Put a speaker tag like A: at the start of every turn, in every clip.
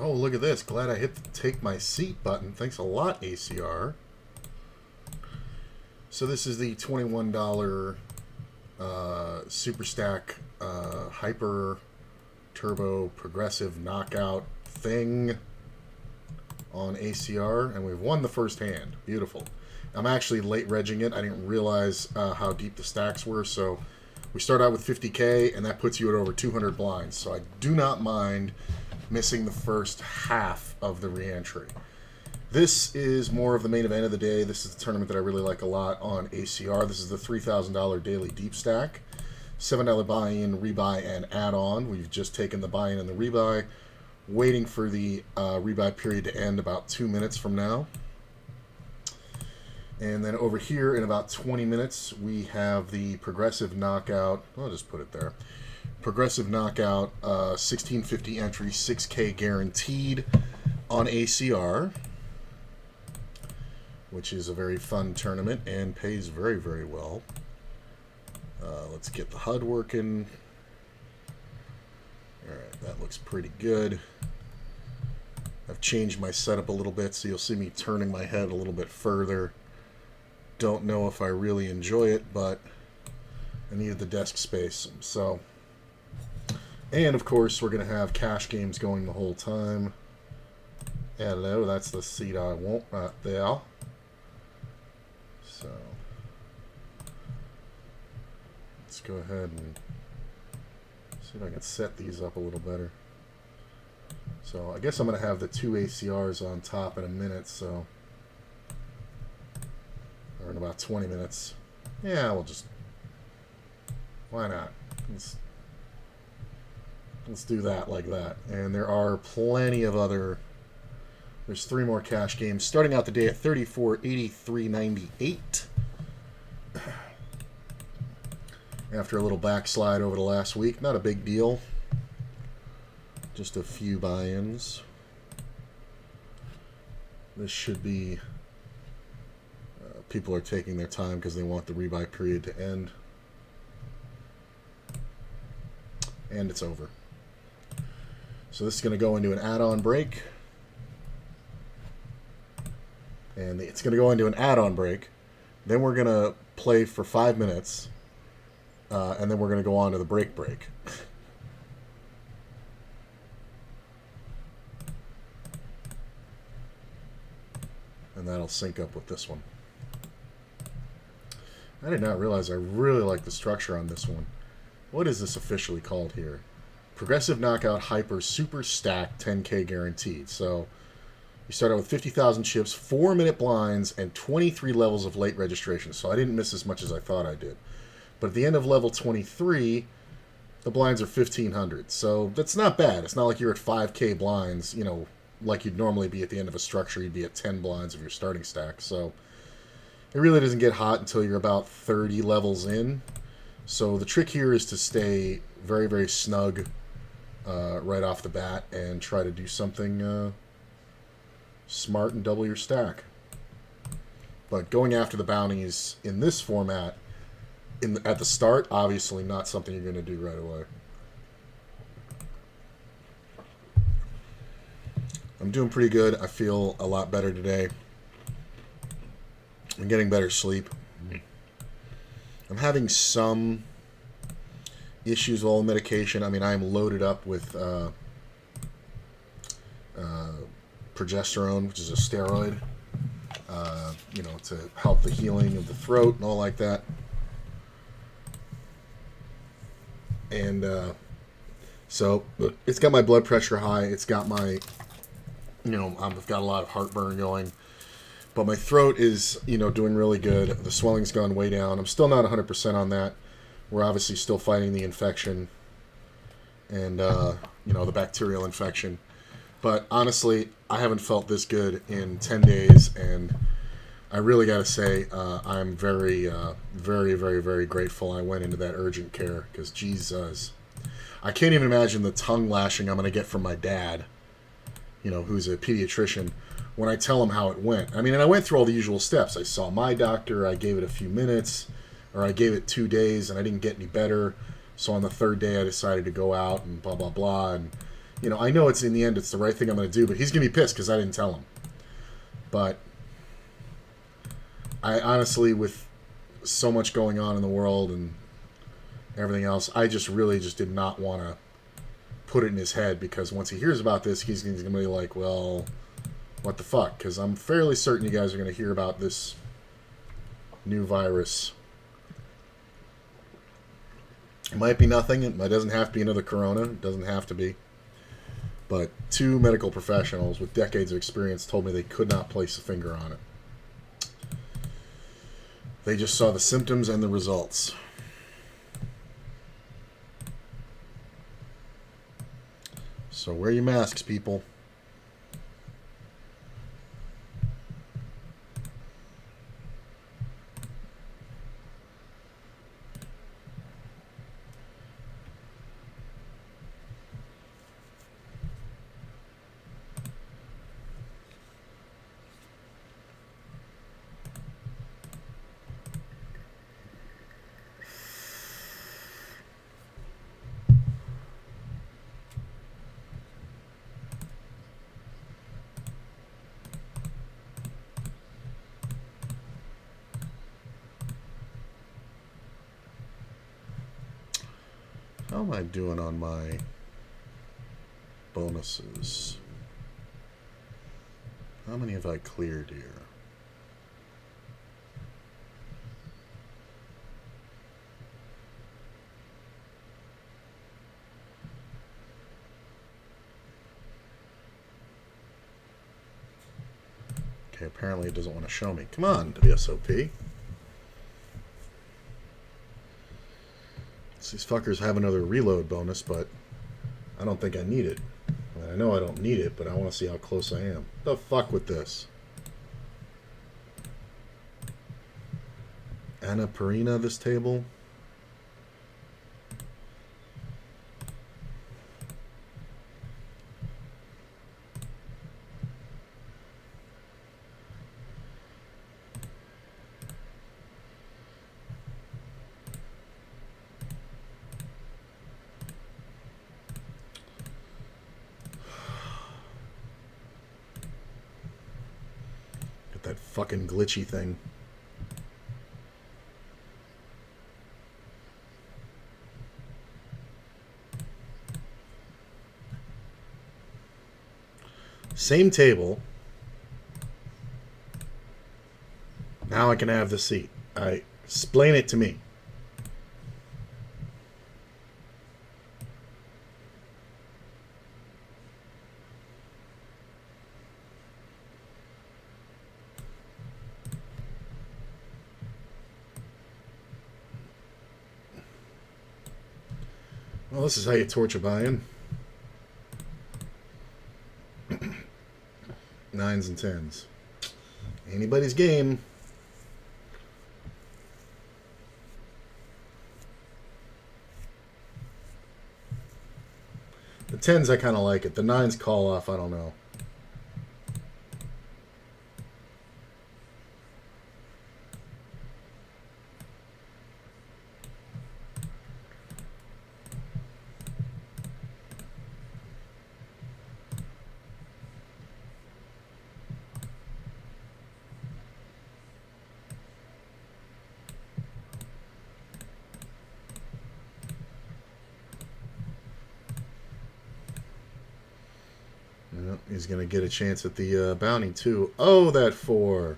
A: Oh, look at this. Glad I hit the take my seat button. Thanks a lot, ACR. So this is the $21 Super Stack Hyper Turbo Progressive Knockout thing on ACR, and we've won the first hand. Beautiful. I'm actually late regging it. I didn't realize how deep the stacks were, so we start out with 50K, and that puts you at over 200 blinds. So I do not mind missing the first half of the re-entry. This is more of the main event of the day. This is the tournament that I really like a lot on ACR. This is the $3,000 daily deep stack. $7 buy-in, rebuy, and add-on. We've just taken the buy-in and the rebuy. Waiting for the rebuy period to end about 2 minutes from now. And then over here in about 20 minutes, we have the Progressive Knockout. I'll just put it there. Progressive Knockout, 1650 entry, 6K guaranteed on ACR, which is a very fun tournament and pays very, very well. Let's get the HUD working. Alright, that looks pretty good. I've changed my setup a little bit, so you'll see me turning my head a little bit further. Don't know if I really enjoy it, but I needed the desk space. So, and of course, we're going to have cash games going the whole time. Hello, that's the seat I want right there. So, let's go ahead and see if I can set these up a little better. So, I guess I'm going to have the two ACRs on top in a minute, so, or in about 20 minutes. Yeah, we'll just, why not? Let's do that like that. And there are plenty of other, there's 3 more cash games starting out the day at 34.8398. After a little backslide over the last week, not a big deal. Just a few buy-ins. This should be, people are taking their time because they want the rebuy period to end. And it's over. So this is going to go into an add-on break. And it's going to go into an add-on break. Then we're going to play for 5 minutes. And then we're going to go on to the break. And that'll sync up with this one. I did not realize I really like the structure on this one. What is this officially called here? Progressive Knockout Hyper Super Stack 10K guaranteed. So you start out with 50,000 chips, 4-minute blinds, and 23 levels of late registration. So I didn't miss as much as I thought I did. But at the end of level 23, the blinds are 1,500. So that's not bad. It's not like you're at 5K blinds, you know, like you'd normally be at the end of a structure. You'd be at 10 blinds of your starting stack. So it really doesn't get hot until you're about 30 levels in. So the trick here is to stay very, very snug right off the bat and try to do something smart and double your stack. But going after the bounties in this format, at the start, obviously not something you're going to do right away. I'm doing pretty good. I feel a lot better today. I'm getting better sleep. I'm having some issues with all the medication. I mean, I am loaded up with progesterone, which is a steroid, you know, to help the healing of the throat and all like that. And so it's got my blood pressure high. It's got my, you know, I've got a lot of heartburn going. But my throat is, you know, doing really good. The swelling's gone way down. I'm still not 100% on that. We're obviously still fighting the infection and, you know, the bacterial infection. But honestly, I haven't felt this good in 10 days. And I really got to say, I'm very, very, very, very grateful I went into that urgent care. Because, Jesus, I can't even imagine the tongue lashing I'm going to get from my dad, you know, who's a pediatrician, when I tell him how it went. I mean, and I went through all the usual steps. I saw my doctor, I gave it a few minutes, or I gave it 2 days, and I didn't get any better. So on the third day, I decided to go out and blah, blah, blah. And, You know, I know it's in the end it's the right thing I'm going to do, but he's going to be pissed because I didn't tell him. But I honestly, with so much going on in the world and everything else, I just really just did not want to put it in his head, because once he hears about this, he's going to be like, well, what the fuck? Because I'm fairly certain you guys are going to hear about this new virus. It might be nothing. It doesn't have to be another corona. It doesn't have to be. But 2 medical professionals with decades of experience told me they could not place a finger on it. They just saw the symptoms and the results. So wear your masks, people. How am I doing on my bonuses? How many have I cleared here? Okay, apparently it doesn't want to show me. Come on, WSOP. These fuckers have another reload bonus, but I don't think I need it. I know I don't need it, but I want to see how close I am. The fuck with this? Anna Perina, this table? That fucking glitchy thing. Same table. Now I can have the seat. Explain it to me. Well, this is how you torch a buy-in. 9s and 10s. Anybody's game. The 10s I kind of like it. The 9s call off, I don't know. He's going to get a chance at the bounty, too. Oh, that 4.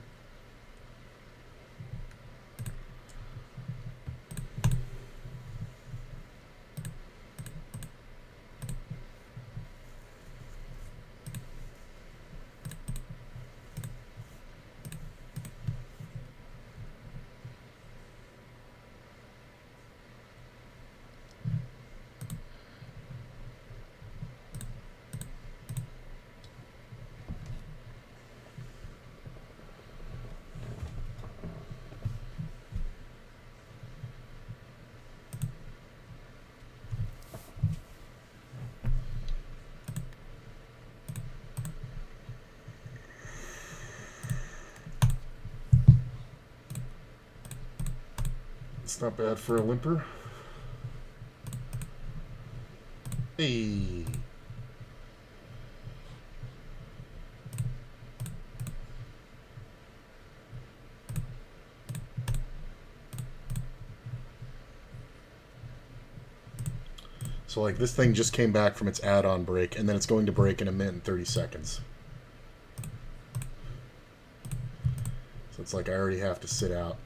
A: It's not bad for a limper. Hey. So like this thing just came back from its add-on break, and then it's going to break in a minute and 30 seconds. So it's like I already have to sit out.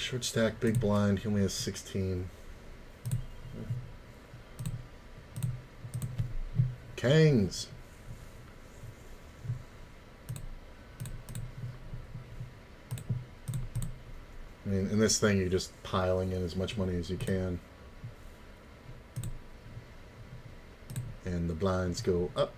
A: Short stack, big blind. He only has 16. Kangs. I mean, in this thing, you're just piling in as much money as you can. And the blinds go up.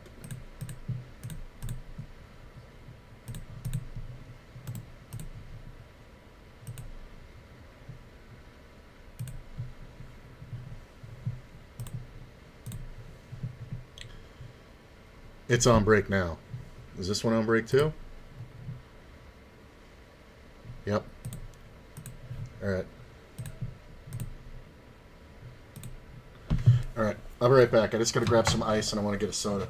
A: It's on break now. Is this one on break too? Yep. Alright. Alright. I'll be right back. I just gotta grab some ice and I want to get a soda.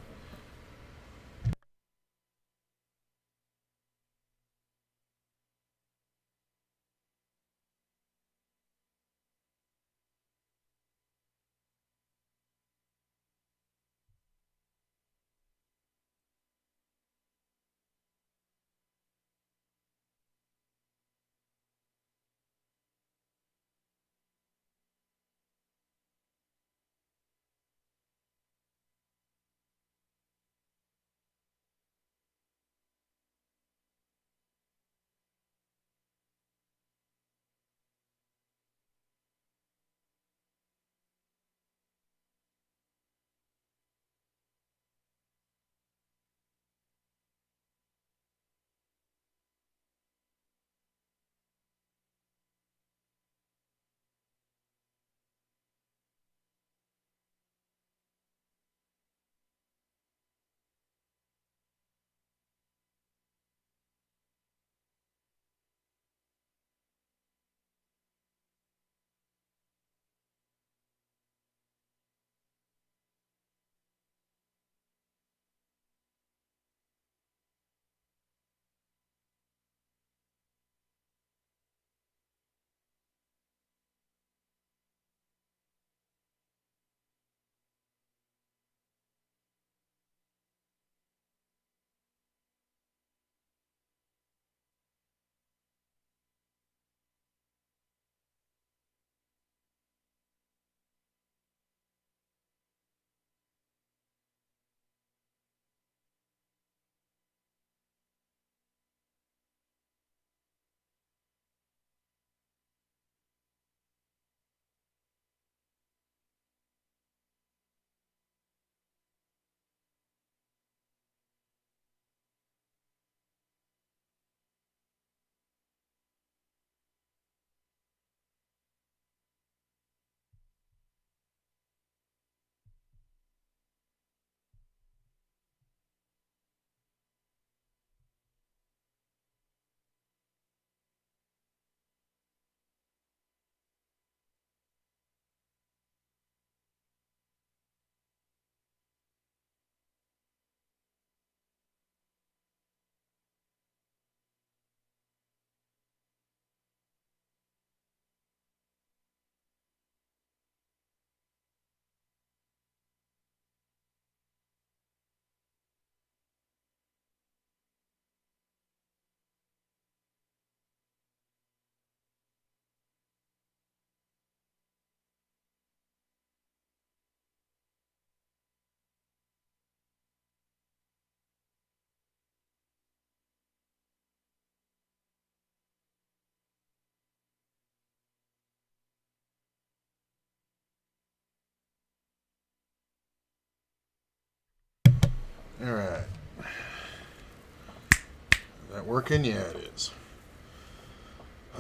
A: that working? Yeah, it is.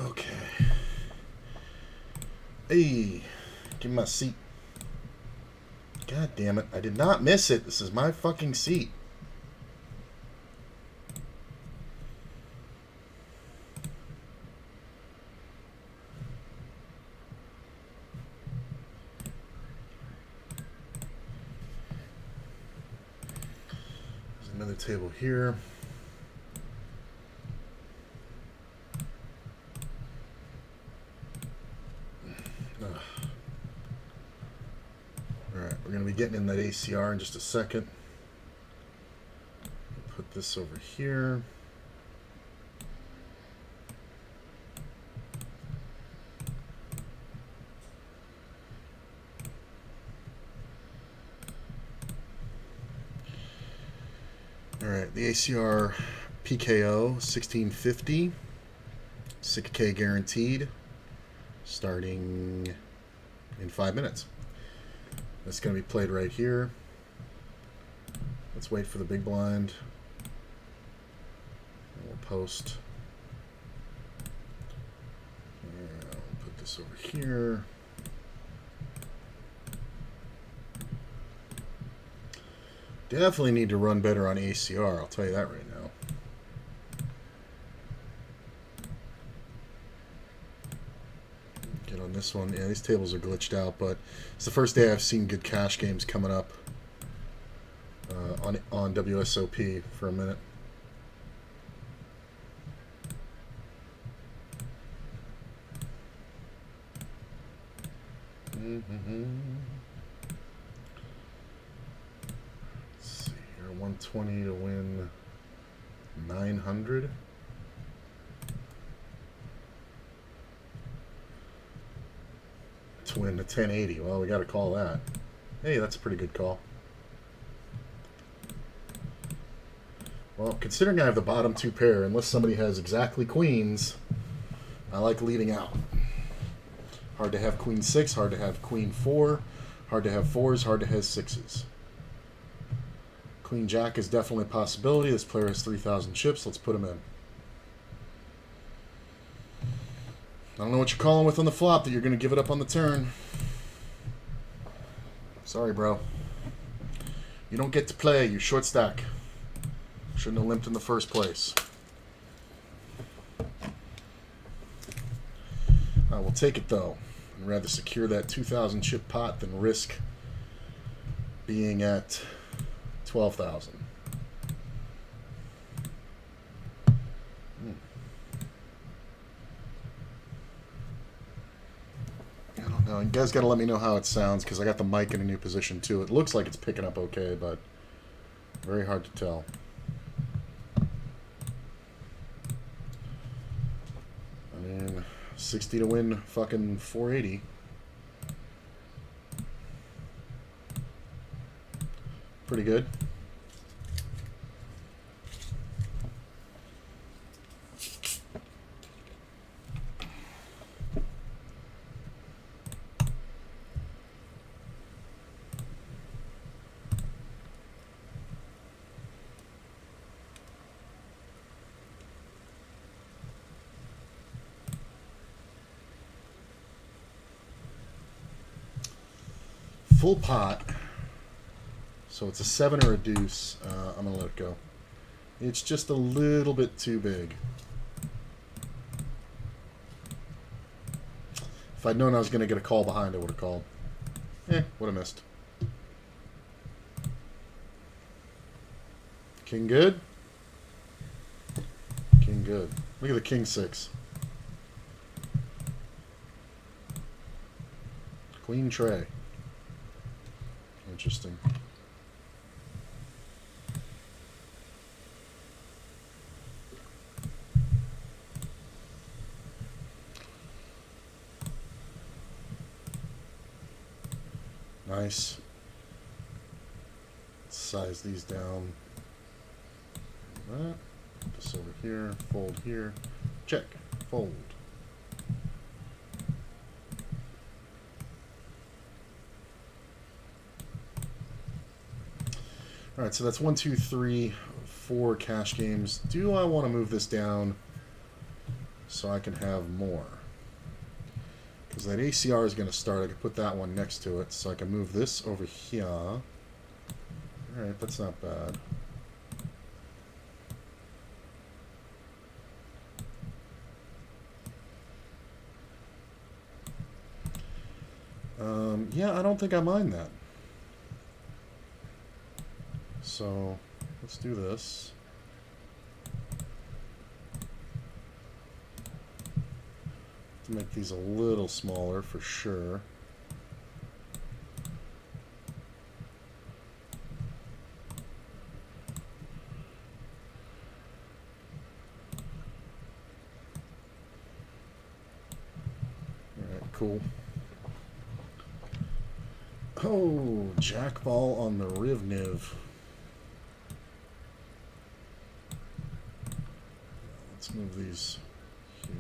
A: Okay. Hey, give me my seat. God damn it. I did not miss it. This is my fucking seat. There's another table here. Alright, we're going to be getting in that ACR in just a second. Put this over here. Alright, the ACR PKO 1650, 6K guaranteed, starting in 5 minutes. That's going to be played right here. Let's wait for the big blind. And we'll post. And I'll put this over here. Definitely need to run better on ACR, I'll tell you that right now. Get on this one. Yeah, these tables are glitched out, but it's the first day I've seen good cash games coming up on WSOP for a minute. Let's see here, 120 to win 900. To win the 1080. Well, we got to call that. Hey, that's a pretty good call. Well, considering I have the bottom two pair, unless somebody has exactly queens, I like leading out. Hard to have queen 6, hard to have queen 4, hard to have 4s, hard to have 6s. Queen jack is definitely a possibility. This player has 3,000 chips. Let's put him in. I don't know what you're calling with on the flop that you're going to give it up on the turn. Sorry, bro. You don't get to play. You're short stack. Shouldn't have limped in the first place. I will take it, though. I'd rather secure that 2,000 chip pot than risk being at 12,000. I don't know. You guys got to let me know how it sounds because I got the mic in a new position too. It looks like it's picking up okay, but very hard to tell. I mean, 60 to win fucking 480. Pretty good. Full pot. So it's a 7 or a deuce. I'm going to let it go. It's just a little bit too big. If I'd known I was going to get a call behind, I would have called. Would have missed. King good? King good. Look at the king 6. Queen tray. Interesting. Nice. Size these down. That. Put this over here. Fold here. Check. Fold. All right, so that's 1, 2, 3, 4 cash games. Do I want to move this down so I can have more? Because that ACR is going to start. I can put that one next to it, so I can move this over here. Alright, that's not bad. Yeah, I don't think I mind that. So, let's do this. To make these a little smaller for sure. Alright, cool. Oh, jackball on the Rivniv. Let's move these here.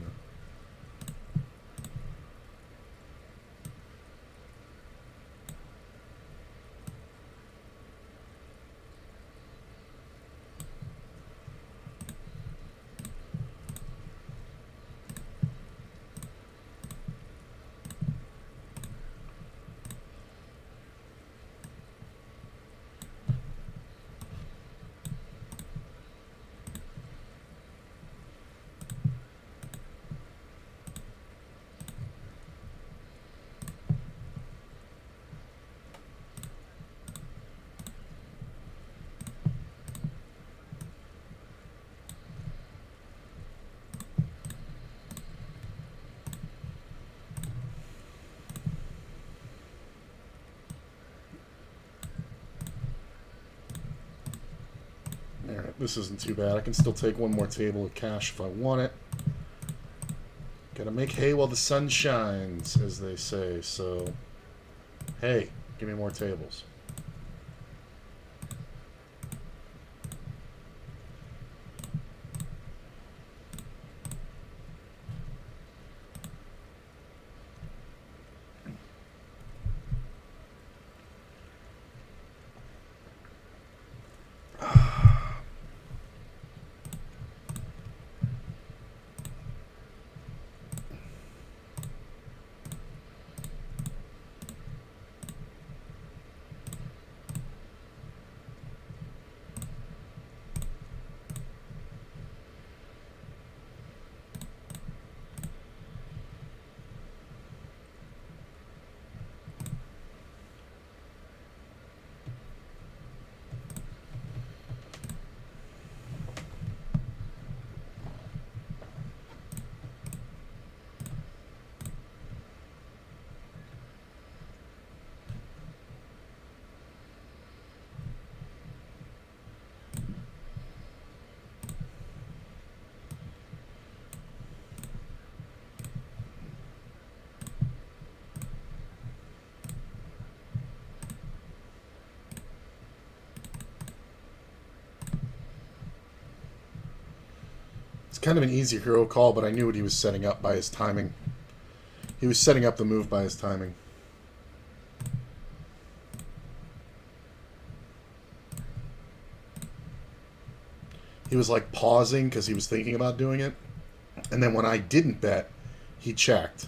A: Alright, this isn't too bad. I can still take one more table of cash if I want it. Gotta make hay while the sun shines, as they say, so... Hey, give me more tables. It's kind of an easy hero call, but I knew what he was setting up by his timing. He was setting up the move by his timing. He was like pausing because he was thinking about doing it. And then when I didn't bet, he checked.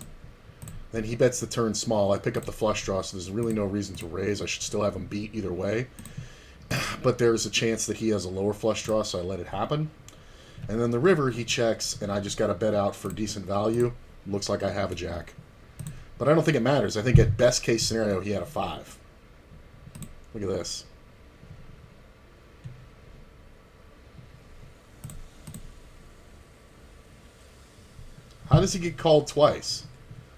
A: Then he bets the turn small. I pick up the flush draw, so there's really no reason to raise. I should still have him beat either way. But there's a chance that he has a lower flush draw, so I let it happen. And then the river, he checks, and I just got to bet out for decent value. Looks like I have a jack. But I don't think it matters. I think at best case scenario, he had a 5. Look at this. How does he get called twice?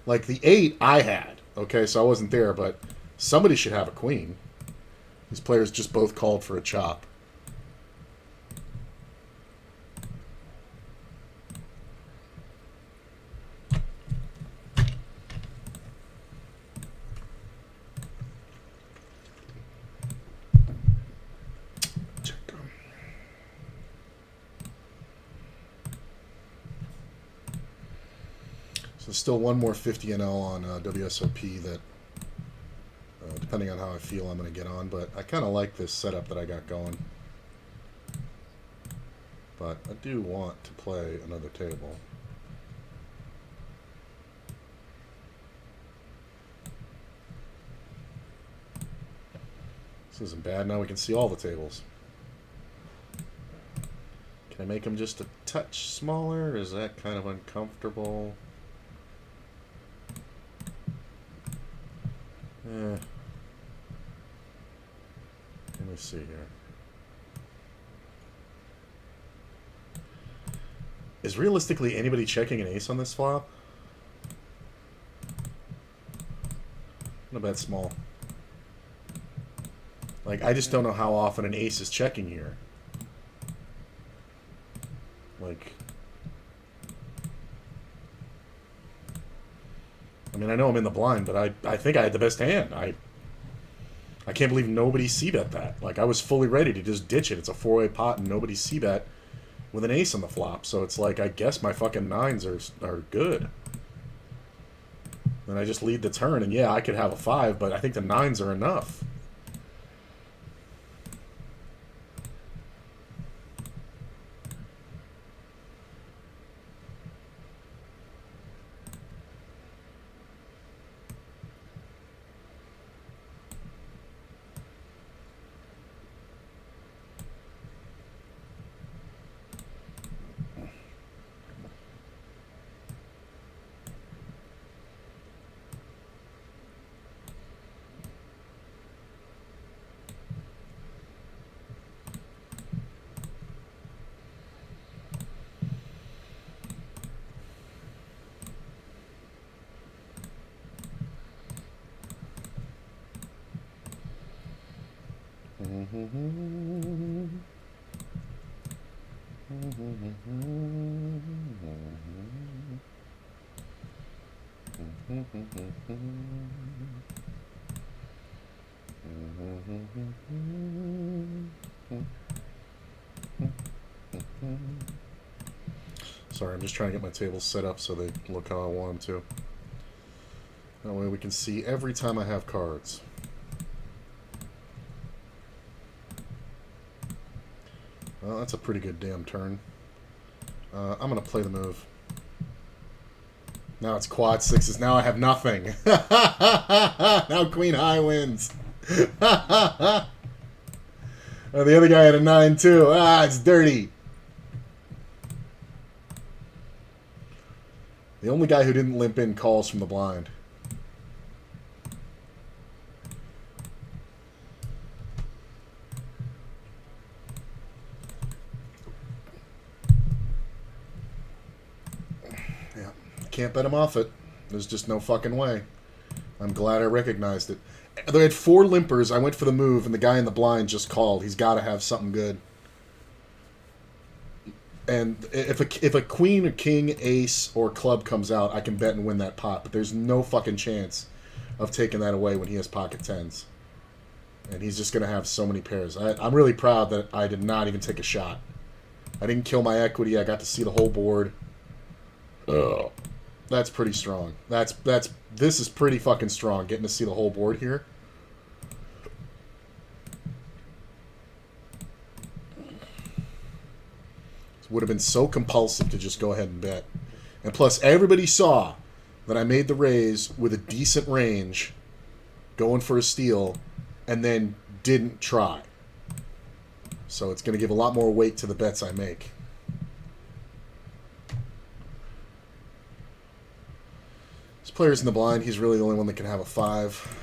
A: Like, the 8 I had. Okay, so I wasn't there, but somebody should have a queen. These players just both called for a chop. So still one more 50 NL on WSOP that, depending on how I feel, I'm going to get on. But I kind of like this setup that I got going. But I do want to play another table. This isn't bad. Now we can see all the tables. Can I make them just a touch smaller? Is that kind of uncomfortable? Let me see here. Is realistically anybody checking an ace on this flop? I'm gonna bet small. Like, I just don't know how often an ace is checking here. Like, I mean, I know I'm in the blind, but I think I had the best hand. I can't believe nobody c-bet that. Like, I was fully ready to just ditch it. It's a four-way pot and nobody c-bet with an ace on the flop. So it's like, I guess my fucking nines are good. And I just lead the turn, and yeah, I could have a 5, but I think the nines are enough. Sorry, I'm just trying to get my tables set up so they look how I want them to. That way we can see every time I have cards. Well, that's a pretty good damn turn. I'm going to play the move. Now it's quad sixes. Now I have nothing. Now queen high wins. Oh, the other guy had a 9 too. Ah, it's dirty. The only guy who didn't limp in calls from the blind. Yeah, can't bet him off it. There's just no fucking way. I'm glad I recognized it. They had 4 limpers. I went for the move, and the guy in the blind just called. He's got to have something good. And if a queen, a king, ace, or club comes out, I can bet and win that pot. But there's no fucking chance of taking that away when he has pocket tens. And he's just going to have so many pairs. I'm really proud that I did not even take a shot. I didn't kill my equity. I got to see the whole board. Ugh. That's pretty strong. This is pretty fucking strong, getting to see the whole board here. Would have been so compulsive to just go ahead and bet. And plus, everybody saw that I made the raise with a decent range, going for a steal, and then didn't try. So it's going to give a lot more weight to the bets I make. This player's in the blind. He's really the only one that can have a 5.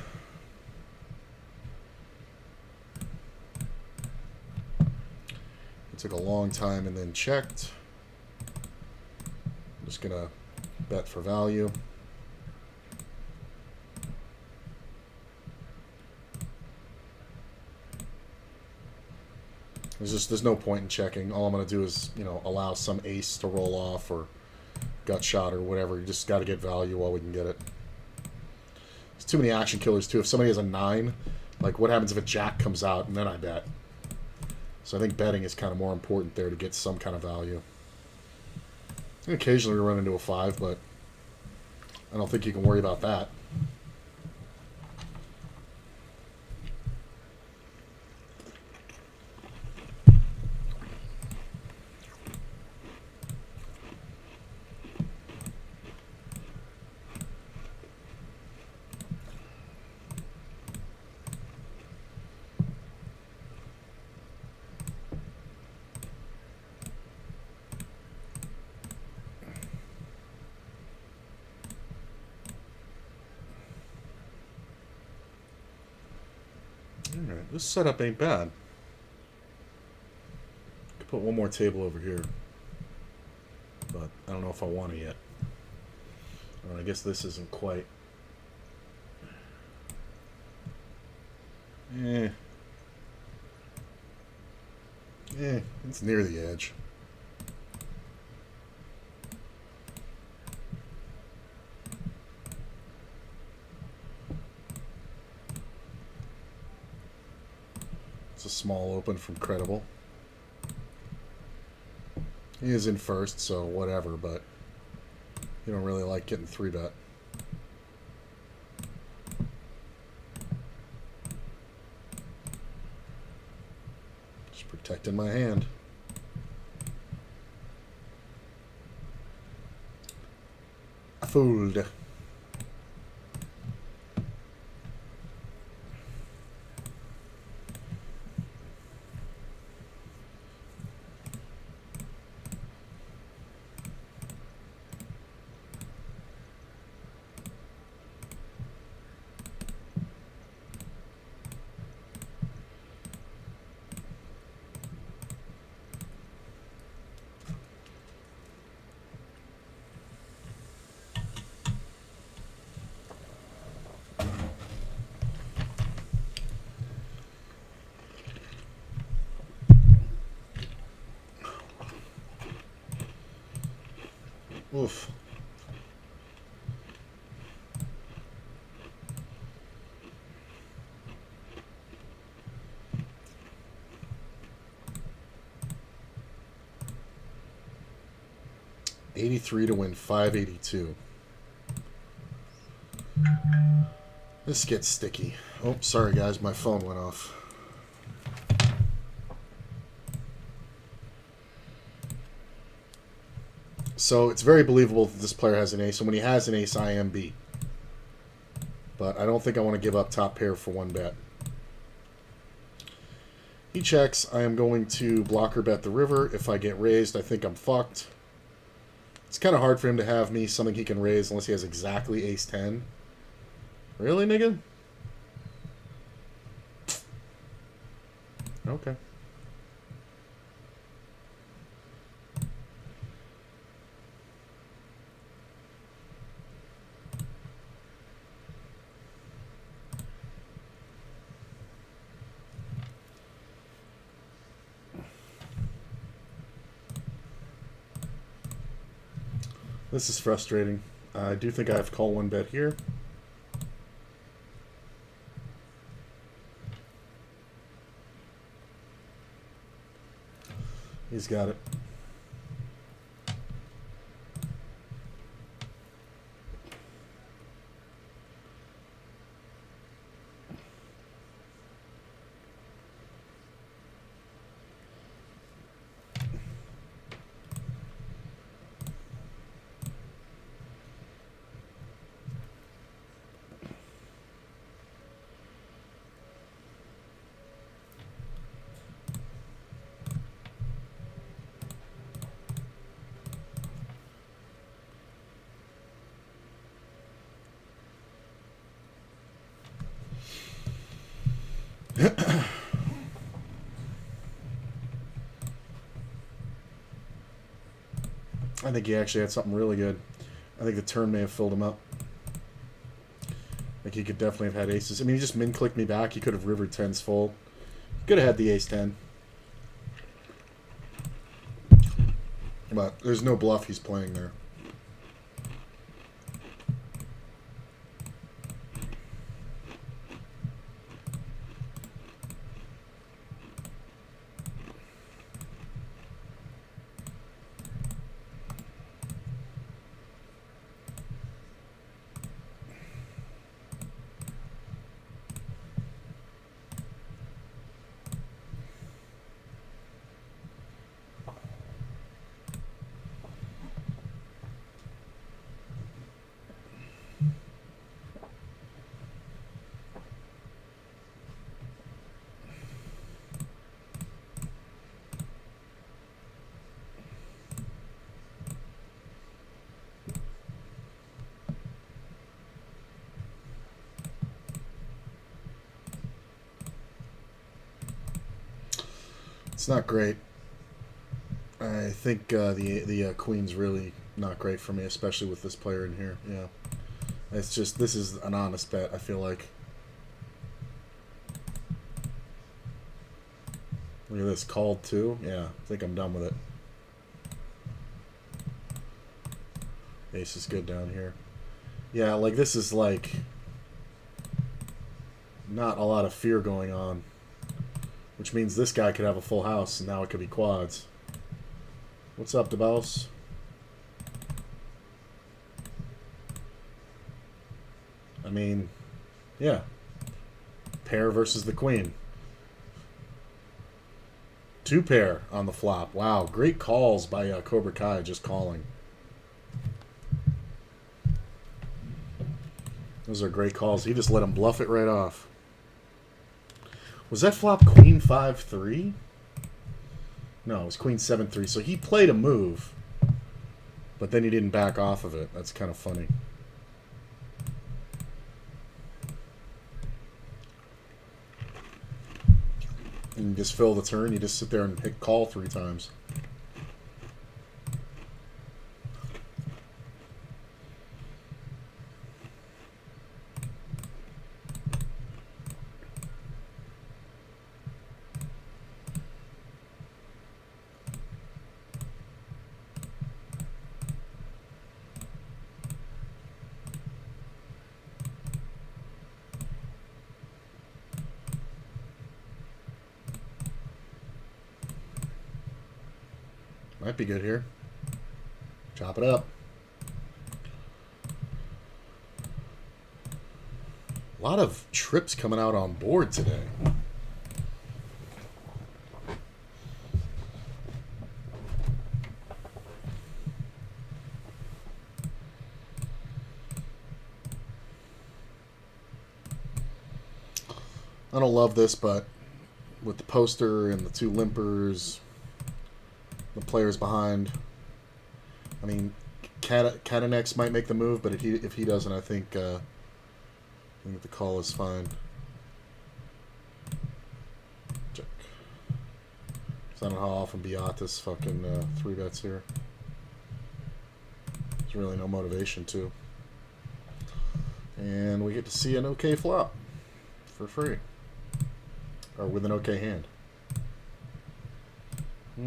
A: Took a long time and then checked. I'm just gonna bet for value. There's no point in checking. All I'm gonna do is, you know, allow some ace to roll off or gut shot or whatever. You just got to get value while we can get it. There's too many action killers too. If somebody has a 9, like what happens if a jack comes out and then I bet? So I think betting is kind of more important there to get some kind of value. And occasionally we run into a 5, but I don't think you can worry about that. Alright, this setup ain't bad. Could put one more table over here. But I don't know if I want to yet. I guess this isn't quite. It's near the edge. It's a small open from Credible. He is in first, so whatever, but you don't really like getting 3-bet. Just protecting my hand. I fooled. Oof. $83 to win $582. This gets sticky. Oh, sorry guys, my phone went off. So it's very believable that this player has an ace, and when he has an ace, I am beat. But I don't think I want to give up top pair for 1-bet. He checks. I am going to blocker bet the river. If I get raised, I think I'm fucked. It's kind of hard for him to have me something he can raise unless he has exactly ace-10. Really, nigga? Okay. This is frustrating. I do think I have to call 1-bet here. He's got it. I think he actually had something really good. I think the turn may have filled him up. Like he could definitely have had aces. I mean, he just min-clicked me back. He could have rivered 10s full. He could have had the ace-10. But there's no bluff he's playing there. It's not great. I think the queen's really not great for me, especially with this player in here. Yeah, it's just, this is an honest bet, I feel like. Look at this, called too. Yeah, I think I'm done with it. Ace is good down here. Yeah, like this is like not a lot of fear going on, which means this guy could have a full house and now it could be quads. What's up, DeBouse? I mean, yeah. Pair versus the queen. 2 pair on the flop. Wow, great calls by Cobra Kai, just calling. Those are great calls. He just let him bluff it right off. Was that flop queen 5-3? No, it was queen 7-3. So he played a move, but then he didn't back off of it. That's kind of funny. And you just fill the turn. You just sit there and hit call 3 times. Might be good here. Chop it up. A lot of trips coming out on board today. I don't love this, but with the poster and the 2 limpers, the players behind, I mean, Katanex might make the move, but if he doesn't, I think the call is fine. Check. I don't know how often Beatis fucking 3-bets here. There's really no motivation to. And we get to see an okay flop for free. Or with an okay hand. I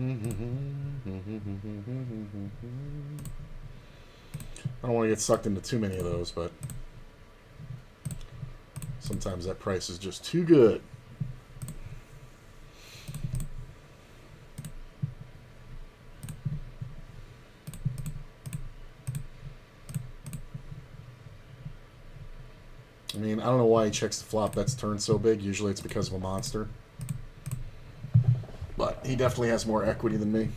A: don't want to get sucked into too many of those, but sometimes that price is just too good. I mean, I don't know why he checks the flop bets turn so big. Usually it's because of a monster. But he definitely has more equity than me.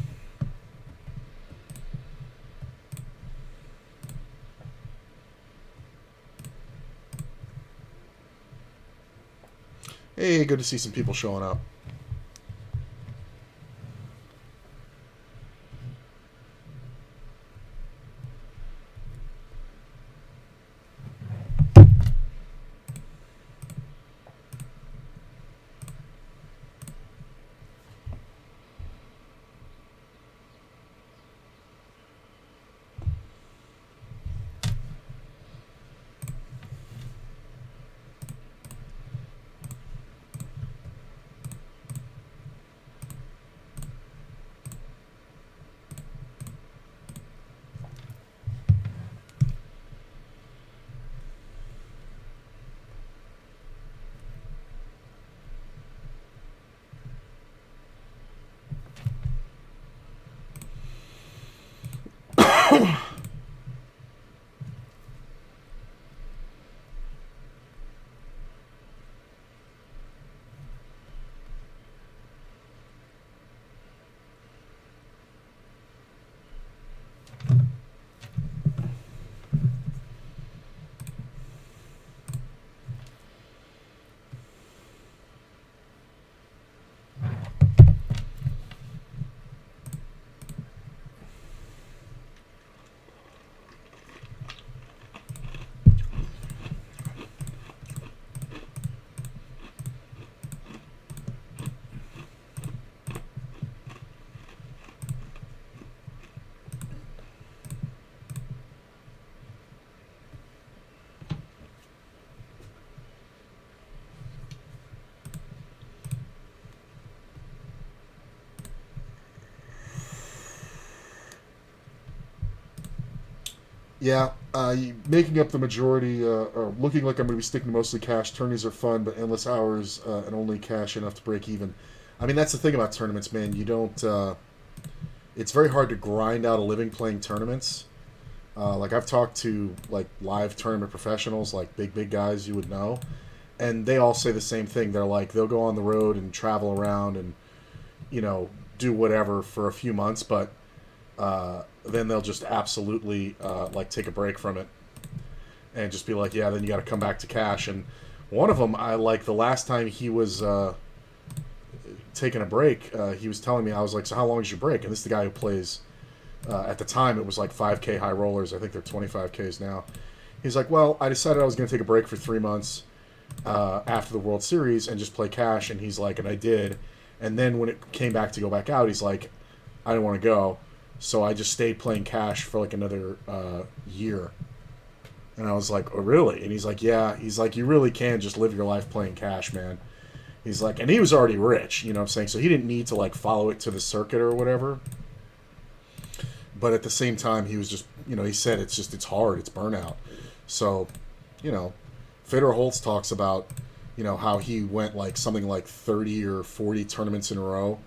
A: Hey, good to see some people showing up. Yeah, making up the majority, or looking like I'm going to be sticking to mostly cash. Tourneys are fun, but endless hours and only cash enough to break even. I mean, that's the thing about tournaments, man. You don't. It's very hard to grind out a living playing tournaments. Like I've talked to like live tournament professionals, like big guys you would know, and they all say the same thing. They're like they'll go on the road and travel around and you know do whatever for a few months, but then they'll just absolutely like take a break from it and just be like, yeah, then you got to come back to cash. And one of them, I like the last time he was taking a break, he was telling me, I was like, so how long is your break? And this is the guy who plays. At the time, it was like 5K high rollers. I think they're 25Ks now. He's like, well, I decided I was going to take a break for 3 months after the World Series and just play cash. And he's like, and I did. And then when it came back to go back out, he's like, I didn't want to go. So I just stayed playing cash for like another year. And I was like, oh, really? And he's like, yeah. He's like, you really can just live your life playing cash, man. He's like, and he was already rich, you know what I'm saying? So he didn't need to like follow it to the circuit or whatever. But at the same time, he was just, you know, he said it's hard, it's burnout. So, you know, Fedor Holtz talks about, you know, how he went like something like 30 or 40 tournaments in a row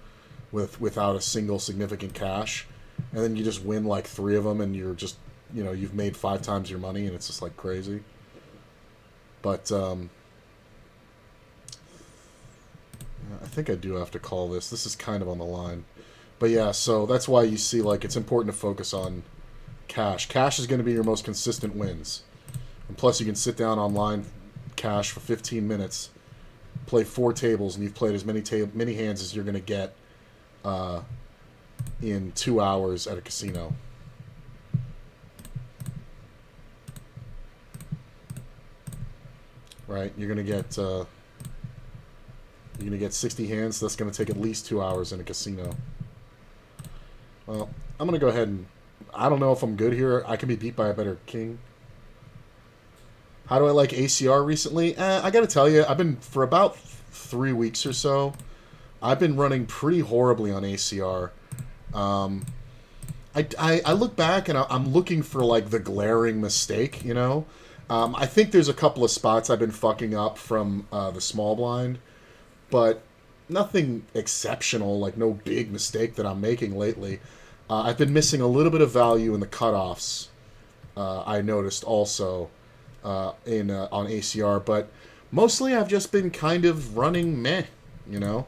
A: without a single significant cash. And then you just win like 3 of them and you're just, you know, you've made 5 times your money and it's just like crazy. But I think I do have to call this. This is kind of on the line. But yeah, so that's why you see like it's important to focus on cash. Cash is going to be your most consistent wins. And plus you can sit down online cash for 15 minutes, play 4 tables, and you've played as many hands as you're going to get in 2 hours at a casino. Right? You're going to get 60 hands. So that's going to take at least 2 hours in a casino. Well, I'm going to go ahead and... I don't know if I'm good here. I can be beat by a better king. How do I like ACR recently? I got to tell you, I've been... For about 3 weeks or so, I've been running pretty horribly on ACR. I look back and I'm looking for, like, the glaring mistake, you know? I think there's a couple of spots I've been fucking up from the small blind, but nothing exceptional, like no big mistake that I'm making lately. I've been missing a little bit of value in the cutoffs. I noticed also in on ACR, but mostly I've just been kind of running meh, you know,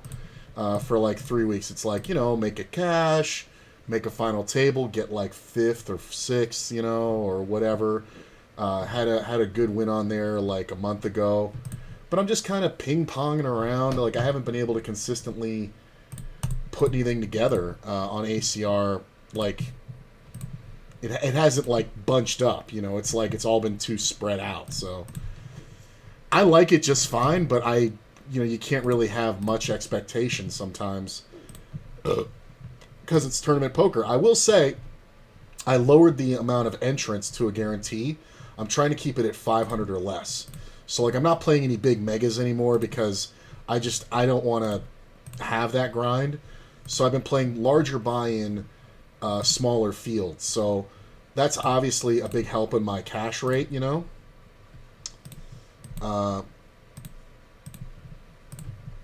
A: for like 3 weeks. It's like, you know, make a cash, make a final table, get like 5th or 6th, you know, or whatever. Had a good win on there like a month ago. But I'm just kind of ping-ponging around. Like, I haven't been able to consistently put anything together on ACR. Like, it hasn't, like, bunched up, you know? It's like it's all been too spread out. So, I like it just fine, but you can't really have much expectation sometimes. Because it's tournament poker. I will say, I lowered the amount of entrants to a guarantee. I'm trying to keep it at 500 or less. So, like, I'm not playing any big megas anymore because I don't want to have that grind. So I've been playing larger buy-in, smaller fields. So that's obviously a big help in my cash rate, you know?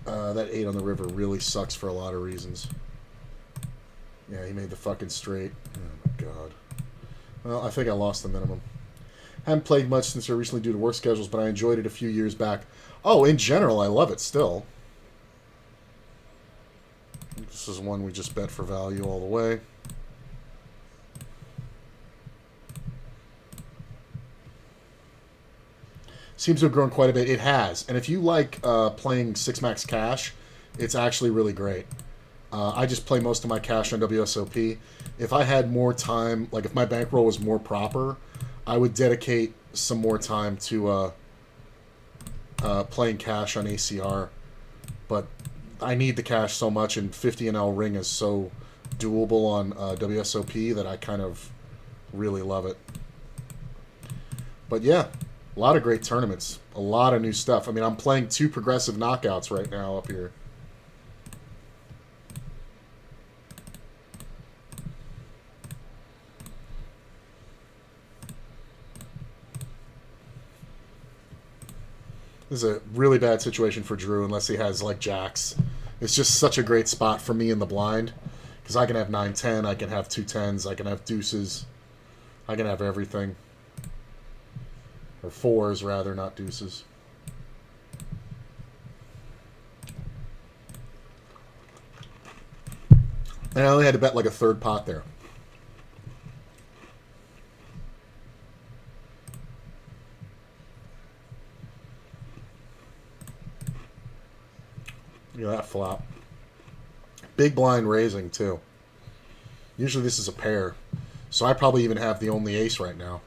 A: That 8 on the river really sucks for a lot of reasons. Yeah, he made the fucking straight. Oh, my God. Well, I think I lost the minimum. Haven't played much since I recently due to work schedules, but I enjoyed it a few years back. Oh, in general, I love it still. This is one we just bet for value all the way. Seems to have grown quite a bit. It has. And if you like playing 6-max cash, it's actually really great. I just play most of my cash on WSOP. If I had more time, like if my bankroll was more proper, I would dedicate some more time to playing cash on ACR. But I need the cash so much, and 50NL ring is so doable on WSOP that I kind of really love it. But yeah, a lot of great tournaments. A lot of new stuff. I mean, I'm playing 2 progressive knockouts right now up here. This is a really bad situation for Drew unless he has, like, jacks. It's just such a great spot for me in the blind. Because I can have 9-10, I can have 2-10s, I can have deuces. I can have everything. Or fours, rather, not deuces. And I only had to bet like a third pot there. Look at that flop. Big blind raising, too. Usually this is a pair. So I probably even have the only ace right now.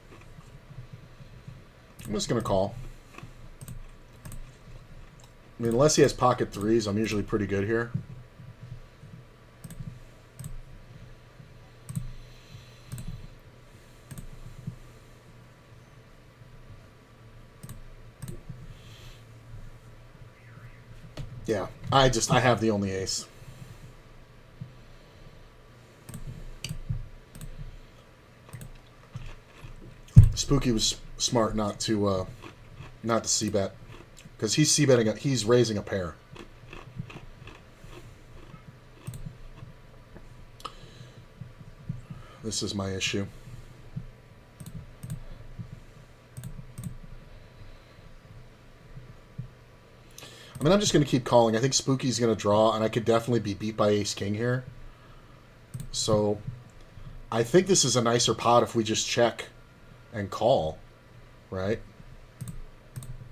A: I'm just going to call. I mean, unless he has pocket threes, I'm usually pretty good here. Yeah, I have the only ace. Spooky was smart not to c-bet, because he's c-betting. He's raising a pair. This is my issue. I mean, I'm just going to keep calling. I think Spooky's going to draw, and I could definitely be beat by ace-king here. So I think this is a nicer pot if we just check and call, right?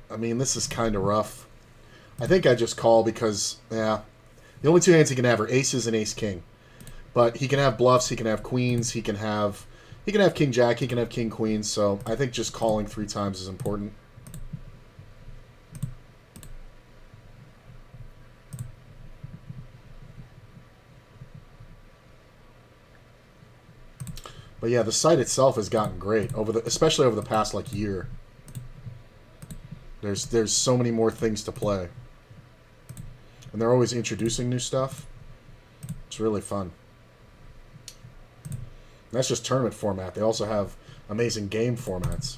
A: I mean, this is kind of rough. I think I just call because, yeah, the only two hands he can have are aces and ace-king. But he can have bluffs, he can have queens, he can have king-jack, he can have king-queen. So I think just calling 3 times is important. But yeah, the site itself has gotten great especially over the past like year. There's so many more things to play, and they're always introducing new stuff. It's really fun. And that's just tournament format. They also have amazing game formats.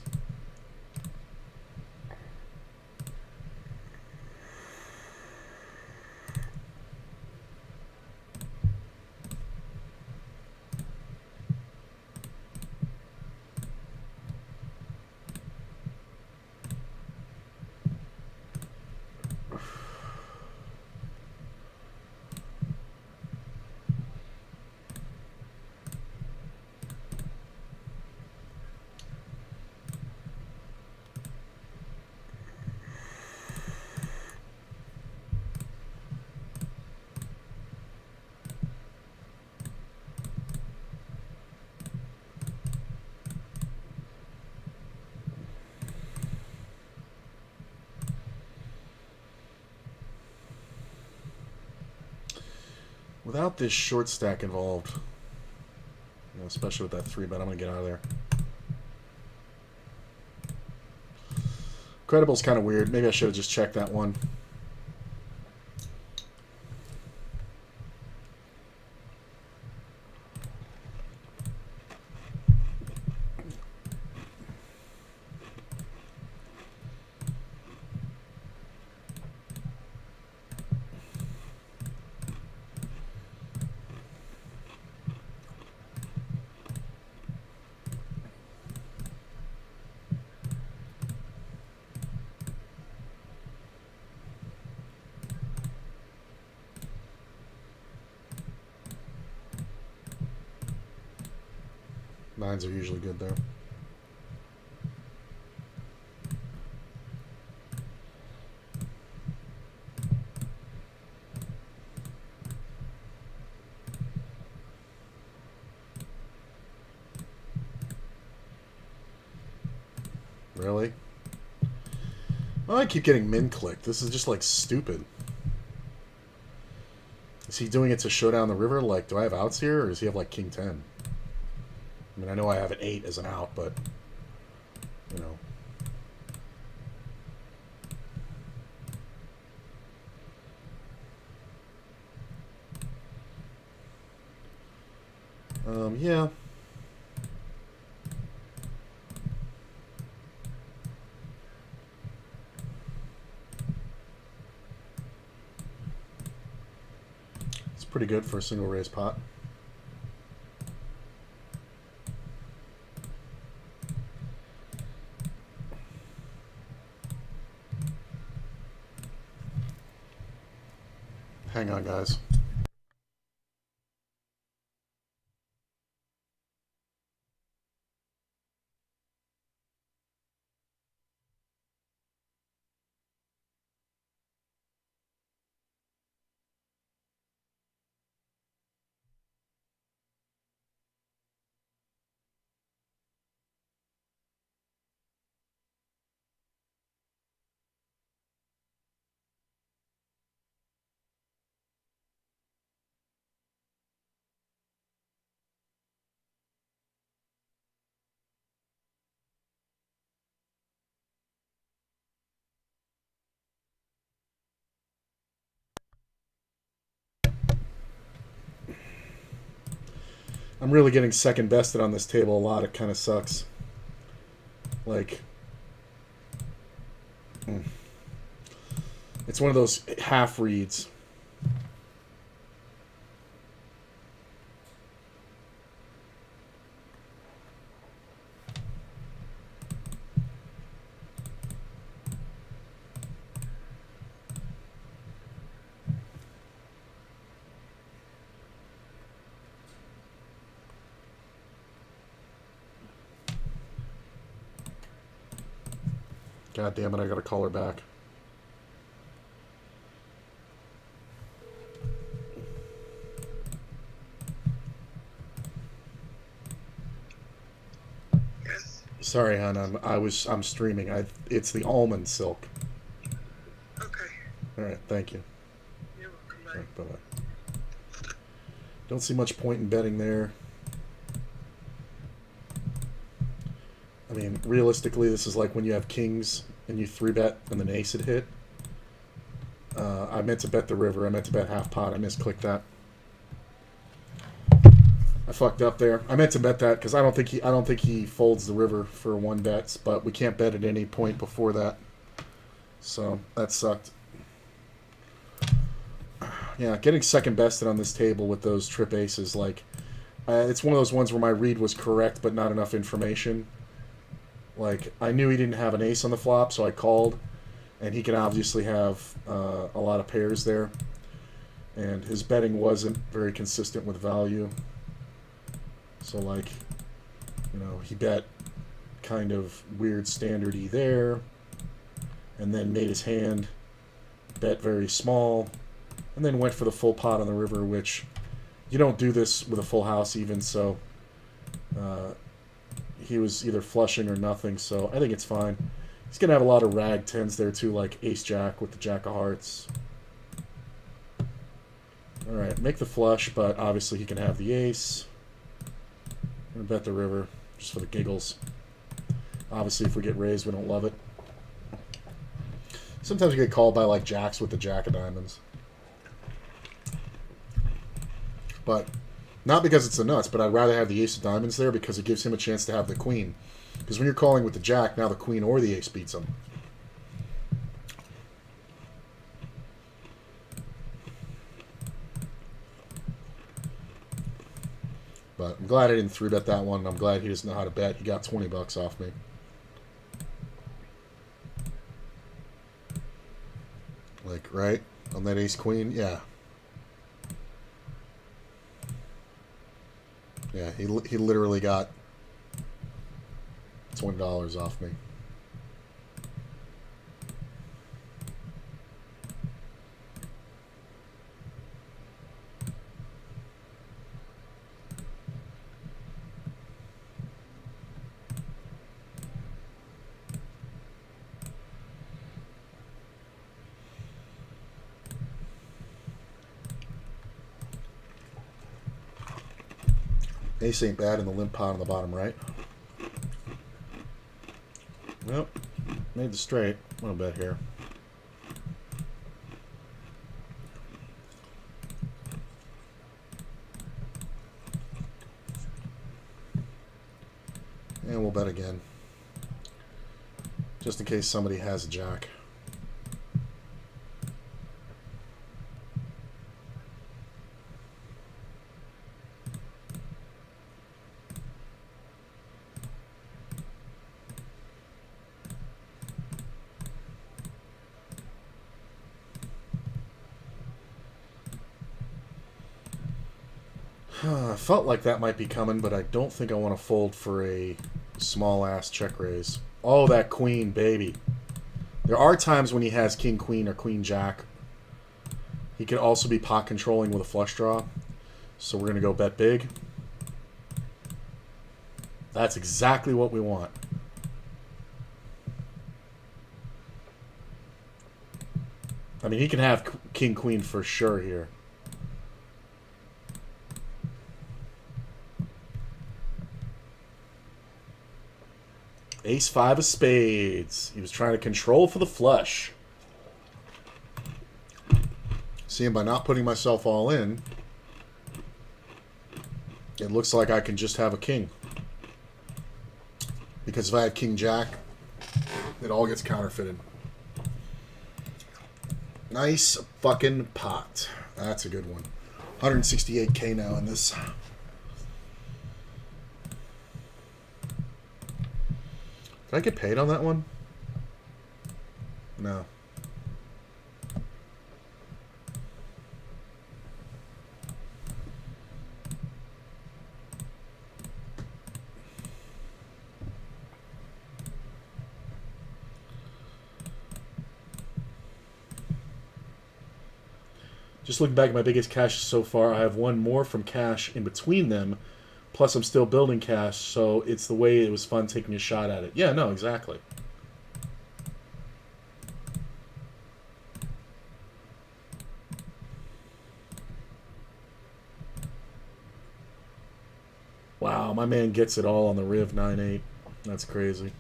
A: Without this short stack involved, especially with that 3-bet, I'm going to get out of there. Credible's kind of weird. Maybe I should have just checked that one. Nines are usually good there. Really? Oh, I keep getting min-clicked. This is just, like, stupid. Is he doing it to show down the river? Like, do I have outs here, or does he have, like, king 10? I mean, I know I have an 8 as an out, but, you know. Yeah. pretty good for a single raise pot. Hang on, guys. I'm really getting second bested on this table a lot. It kind of sucks. Like, it's one of those half reads. God damn it, I gotta call her back.
B: Yes.
A: Sorry, hon. I'm streaming. It's the almond silk.
B: Okay.
A: All right, thank you.
B: You're welcome. Bye.
A: All right, bye-bye. Don't see much point in betting there. I mean, realistically, this is like when you have kings and you 3-bet and then ace had hit. I meant to bet the river. I meant to bet half pot. I misclicked that. I fucked up there. I meant to bet that because I don't think he folds the river for 1-bets, but we can't bet at any point before that. So that sucked. Yeah, getting second bested on this table with those trip aces, like, it's one of those ones where my read was correct but not enough information. Like, I knew he didn't have an ace on the flop, so I called, and he can obviously have a lot of pairs there. And his betting wasn't very consistent with value. So, like, you know, he bet kind of weird standard-y there, and then made his hand bet very small, and then went for the full pot on the river, which you don't do this with a full house even, so he was either flushing or nothing, so I think it's fine. He's going to have a lot of rag tens there too, like ace-jack with the jack of hearts. Alright, make the flush, but obviously he can have the ace. I'm going to bet the river, just for the giggles. Obviously if we get raised, we don't love it. Sometimes we get called by like jacks with the jack of diamonds. But not because it's the nuts, but I'd rather have the ace of diamonds there because it gives him a chance to have the queen. Because when you're calling with the jack, now the queen or the ace beats him. But I'm glad I didn't 3-bet that one. I'm glad he doesn't know how to bet. He got 20 bucks off me. Like, right? On that ace queen? Yeah. Yeah, he literally got $20 off me. Ace ain't bad in the limp pot on the bottom right. Well, made the straight. A little bit here. And we'll bet again. Just in case somebody has a jack. I felt like that might be coming, but I don't think I want to fold for a small-ass check raise. Oh, that queen, baby. There are times when he has king, queen, or queen, jack. He can also be pot controlling with a flush draw. So we're going to go bet big. That's exactly what we want. I mean, he can have king, queen for sure here. Ace five of spades. He was trying to control for the flush. Seeing by not putting myself all in, it looks like I can just have a king. Because if I had king jack, it all gets counterfeited. Nice fucking pot. That's a good one. 168K now in this. Did I get paid on that one? No. Just looking back at my biggest cash so far, I have one more from cash in between them. Plus, I'm still building cash, so it's the way it was fun taking a shot at it. Yeah, no, exactly. Wow, my man gets it all on the Riv 9-8. That's crazy.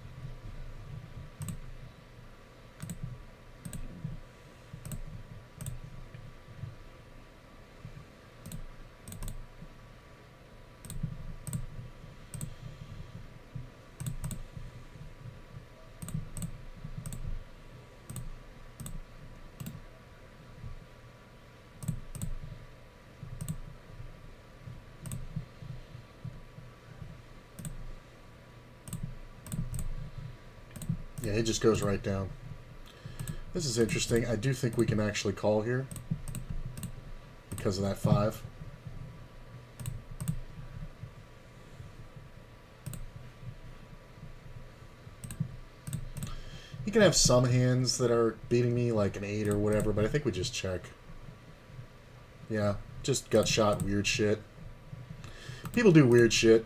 A: Yeah, it just goes right down. This is interesting. I do think we can actually call here because of that 5. You can have some hands that are beating me, like an 8 or whatever, but I think we just check. Yeah, just gut shot, weird shit. People do weird shit.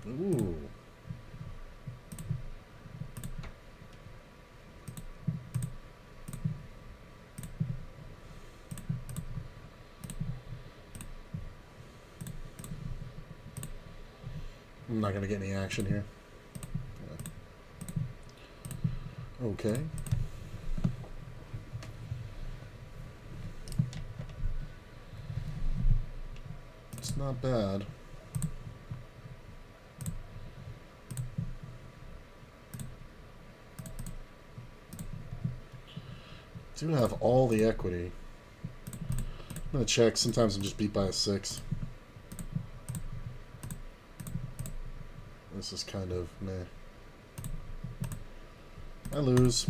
A: Ooh. I'm not going to get any action here. Okay. It's not bad. Do have all the equity. I'm going to check. Sometimes I'm just beat by a 6. This is kind of meh. I lose.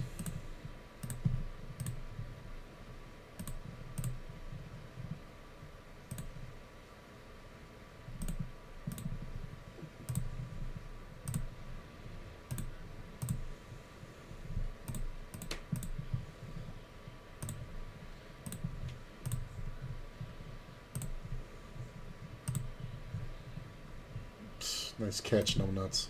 A: Nice catch, no nuts.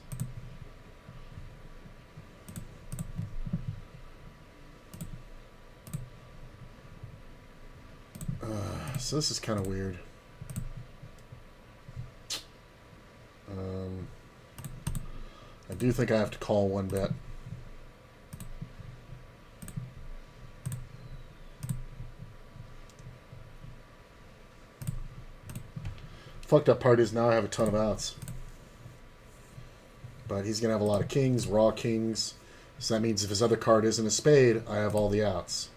A: So this is kind of weird. I do think I have to call one bet. Fucked up part is now I have a ton of outs. But he's going to have a lot of kings, raw kings. So that means if his other card isn't a spade, I have all the outs.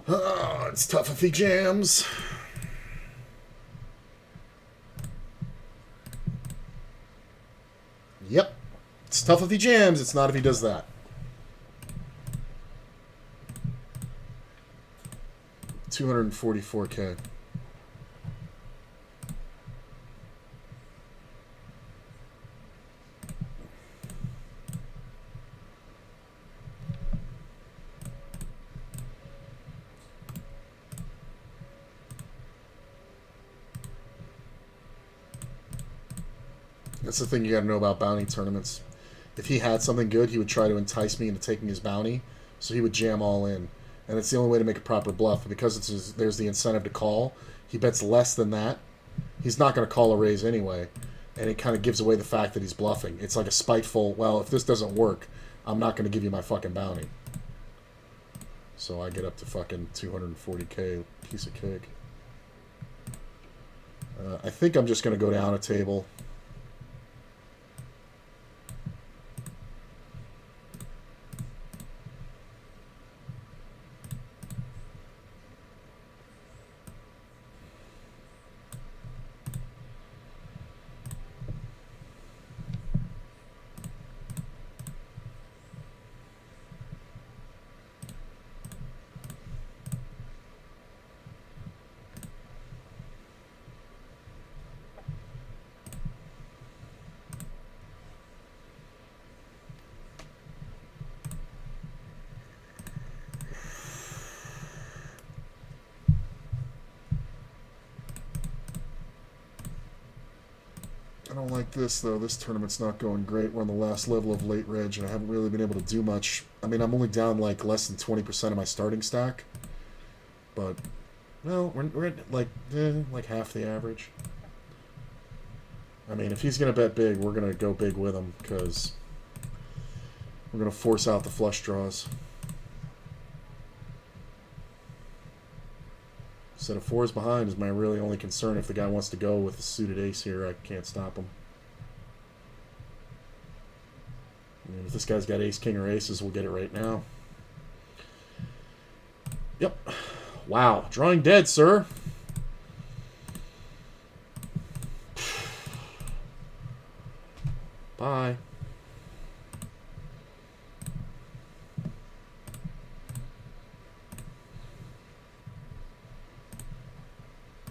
A: Oh, it's tough if he jams. Yep. It's tough if he jams. It's not if he does that. 244K. That's the thing you got to know about bounty tournaments. If he had something good, he would try to entice me into taking his bounty, so he would jam all in. And it's the only way to make a proper bluff. But because there's the incentive to call, he bets less than that. He's not going to call a raise anyway. And it kind of gives away the fact that he's bluffing. It's like a spiteful, well, if this doesn't work, I'm not going to give you my fucking bounty. So I get up to fucking 240K, piece of cake. I think I'm just going to go down a table. I don't like this, though. This tournament's not going great. We're on the last level of late reg, and I haven't really been able to do much. I mean, I'm only down, like, less than 20% of my starting stack. But, well, we're at, like half the average. I mean, if he's going to bet big, we're going to go big with him, because we're going to force out the flush draws. Set of fours behind is my really only concern. If the guy wants to go with a suited ace here, I can't stop him. I mean, if this guy's got ace, king, or aces, we'll get it right now. Yep. Wow. Drawing dead, sir. Bye.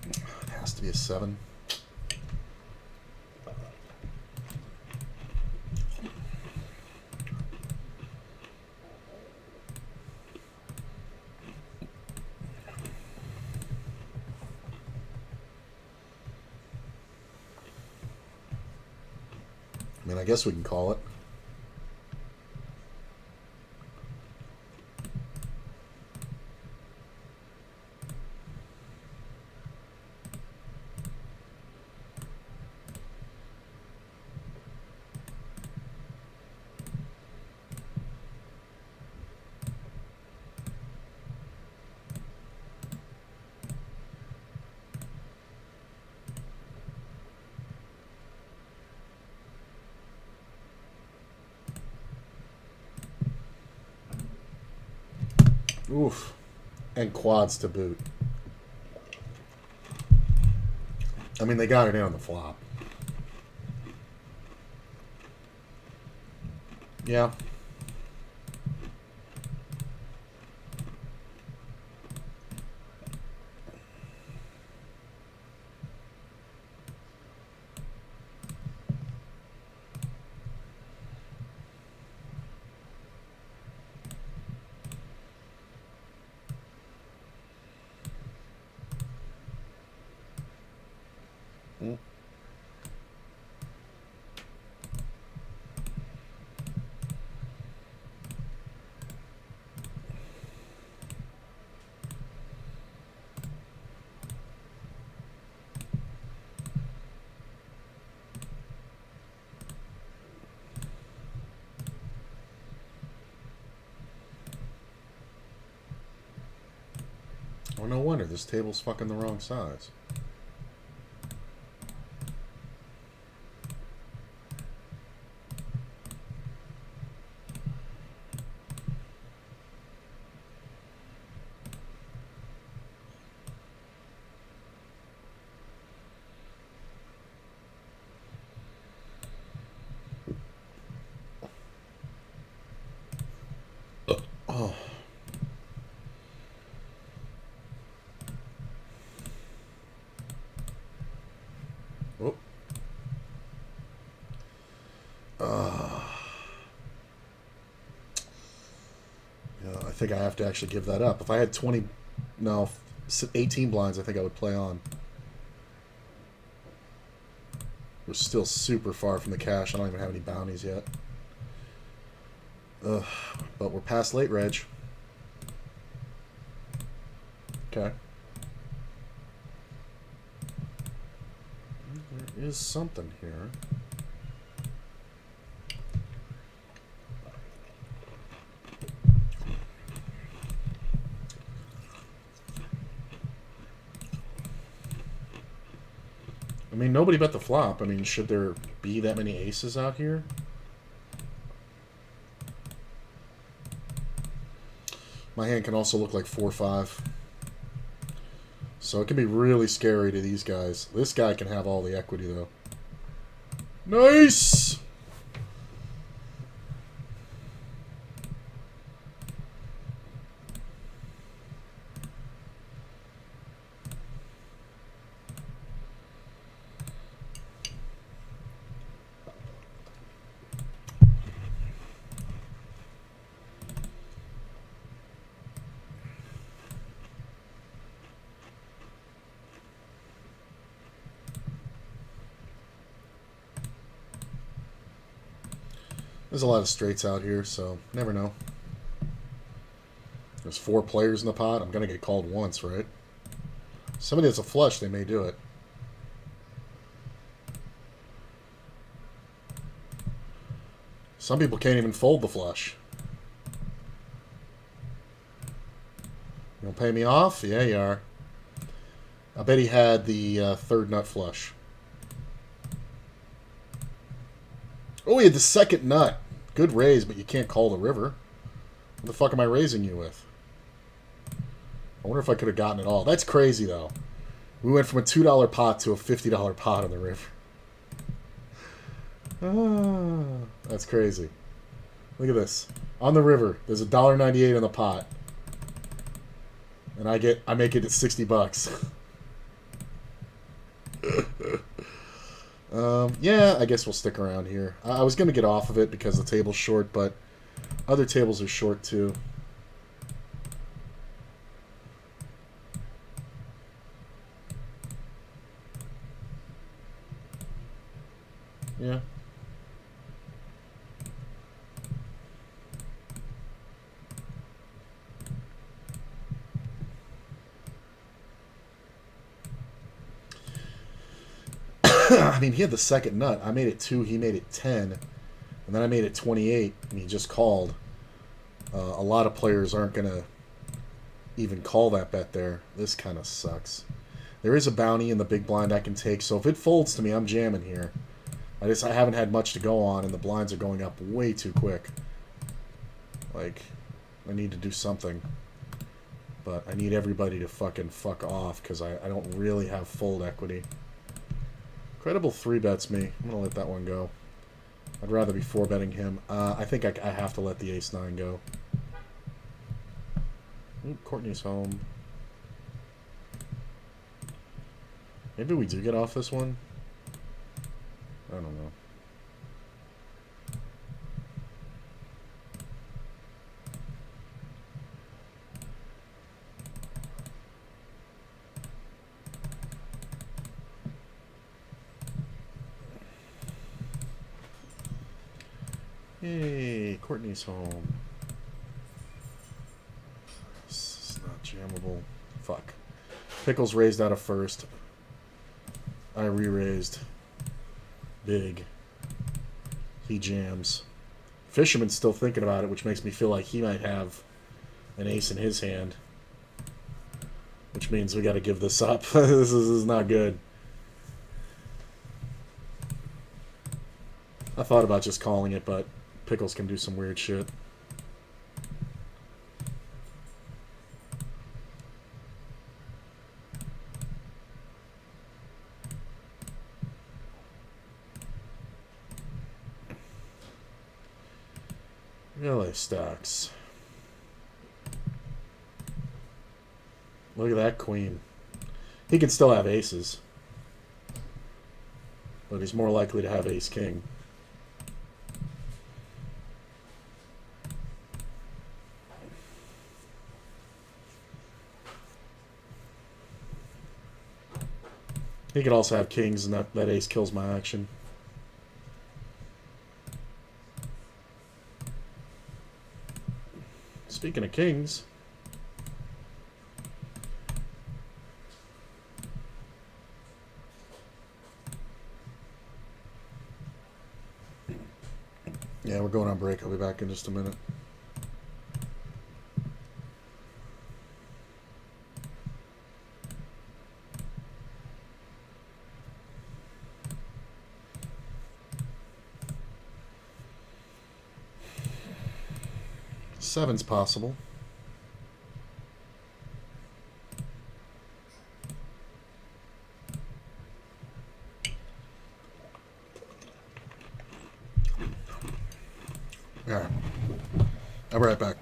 A: It has to be a 7. I mean, I guess we can call it. Oof. And quads to boot. I mean, they got it in on the flop. Yeah. Mm. Oh, no wonder. This table's fucking the wrong size. think I have to actually give that up. If I had 20, no, 18 blinds, I think I would play on. We're still super far from the cash. I don't even have any bounties yet. Ugh, but we're past late reg. Okay. There is something here. I mean, nobody bet the flop. I mean, should there be that many aces out here? My hand can also look like 4-5. So it can be really scary to these guys. This guy can have all the equity, though. Nice! There's a lot of straights out here, so never know. There's 4 players in the pot. I'm going to get called once, right? Somebody has a flush, they may do it. Some people can't even fold the flush. You gonna pay me off? Yeah, you are. I bet he had the third nut flush. Oh, he had the second nut. Good raise, but you can't call the river. What the fuck am I raising you with? I wonder if I could have gotten it all. That's crazy, though. We went from a $2 pot to a $50 pot on the river. Ah, that's crazy. Look at this. On the river, there's $1.98 on the pot. And I make it at $60. Yeah, I guess we'll stick around here. I was going to get off of it because the table's short, but other tables are short too. Yeah. I mean, he had the second nut. I made it 2. He made it 10. And then I made it 28, and he just called. A lot of players aren't going to even call that bet there. This kind of sucks. There is a bounty in the big blind I can take, so if it folds to me, I'm jamming here. I haven't had much to go on, and the blinds are going up way too quick. Like, I need to do something. But I need everybody to fucking fuck off, because I don't really have fold equity. Credible 3-bets me. I'm going to let that one go. I'd rather be 4-betting him. I think I have to let the ace-9 go. Ooh, Courtney's home. Maybe we do get off this one? I don't know. Hey, Courtney's home. This is not jammable. Fuck. Pickles raised out of first. I re-raised. Big. He jams. Fisherman's still thinking about it, which makes me feel like he might have an ace in his hand. Which means we got to give this up. This is not good. I thought about just calling it, but Pickles can do some weird shit. LA stacks. Look at that queen. He can still have aces. But he's more likely to have ace-king. He could also have kings, and that ace kills my action. Speaking of kings, yeah, we're going on break. I'll be back in just a minute. Seven's possible. All right. I'll be right back.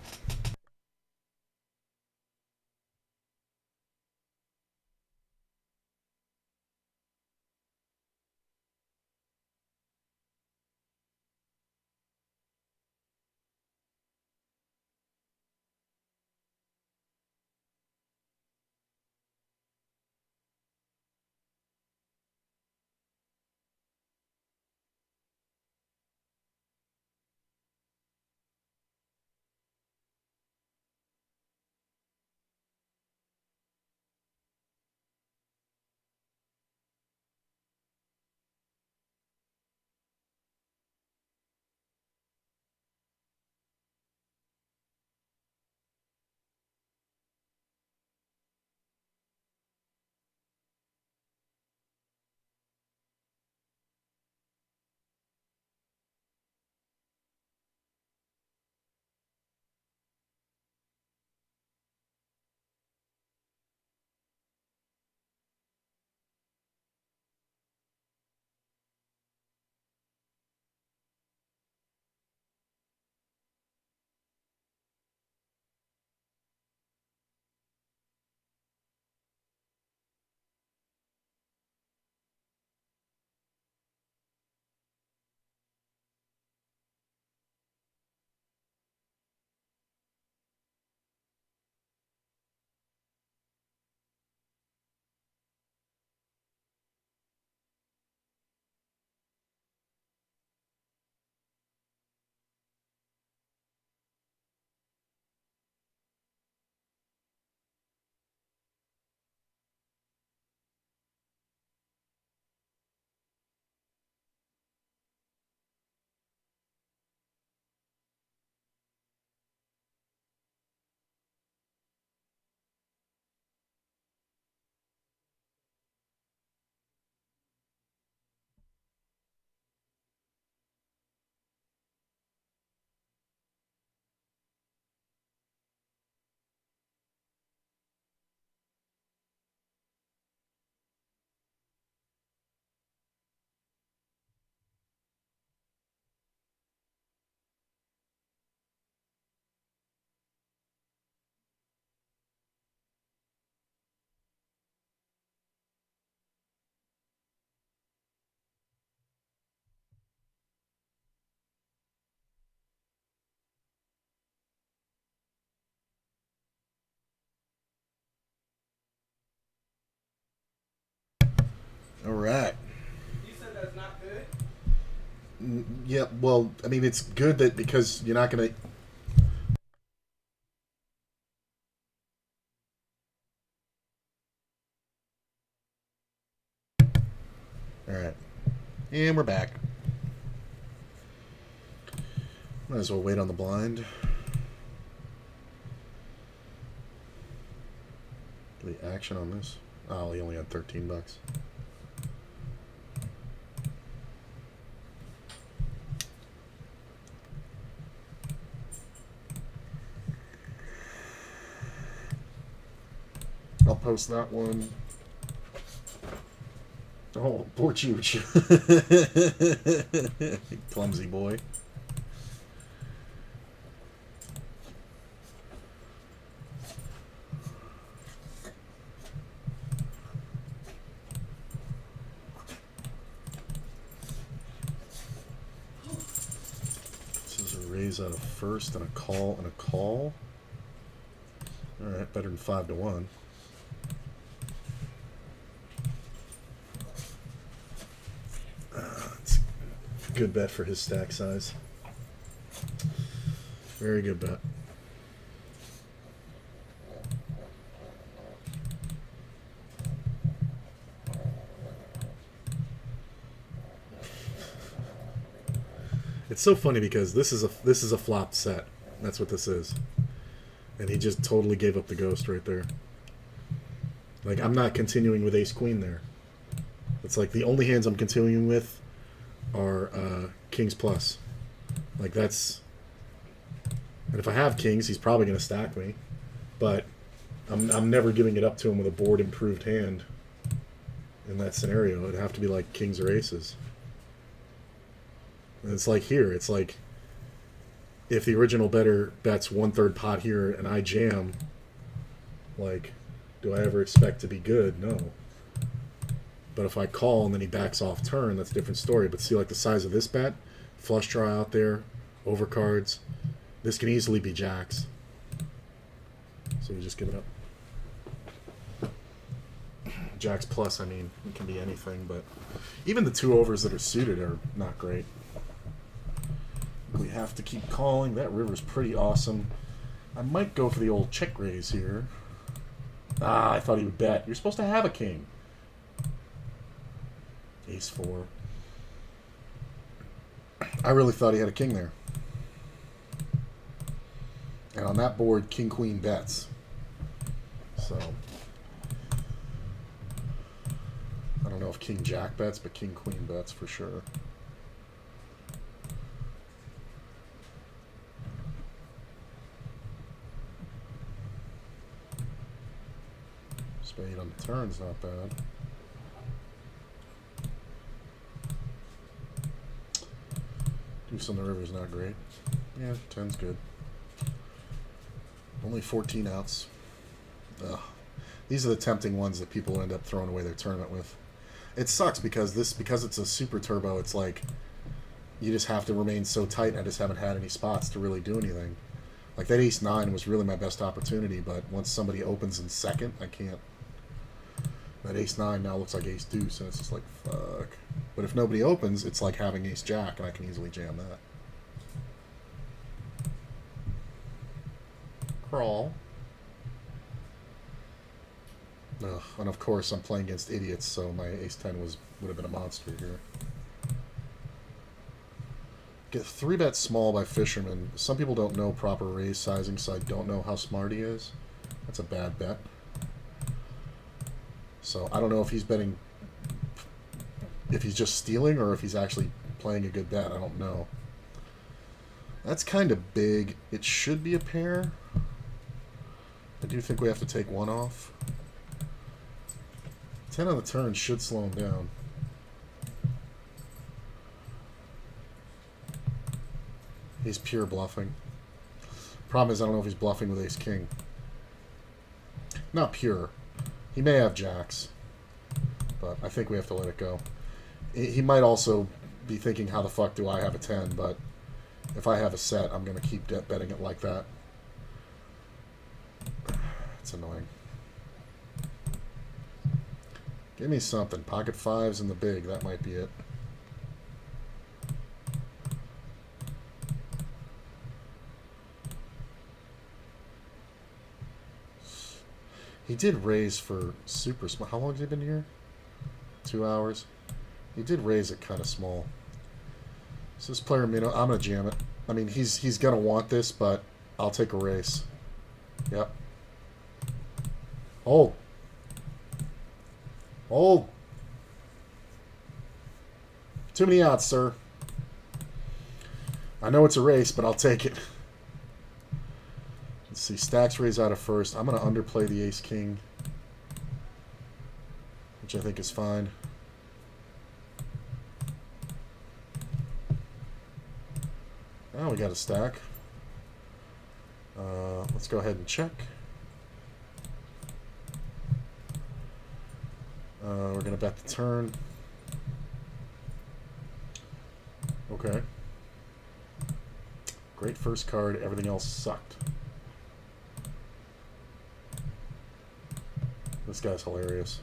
A: All right.
C: You said that's not good?
A: Yeah, well, I mean, it's good that because you're not going to. All right. And we're back. Might as well wait on the blind. The action on this. Oh, he only had $13. I'll post that one. Oh, poor Chooch. Clumsy boy. This is a raise out of first and a call and a call. Alright, better than 5-1. Good bet for his stack size. Very good bet. It's so funny because this is a flop set. That's what this is. And he just totally gave up the ghost right there. Like, I'm not continuing with ace queen there. It's like the only hands I'm continuing with are kings plus. Like, that's... And if I have kings, he's probably going to stack me. But I'm never giving it up to him with a board improved hand in that scenario. It'd have to be like kings or aces. And it's like here. It's like if the original better bets 1/3 pot here and I jam, like, do I ever expect to be good? No. But if I call and then he backs off turn, that's a different story. But see, like, the size of this bet, flush draw out there, overcards, this can easily be jacks. So we just give it up. Jacks plus, I mean, it can be anything, but even the 2 overs that are suited are not great. We have to keep calling. That river's pretty awesome. I might go for the old check raise here. Ah, I thought he would bet. You're supposed to have a king. Ace 4. I really thought he had a king there. And on that board, king queen bets. So I don't know if king jack bets, but king queen bets for sure. Spade on the turn's not bad. Deuce on the river's not great. Yeah, 10's good. Only 14 outs. Ugh. These are the tempting ones that people end up throwing away their tournament with. It sucks because it's a super turbo, it's like you just have to remain so tight. I just haven't had any spots to really do anything. Like that ace 9 was really my best opportunity, but once somebody opens in second, I can't. That ace 9 now looks like ace deuce, and it's just like, fuck. But if nobody opens, it's like having ace jack, and I can easily jam that. Crawl. Ugh, and of course I'm playing against idiots, so my ace 10 would have been a monster here. Get 3-bet small by Fisherman. Some people don't know proper raise sizing, so I don't know how smart he is. That's a bad bet. So I don't know if he's betting, if he's just stealing or if he's actually playing a good bet. I don't know. That's kind of big. It should be a pair. I do think we have to take one off. 10 on the turn should slow him down. He's pure bluffing. Problem is I don't know if he's bluffing with ace king. Not pure. He may have jacks, but I think we have to let it go. He might also be thinking, how the fuck do I have a 10? But if I have a set, I'm going to keep betting it like that. It's annoying. Give me something. Pocket 5s and the big. That might be it. He did raise for super small. How long has he been here? 2 hours. He did raise it kind of small. So this player, I'm gonna jam it. I mean, he's gonna want this, but I'll take a race. Yep. Hold. Hold. Too many outs, sir. I know it's a race, but I'll take it. Let's see, stacks raise out of first. I'm going to underplay the ace-king, which I think is fine. Now we got a stack. Let's go ahead and check. We're going to bet the turn. Okay. Great first card. Everything else sucked. This guy's hilarious.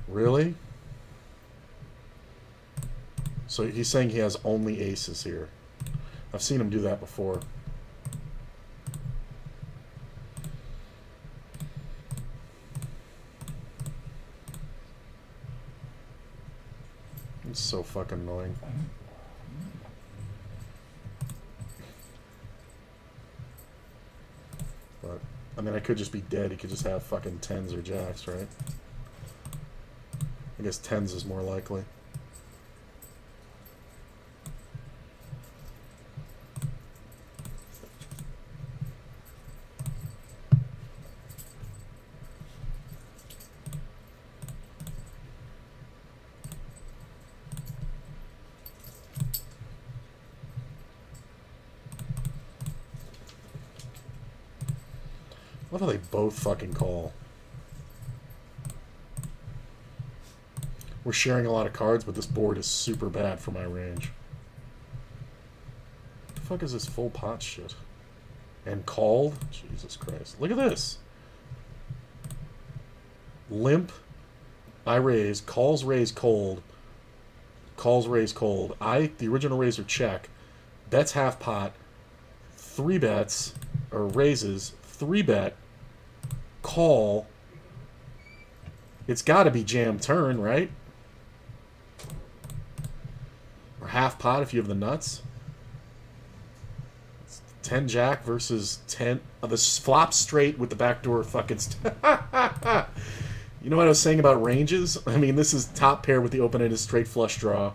A: Really? So he's saying he has only aces here. I've seen him do that before. It's so fucking annoying. But, I mean, I could just be dead. He could just have fucking tens or jacks, right? I guess tens is more likely. I love how they both fucking call. We're sharing a lot of cards, but this board is super bad for my range. What the fuck is this full pot shit? And called? Jesus Christ. Look at this. Limp. I raise. Calls, raise, cold. Calls, raise, cold. The original raiser, check. Bets half pot. 3 bets. Or raises. 3 bet. Call. It's got to be jam turn, right? Or half pot if you have the nuts. It's 10 jack versus 10. The flop straight with the backdoor fucking. You know what I was saying about ranges? I mean, this is top pair with the open-ended straight flush draw.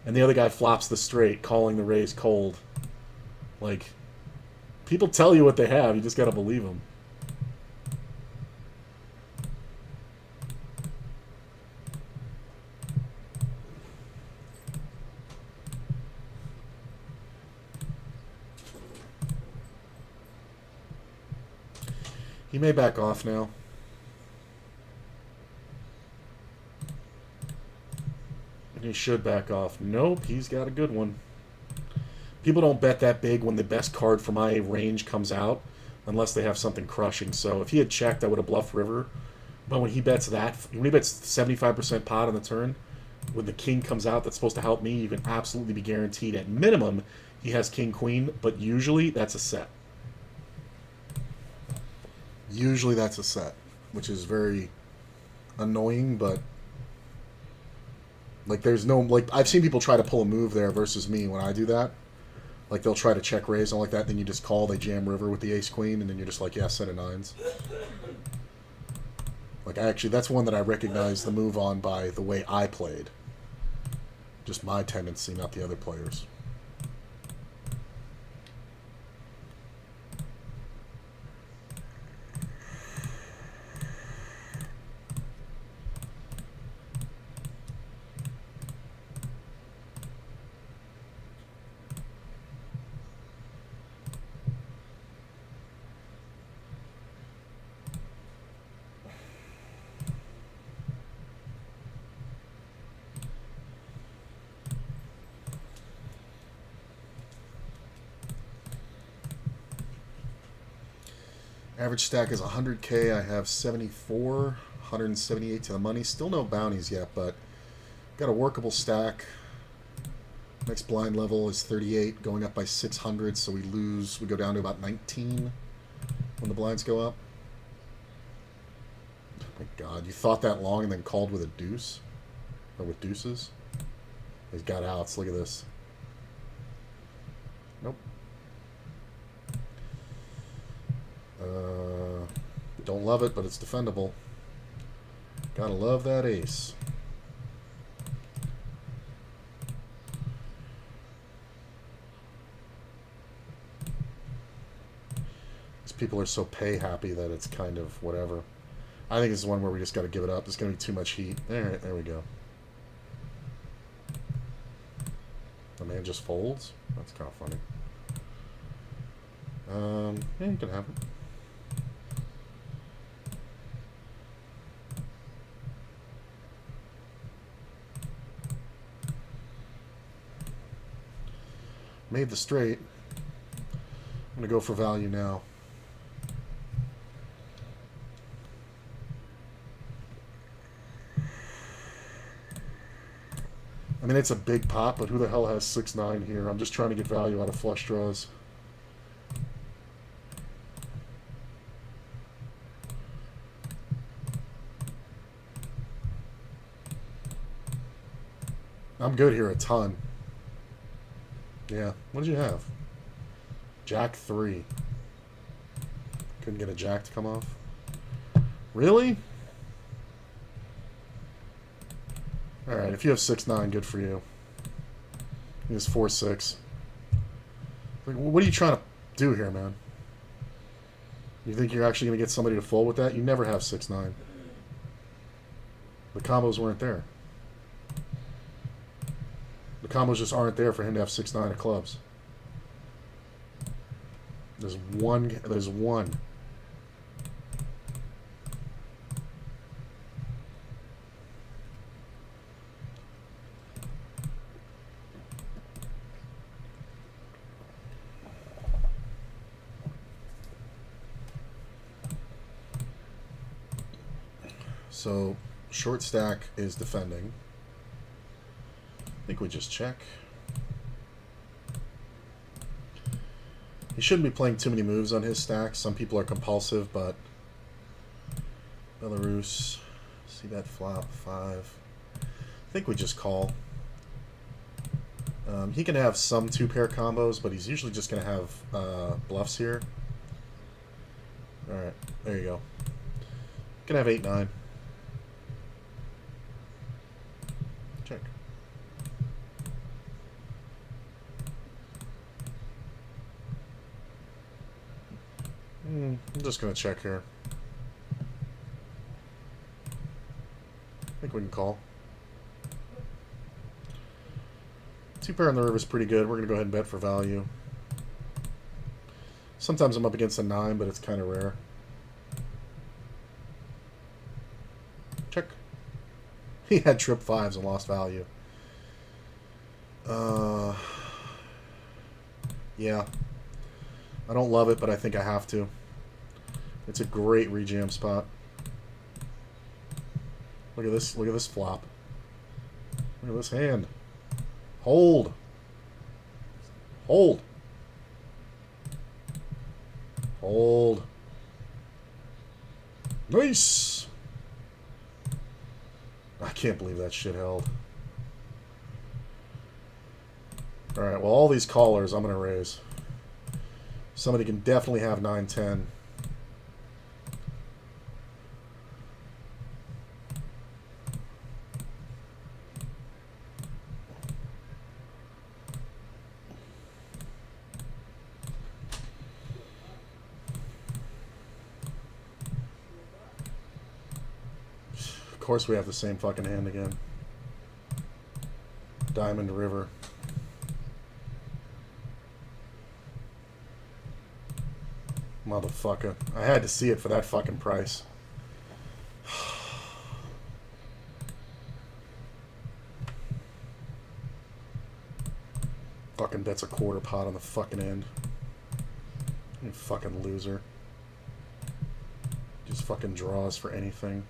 A: And the other guy flops the straight, calling the raise cold. Like, people tell you what they have. You just got to believe them. He may back off now. And he should back off. Nope, he's got a good one. People don't bet that big when the best card for my range comes out, unless they have something crushing. So if he had checked, I would have bluffed river. But when he bets that, when he bets 75% pot on the turn, when the king comes out that's supposed to help me, you can absolutely be guaranteed at minimum he has king queen, but usually that's a set. Usually that's a set, which is very annoying, but like there's no, like I've seen people try to pull a move there versus me when I do that. Like they'll try to check raise and all like that, then you just call, they jam river with the ace queen, and then you're just like, yeah, set of nines. Like that's one that I recognize the move on by the way I played. Just my tendency, not the other players. Average stack is 100k. I have 74, 178 to the money. Still no bounties yet, but got a workable stack. Next blind level is 38, going up by 600, so we go down to about 19 when the blinds go up. Oh my god, you thought that long and then called with a deuce? Or with deuces? He's got outs, look at this. Nope. Don't love it, but it's defendable. Gotta love that ace. These people are so pay happy that it's kind of whatever. I think this is one where we just gotta give it up. There's gonna be too much heat. Alright, there we go. The man just folds? That's kind of funny. Yeah, you can have it. Made the straight. I'm going to go for value now. I mean, it's a big pot, but who the hell has 6-9 here? I'm just trying to get value out of flush draws. I'm good here a ton. Yeah, what did you have? Jack 3. Couldn't get a jack to come off. Really? Alright, if you have 6-9, good for you. He has 4-6. Like, what are you trying to do here, man? You think you're actually going to get somebody to fold with that? You never have 6-9. The combos weren't there. The combos just aren't there for him to have 6-9 of clubs. There's one. There's one. So, short stack is defending. I think we just check. He shouldn't be playing too many moves on his stack. Some people are compulsive, but Belarus, see that flop 5. I think we just call. He can have some 2-pair combos, but he's usually just going to have bluffs here. Alright, there you go. Can have 8-9. Check. I'm just going to check here. I think we can call. 2-pair on the river is pretty good. We're going to go ahead and bet for value. Sometimes I'm up against a 9, but it's kind of rare. Check. He had trip 5s and lost value. Yeah. I don't love it, but I think I have to. It's a great rejam spot. Look at this. Look at this flop. Look at this hand. Hold. Hold. Hold. Nice. I can't believe that shit held. Alright, well, all these callers I'm going to raise. Somebody can definitely have 9-10. Of course we have the same fucking hand again. Diamond River. Motherfucker. I had to see it for that fucking price. Fucking bets a quarter pot on the fucking end. You fucking loser. Just fucking draws for anything.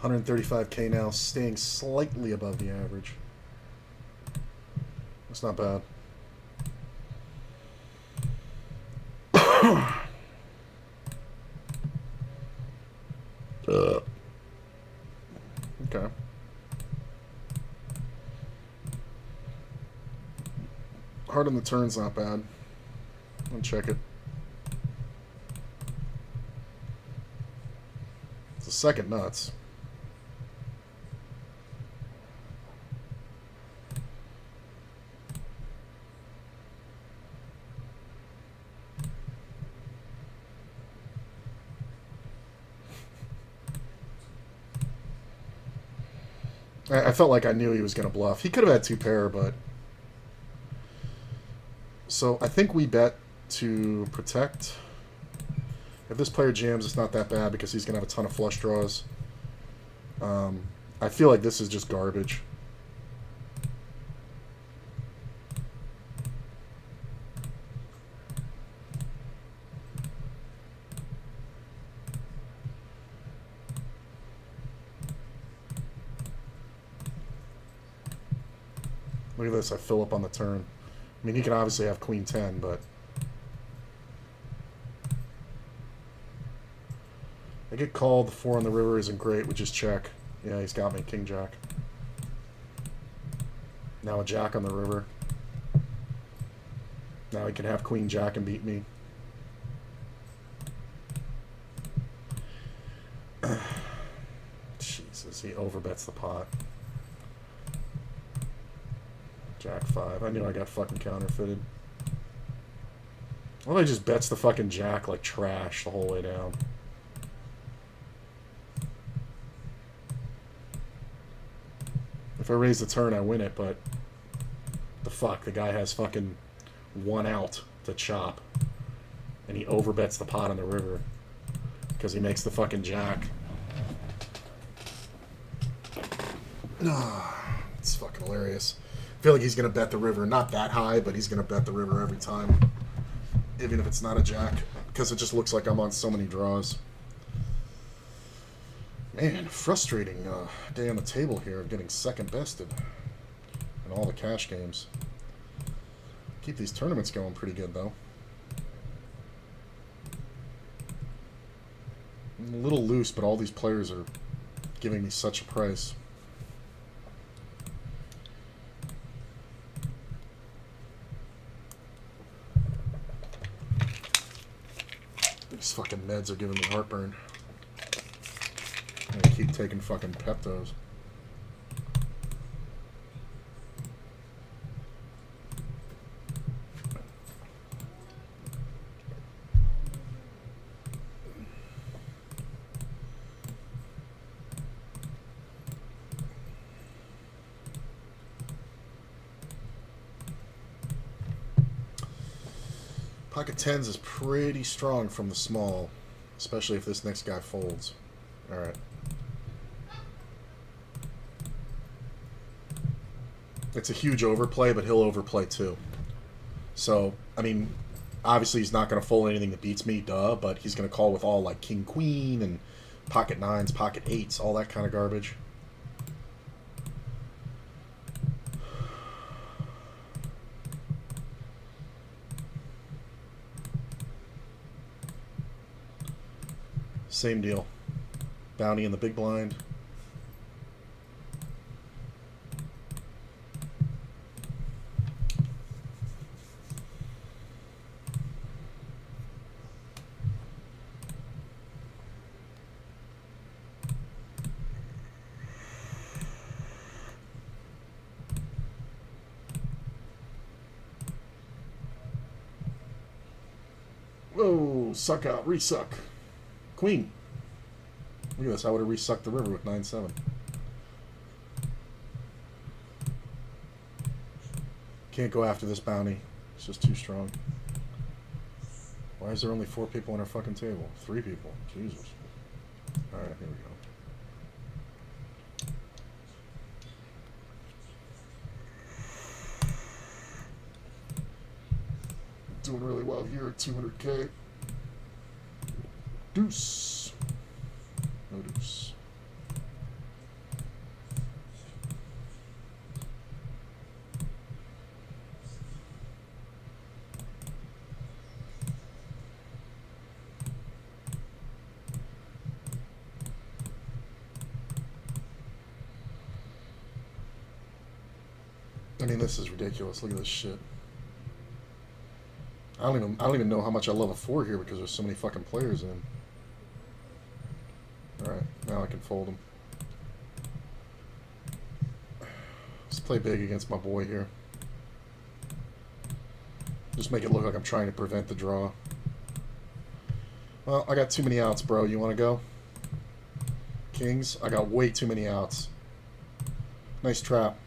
A: 135k now, staying slightly above the average. That's not bad. Okay. Hard on the turn's not bad. I'll check it. It's a second nuts. I felt like I knew he was going to bluff. He could have had 2-pair, but... So, I think we bet to protect. If this player jams, it's not that bad because he's going to have a ton of flush draws. I feel like this is just garbage. Look at this, I fill up on the turn. I mean, he can obviously have queen 10, but... I get called, the 4 on the river isn't great, we just check. Yeah, he's got me, king jack. Now a jack on the river. Now he can have queen jack and beat me. Jesus, he overbets the pot. Jack 5. I knew I got fucking counterfeited. Well, he just bets the fucking jack like trash the whole way down. If I raise the turn, I win it, but the fuck, the guy has fucking 1 out to chop, and he overbets the pot on the river because he makes the fucking jack. It's fucking hilarious. I feel like he's gonna bet the river, not that high, but he's gonna bet the river every time, even if it's not a jack, because it just looks like I'm on so many draws. Man, frustrating day on the table here of getting second bested in all the cash games. Keep these tournaments going pretty good, though. I'm a little loose, but all these players are giving me such a price. These fucking meds are giving me heartburn. I keep taking fucking Peptos. Pocket 10s is pretty strong from the small, especially if this next guy folds. Alright. It's a huge overplay, but he'll overplay too. So, I mean, obviously he's not going to fold anything that beats me, duh, but he's going to call with all like king queen and pocket 9s, pocket 8s, all that kind of garbage. Same deal. Bounty in the big blind. Whoa, suck out, resuck. Queen. Look at this, I would have resucked the river with 9-7. Can't go after this bounty. It's just too strong. Why is there only 4 people on our fucking table? 3 people. Jesus. Alright, here we go. Doing really well here at 200K. Deuce. No deuce. I mean, this is ridiculous. Look at this shit. I don't even know how much I love a 4 here because there's so many fucking players in. Alright, now I can fold him. Let's play big against my boy here. Just make it look like I'm trying to prevent the draw. Well, I got too many outs, bro. You want to go? Kings? I got way too many outs. Nice trap.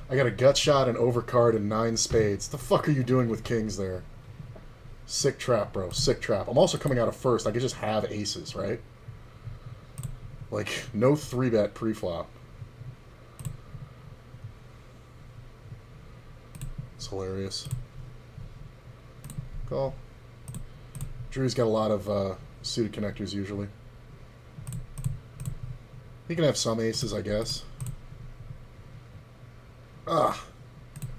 A: I got a gut shot, an overcard, and 9 spades. The fuck are you doing with kings there? Sick trap, bro. Sick trap. I'm also coming out of first. I could just have aces, right? Like, no 3-bet pre-flop. It's hilarious. Call. Drew's got a lot of suited connectors usually. He can have some aces, I guess. Ah,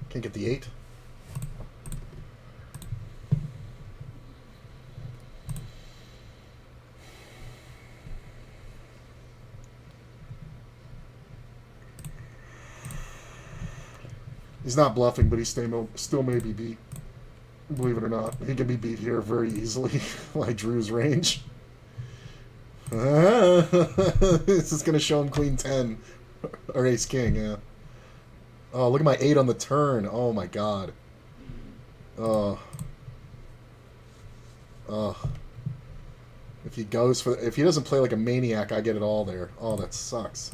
A: can't get the 8. He's not bluffing, but he still may be beat. Believe it or not, he can be beat here very easily by Drew's range. This is going to show him Queen 10 or Ace King, yeah. Oh, look at my 8 on the turn. Oh my god. Oh. Oh. If he doesn't play like a maniac, I get it all there. Oh, that sucks.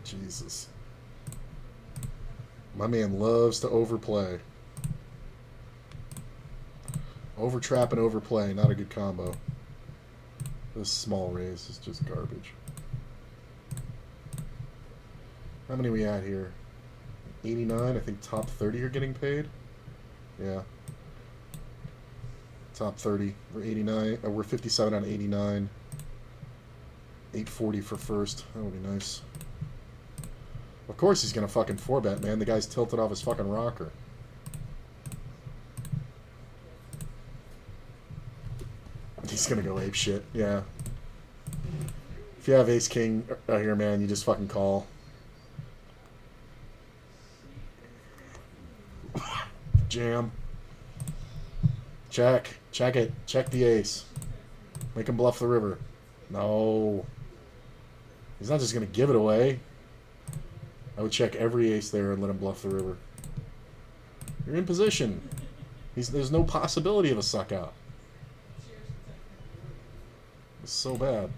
A: Jesus. My man loves to overplay. Overtrap and overplay, not a good combo. This small raise is just garbage. How many we at here? 89? I think top 30 are getting paid. Yeah. Top 30. We're 89. We're 57 out of 89. 840 for first. That would be nice. Of course he's going to fucking 4-bet, man. The guy's tilted off his fucking rocker. He's going to go ape shit. Yeah. If you have Ace King out here, man, you just fucking call. Jam. Check. Check it. Check the ace. Make him bluff the river. No. He's not just going to give it away. I would check every ace there and let him bluff the river. You're in position. There's no possibility of a suck out. It's so bad.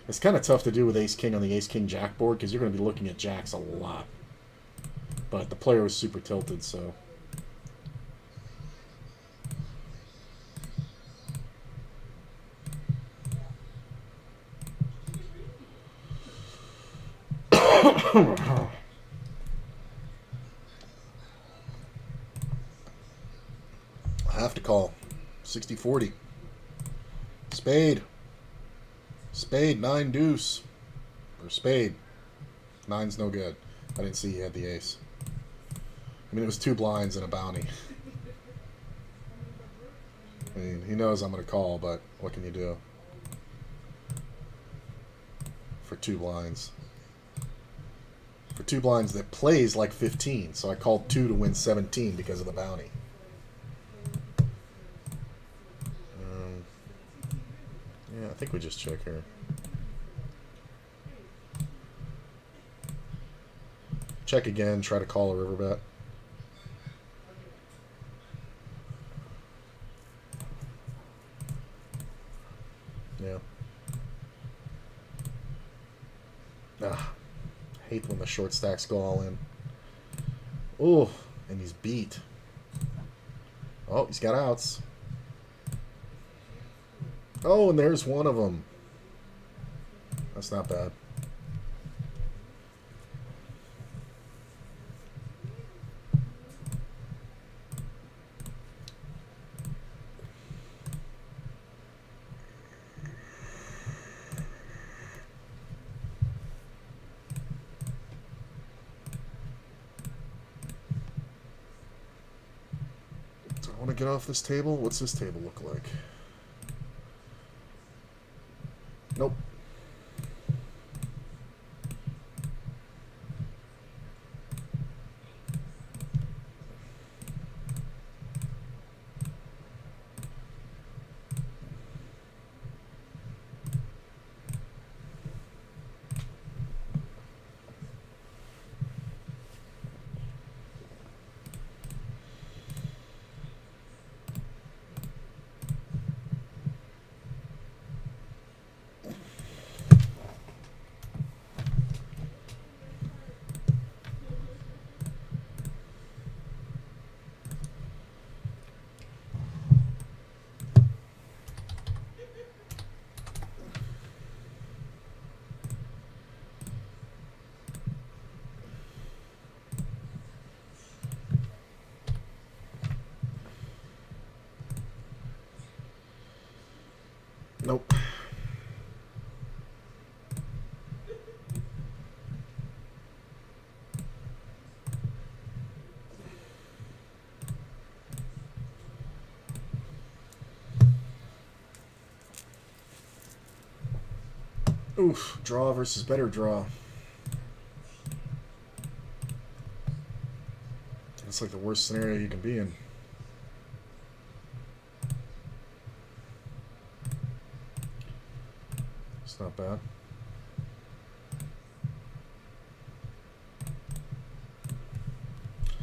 A: It's kind of tough to do with Ace King on the Ace King Jack board because you're going to be looking at jacks a lot. But the player was super tilted, so. I have to call. 60-40. Spade. Spade, 9 deuce. Or spade. 9's no good. I didn't see he had the ace. I mean, it was 2 blinds and a bounty. I mean, he knows I'm going to call, but what can you do? For 2 blinds. For 2 blinds that plays like 15, so I called 2 to win 17 because of the bounty. Yeah, I think we just check here. Check again, try to call a river bet. Yeah. Ah, hate when the short stacks go all in. Oh, and he's beat. Oh, he's got outs. Oh, and there's one of them. That's not bad. Do I want to get off this table? What's this table look like? Nope. Oof, draw versus better draw. It's like the worst scenario you can be in. It's not bad.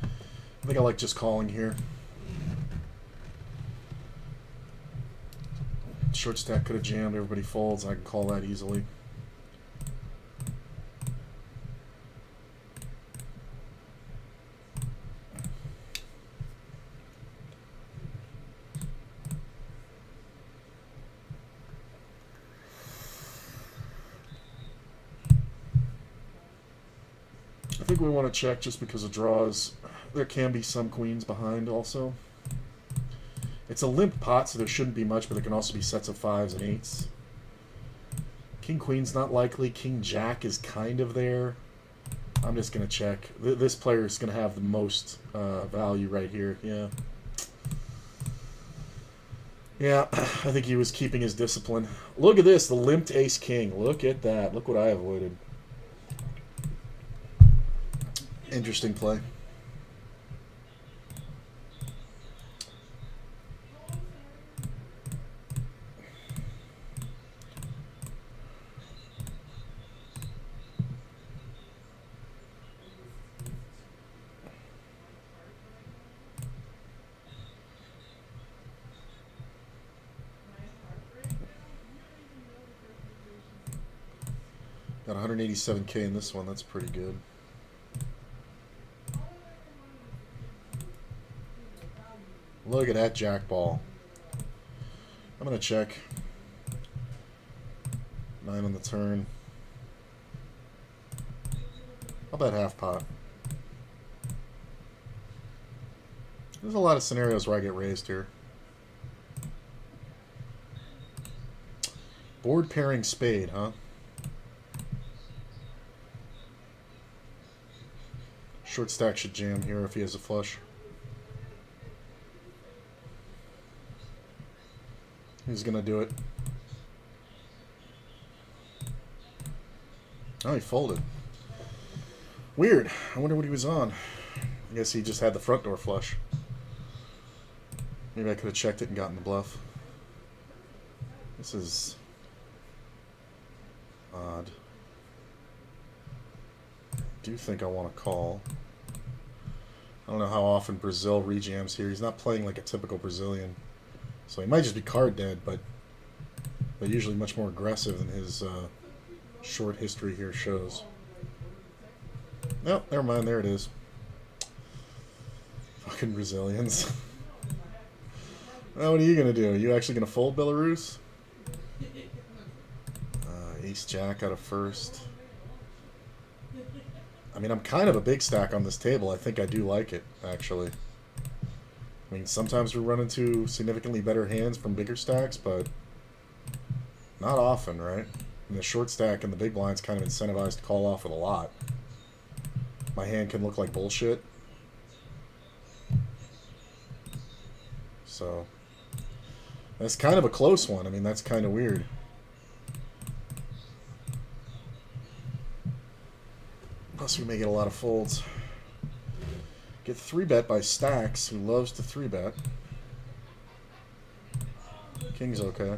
A: I think I like just calling here. Short stack could have jammed, everybody folds, I can call that easily. I think we want to check just because of draws. There can be some queens behind also. It's a limp pot, so there shouldn't be much, but there can also be sets of 5s and 8s. King Queen's not likely. King Jack is kind of there. I'm just going to check. This player is going to have the most value right here. Yeah. Yeah, I think he was keeping his discipline. Look at this, the limped Ace King. Look at that. Look what I avoided. Interesting play. Got 187K in this one. That's pretty good. Look at that jack ball. I'm going to check. 9 on the turn. I'll bet half pot. There's a lot of scenarios where I get raised here. Board pairing spade, huh? Short stack should jam here if he has a flush. He's going to do it. Oh, he folded. Weird. I wonder what he was on. I guess he just had the front door flush. Maybe I could have checked it and gotten the bluff. This is odd. I do think I want to call. I don't know how often Brazil rejams here. He's not playing like a typical Brazilian. So he might just be card dead, but they're usually much more aggressive than his short history here shows. No, never mind. There it is. Fucking Brazilians. Well, what are you going to do? Are you actually going to fold Belarus? Ace Jack out of first. I mean, I'm kind of a big stack on this table. I think I do like it, actually. I mean, sometimes we run into significantly better hands from bigger stacks, but not often, right? And the short stack and the big blind's kind of incentivized to call off with a lot. My hand can look like bullshit. So, that's kind of a close one. I mean, that's kind of weird. Plus, we may get a lot of folds. Get 3-bet by Stacks, who loves to 3-bet. King's okay.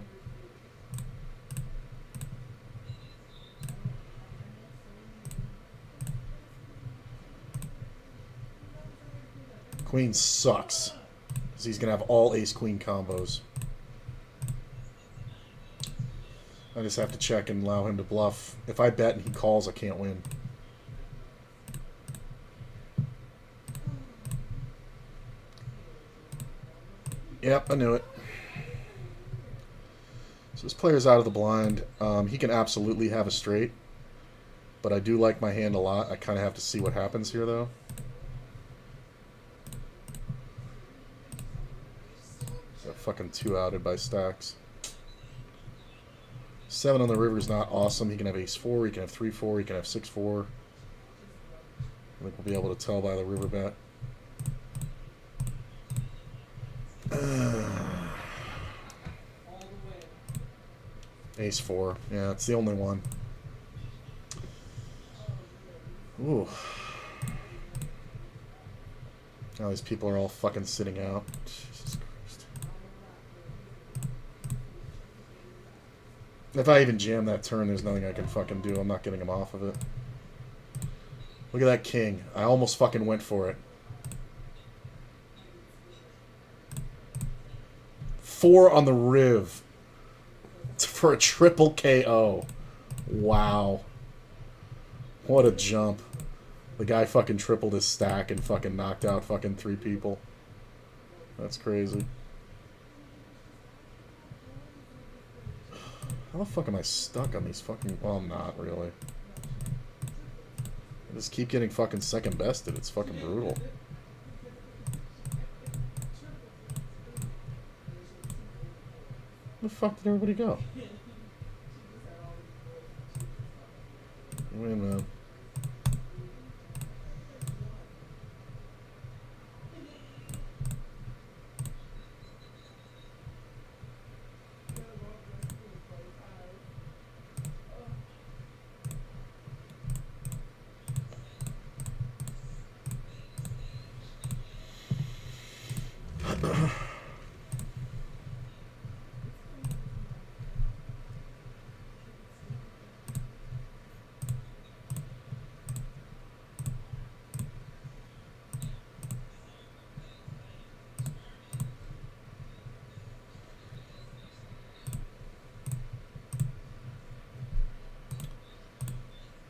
A: Queen sucks, because he's going to have all ace-queen combos. I just have to check and allow him to bluff. If I bet and he calls, I can't win. Yep, I knew it. So this player's out of the blind. He can absolutely have a straight, but I do like my hand a lot. I kind of have to see what happens here, though. Got fucking 2 outed by Stacks. 7 on the river is not awesome. He can have ace-4, he can have 3-4, he can have 6-4. I think we'll be able to tell by the river bet. Ace-4. Yeah, it's the only one. Ooh. Now these people are all fucking sitting out. Jesus Christ. If I even jam that turn, there's nothing I can fucking do. I'm not getting him off of it. Look at that king. I almost fucking went for it. 4 on the riv. For a triple KO. Wow. What a jump. The guy fucking tripled his stack and fucking knocked out fucking 3 people. That's crazy. How the fuck am I stuck on these fucking... Well, I'm not really. I just keep getting fucking second bested. It's fucking brutal. Where the fuck did everybody go? Wait a minute.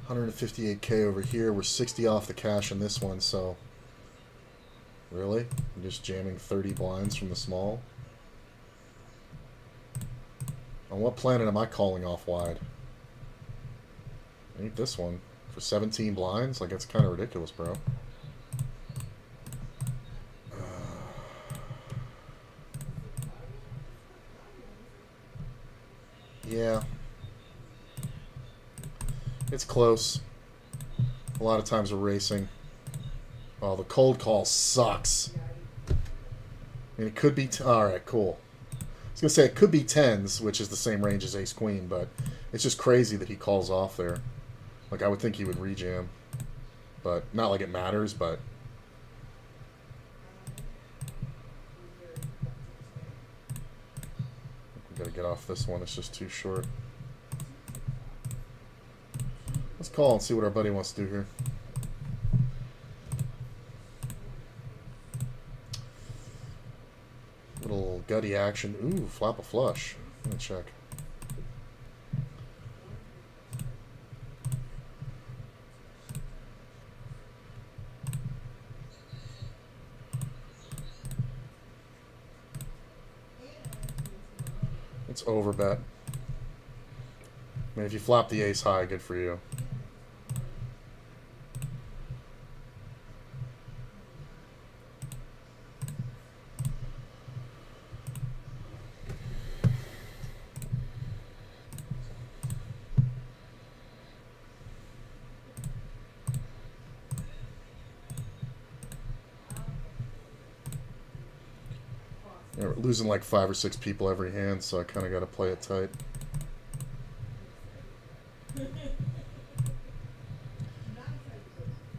A: $158K over here. We're 60 off the cash in this one, so... Really? I'm just jamming 30 blinds from the small? On what planet am I calling off wide? Ain't this one. For 17 blinds? Like, it's kind of ridiculous, bro. Yeah. It's close. A lot of times we're racing. Oh, the cold call sucks. I mean, it could be... Alright, cool. I was going to say, it could be 10s, which is the same range as ace-queen, but it's just crazy that he calls off there. Like, I would think he would rejam. But, not like it matters, but... We gotta get off this one, it's just too short. Let's call and see what our buddy wants to do here. Little gutty action. Ooh, flop a flush. Let me check. It's over bet. I mean, if you flop the ace high, good for you. Yeah, we're losing like 5 or 6 people every hand, so I kind of got to play it tight.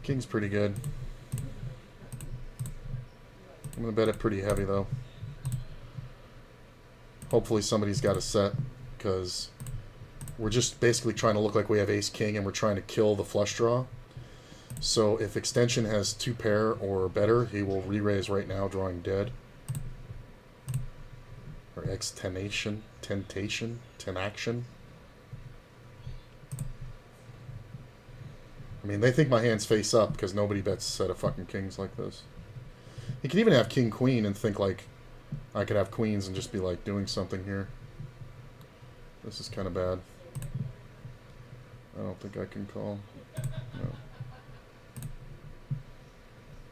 A: King's pretty good. I'm going to bet it pretty heavy, though. Hopefully somebody's got a set, because we're just basically trying to look like we have ace-king, and we're trying to kill the flush draw. So if extension has 2 pair or better, he will re-raise right now, drawing dead. Or extentation, tentation, tenaction. I mean, they think my hand's face up because nobody bets a set of fucking kings like this. He can even have king-queen and think like I could have queens and just be like doing something here. This is kind of bad. I don't think I can call. No.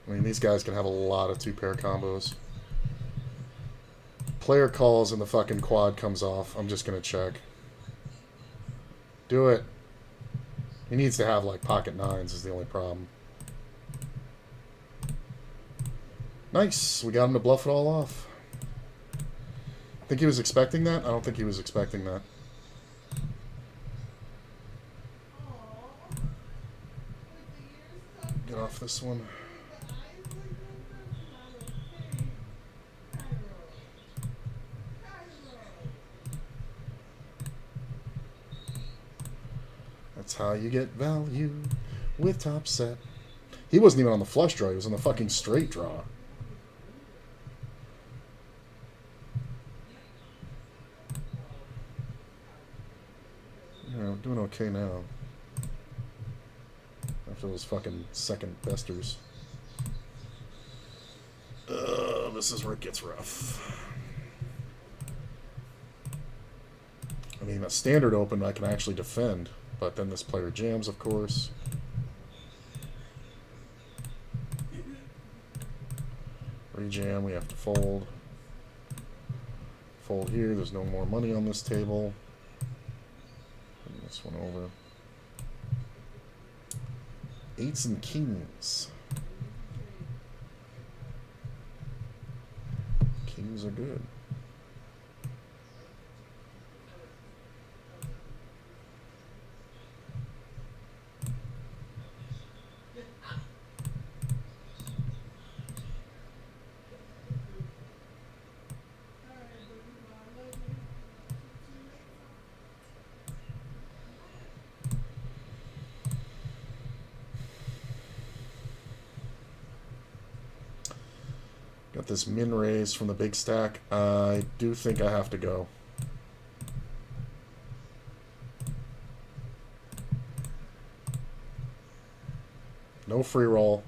A: I mean, these guys can have a lot of 2-pair combos. Player calls and the fucking quad comes off. I'm just going to check. Do it. He needs to have, like, pocket 9s is the only problem. Nice. We got him to bluff it all off. Think he was expecting that? I don't think he was expecting that. off this one. That's how you get value with top set. He wasn't even on the flush draw. He was on the fucking straight draw. You know, doing okay now. After those fucking second besters. This is where it gets rough. I mean, a standard open I can actually defend, but then this player jams, of course. Rejam, we have to fold. Fold here, there's no more money on this table. Bring this one over. Eights and kings. Kings are good. Got this min raise from the big stack. I do think I have to go. No free roll.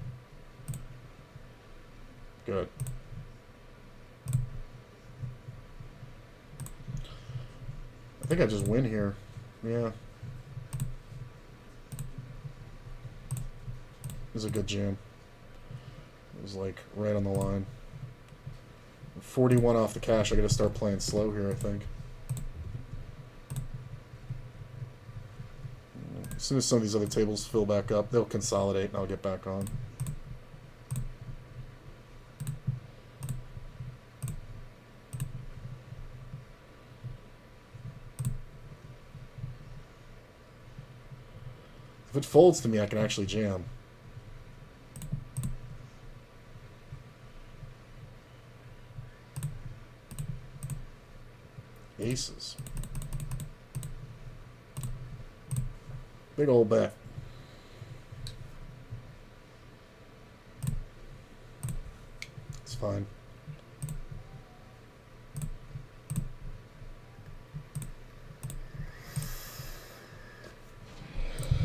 A: Good. I think I just win here. Yeah. This is a good jam. It was like right on the line. 41 off the cash. I gotta start playing slow here, I think. As soon as some of these other tables fill back up, they'll consolidate and I'll get back on. If it folds to me, I can actually jam. Aces. Big old bet. It's fine.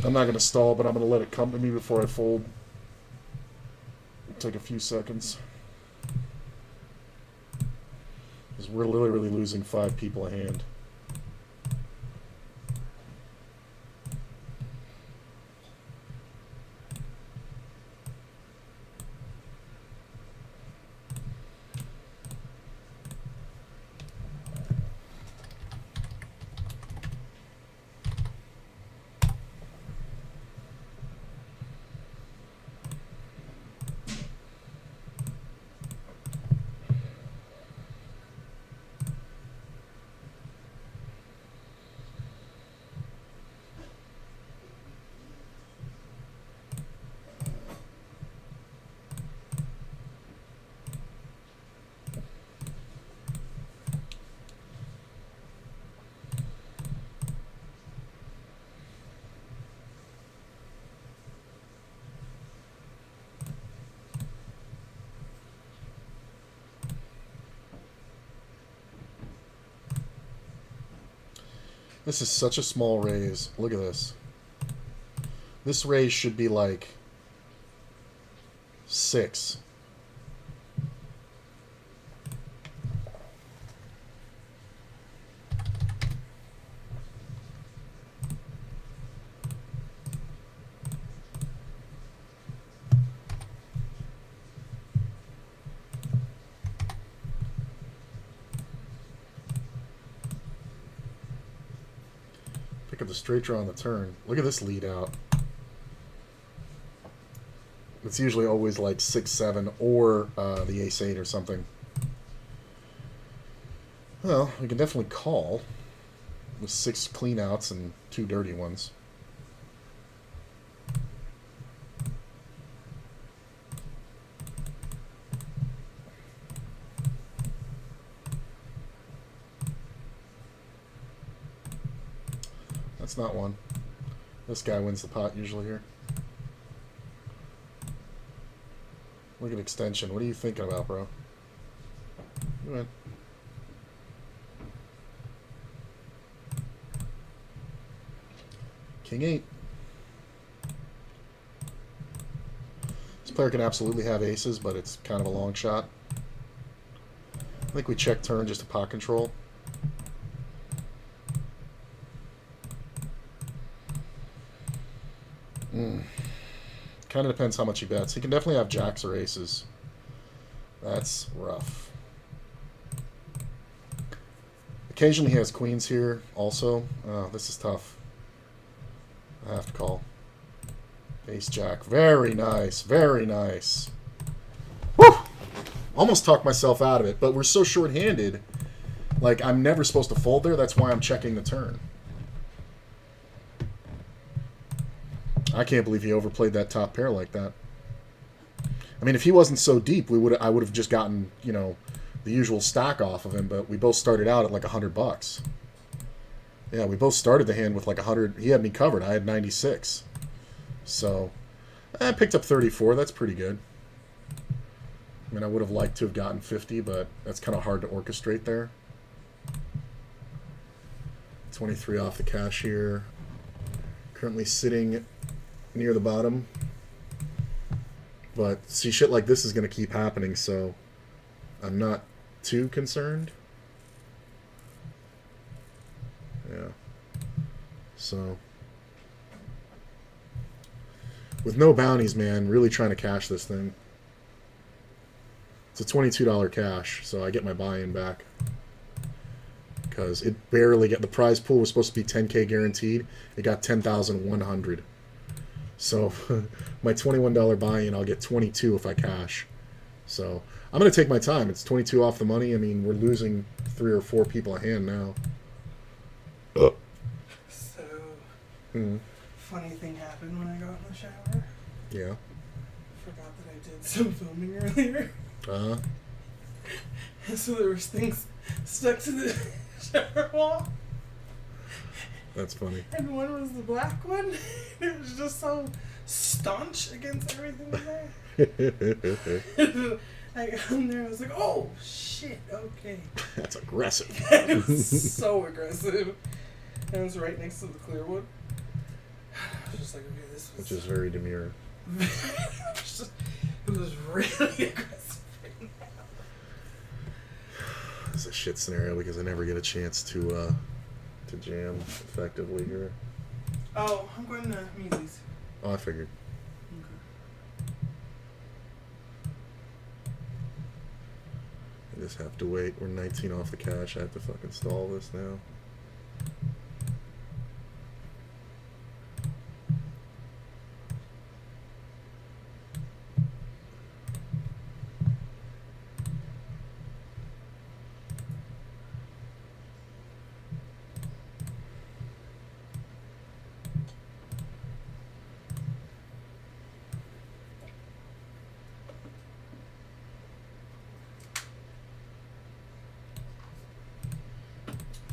A: I'm not going to stall, but I'm going to let it come to me before I fold. It'll take a few seconds. Because we're literally losing 5 people a hand. This is such a small raise. Look at this. This raise should be like 6. Pick up the straight draw on the turn. Look at this lead out. It's usually always like 6-7 or the ace-8 or something. Well, we can definitely call with 6 cleanouts and 2 dirty ones. That's not one. This guy wins the pot usually here. Look at extension. What are you thinking about, bro? You went. King 8. This player can absolutely have aces, but it's kind of a long shot. I think we check turn just to pot control. Kind of depends how much he bets. He can definitely have jacks or aces. That's rough. Occasionally he has queens here also. Oh, this is tough. I have to call. Ace jack. Very nice. Very nice. Woo! Almost talked myself out of it, but we're so short-handed. Like, I'm never supposed to fold there. That's why I'm checking the turn. I can't believe he overplayed that top pair like that. I mean, if he wasn't so deep, I would have just gotten, you know, the usual stack off of him, but we both started out at like $100. Yeah, we both started the hand with like 100. He had me covered. I had 96. So, I picked up 34. That's pretty good. I mean, I would have liked to have gotten 50, but that's kind of hard to orchestrate there. 23 off the cash here. Currently sitting near the bottom. But see, shit like this is going to keep happening, so I'm not too concerned. Yeah. So, with no bounties, man, really trying to cash this thing. It's a $22 cash, so I get my buy-in back. Because it barely the prize pool was supposed to be 10K guaranteed. It got 10,100. So my $21 buy-in, I'll get 22 if I cash. So I'm going to take my time. It's 22 off the money. I mean, we're losing 3 or 4 people a hand now.
C: So, funny thing happened when I got in the shower.
A: Yeah.
C: Forgot that I did some filming earlier. So there was things stuck to the shower wall.
A: That's funny.
C: And one was the black one. It was just so staunch against everything there. I got in there, I was like, oh, shit, okay.
A: That's aggressive.
C: It was so aggressive. And it was right next to the clear wood. I was just like, okay, this was...
A: Which is very demure.
C: It was really aggressive right now.
A: This is a shit scenario because I never get a chance to jam effectively here.
C: Oh, I'm going to Measley's.
A: Oh, I figured.
C: Okay.
A: I just have to wait. We're 19 off the cash. I have to fucking stall this now.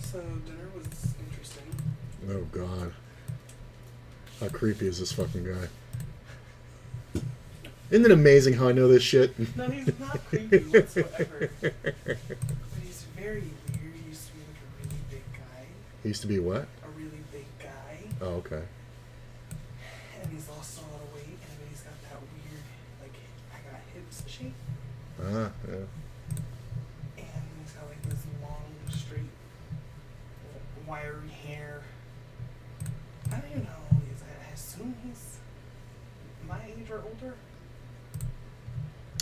C: So dinner was interesting.
A: Oh, God. How creepy is this fucking guy? Isn't it amazing how I know this shit?
C: No, he's not creepy whatsoever. But he's very weird. He used to be like a really big guy.
A: He used to be what?
C: A really big guy.
A: Oh, okay.
C: And he's lost a lot of weight. And he's got that weird, like, I got hips shape.
A: Ah, yeah.
C: And he's got like this long, straight, wiry hair. I don't even know how old he is. I assume he's my age or older.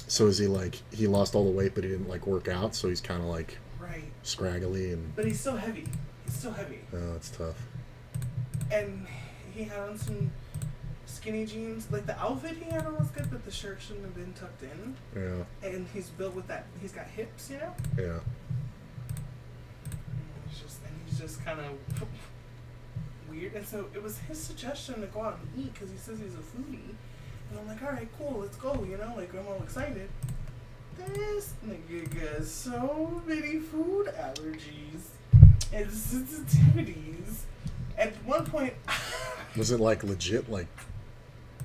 A: So is he like, he lost all the weight, but he didn't like work out, so he's kind of like
C: Right.
A: scraggly and...
C: But he's still heavy. He's still heavy.
A: Oh, that's tough.
C: And he had on some skinny jeans. Like the outfit he had on was good, but the shirt shouldn't have been tucked in.
A: Yeah.
C: And he's built with that. He's got hips, you know.
A: Yeah.
C: And he's just kind of weird. And so it was his suggestion to go out and eat because he says he's a foodie. And I'm like, all right, cool, let's go. You know, like I'm all excited. This nigga got so many food allergies and sensitivities. At one point,
A: Was it like legit? Like,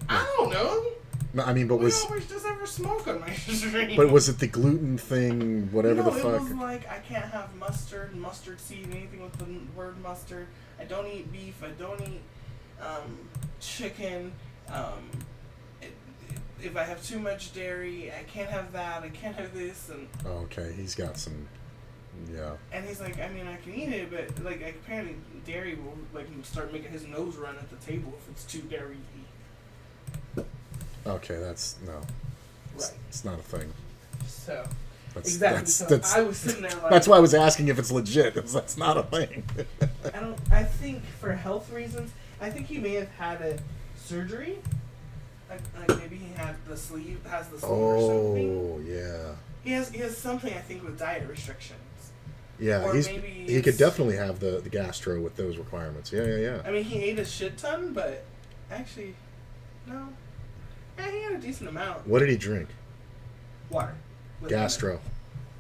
C: I don't know.
A: no, I mean, but
C: We
A: was
C: always just ever smoke on my stream.
A: but was it the gluten thing? Whatever
C: no,
A: the fuck.
C: it was like I can't have mustard, mustard seed, anything with the word mustard. I don't eat beef. I don't eat chicken. If I have too much dairy, I can't have that. I can't have this, and
A: Okay, he's got some. Yeah.
C: and he's like, I mean, I can eat it, but like apparently dairy will like start making his nose run at the table if it's too dairy.
A: Okay, that's no.
C: Right.
A: It's not a thing.
C: So
A: That's,
C: exactly. So I was sitting there like.
A: That's why I was asking if it's legit. That's not a thing.
C: I think for health reasons, I think he may have had a surgery. Like maybe he had the sleeve, has the sleeve or something.
A: Oh yeah.
C: He has something, I think, with diet restrictions.
A: Yeah,
C: Or
A: he
C: maybe
A: could definitely have the gastro with those requirements. Yeah.
C: I mean, he ate a shit ton, but actually, no. Yeah, he had a decent amount.
A: What did he drink?
C: Water. With
A: Gastro.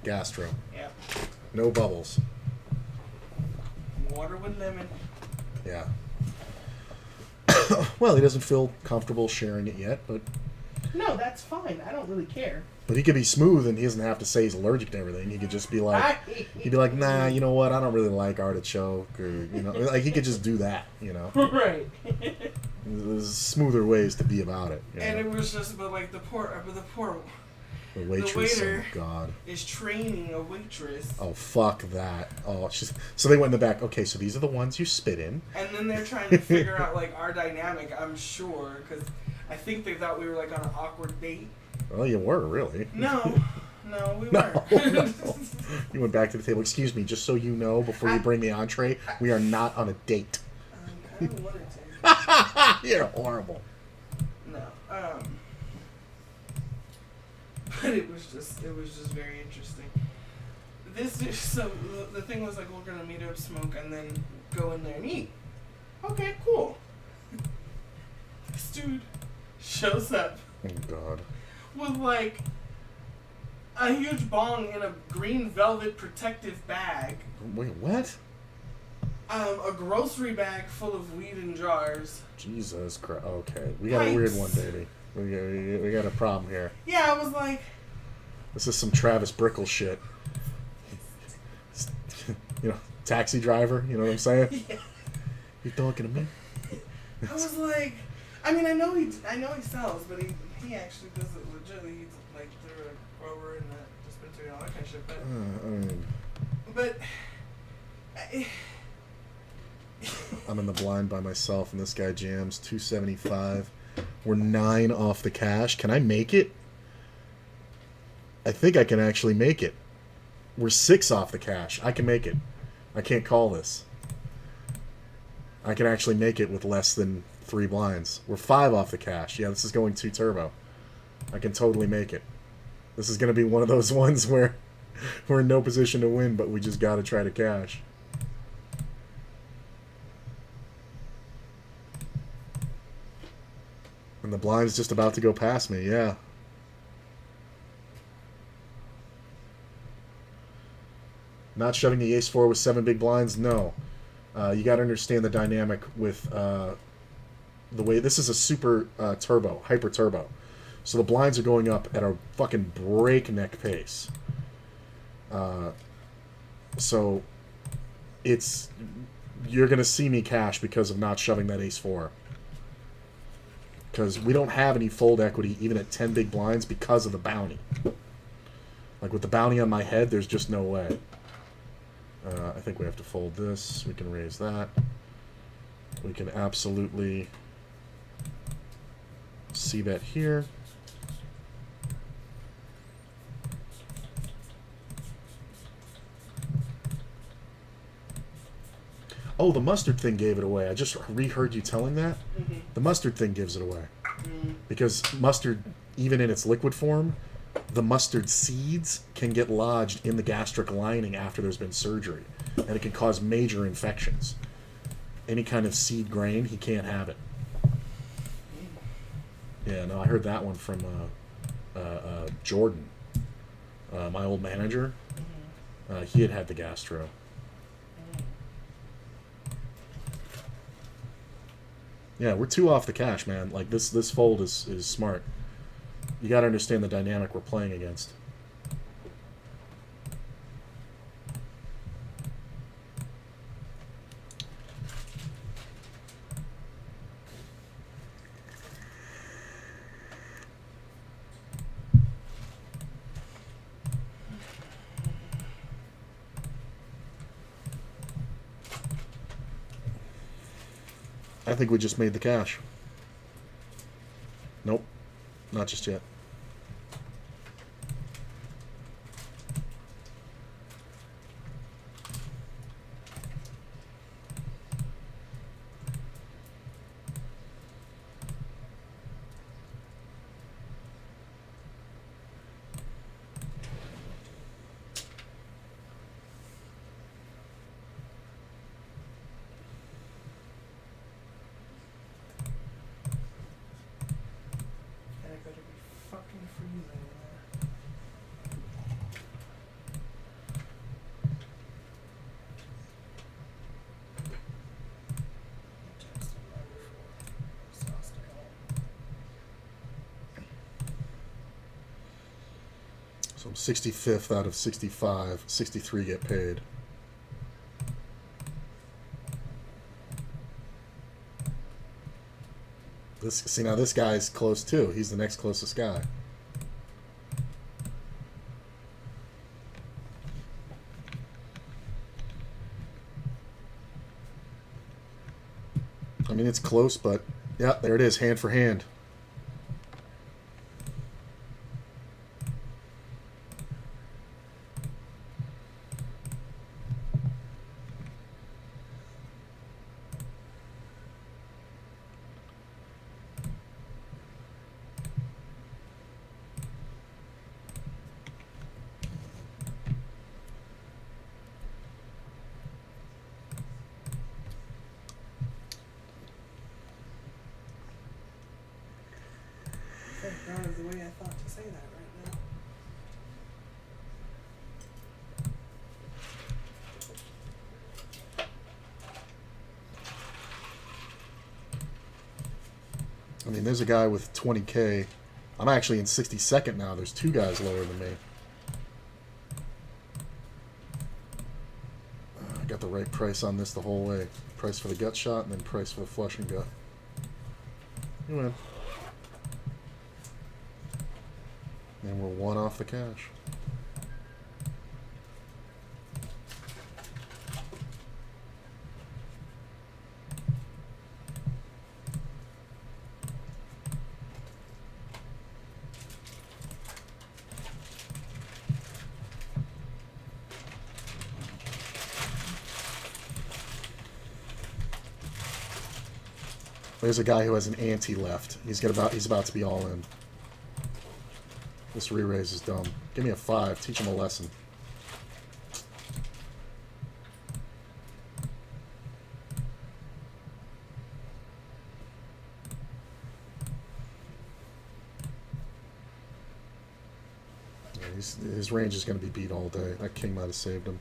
C: lemon. Yeah.
A: No bubbles.
C: Water with lemon.
A: Yeah. Well, he doesn't feel comfortable sharing it yet, but
C: No, that's fine. I don't really care.
A: he could be smooth and he doesn't have to say he's allergic to everything. He could just be like, nah, you know what? I don't really like artichoke, or like he could just do that.
C: Right.
A: There's smoother ways to be about it.
C: And it was just, but like the poor
A: The waitress,
C: waiter
A: oh god.
C: is training a waitress.
A: Oh, fuck that. Oh, so they went in the back. Okay, so these are the ones you spit in.
C: And then they're trying to figure out like our dynamic, I'm sure, because I think they thought we were like on an awkward date.
A: Well, you were, really.
C: No, we
A: No,
C: weren't.
A: no. You went back to the table. Excuse me, just so you know, before you bring the entree, we are not on a date.
C: I kind of wanted to.
A: You're horrible.
C: No. But it was just very interesting. So the thing was like, we're gonna meet up, smoke, and then go in there and eat. Okay, cool. This dude shows up
A: Oh, God.
C: with like a huge bong in a green velvet protective bag.
A: Wait, what?
C: A grocery bag full of weed in jars.
A: Jesus Christ. Okay, we got a weird one, baby. We got a problem here.
C: Yeah, I was like...
A: This is some Travis Bickle shit. Taxi driver, you know what I'm saying?
C: Yeah.
A: You talking to me?
C: I was like... I mean, I know he sells, but he actually does it legitimately. He's like through a grower and a dispensary and all that kind of shit. But...
A: I'm in the blind by myself, and this guy jams 275. We're 9 off the cash. Can I make it? I think I can actually make it. We're 6 off the cash. I can make it. I can't call this. I can actually make it with less than 3 blinds. We're 5 off the cash. Yeah, this is going 2 turbo. I can totally make it. This is going to be one of those ones where we're in no position to win, but we just got to try to cash. And the blind's just about to go past me, yeah. Not shoving the ace-4 with 7 big blinds? No. You got to understand the dynamic with the way... This is a super turbo, hyper turbo. So the blinds are going up at a fucking breakneck pace. So it's... You're going to see me cash because of not shoving that ace-4. Because we don't have any fold equity even at 10 big blinds because of the bounty. Like with the bounty on my head, there's just no way. I think we have to fold this. We can raise that. We can absolutely c-bet here. Oh, the mustard thing gave it away. I just reheard you telling that. Mm-hmm. The mustard thing gives it away. Mm. Because mustard, even in its liquid form, the mustard seeds can get lodged in the gastric lining after there's been surgery. And it can cause major infections. Any kind of seed grain, he can't have it. Yeah, no, I heard that one from Jordan, my old manager. Mm-hmm. He had the gastro. Yeah, we're two off the cash, man. Like this fold is smart. You got to understand the dynamic we're playing against. I think we just made the cash. Nope, not just yet.
C: And it better be fucking freezing in there. Text him right before sauce it all.
A: So I'm 65th out of 65. 63 get paid. See, now this guy's close too. He's the next closest guy. I mean, it's close, but yeah, there it is, hand for hand.
C: Thank God is the way I thought to say that right now.
A: I mean, there's a guy with 20K. I'm actually in 62nd now. There's two guys lower than me. I got the right price on this the whole way. Price for the gut shot and then price for the flush and gut. You win. And we're one off the cash. There's a guy who has an ante left. He's about to be all in. This re-raise is dumb. Give me a 5. Teach him a lesson. Yeah, his range is going to be beat all day. That king might have saved him.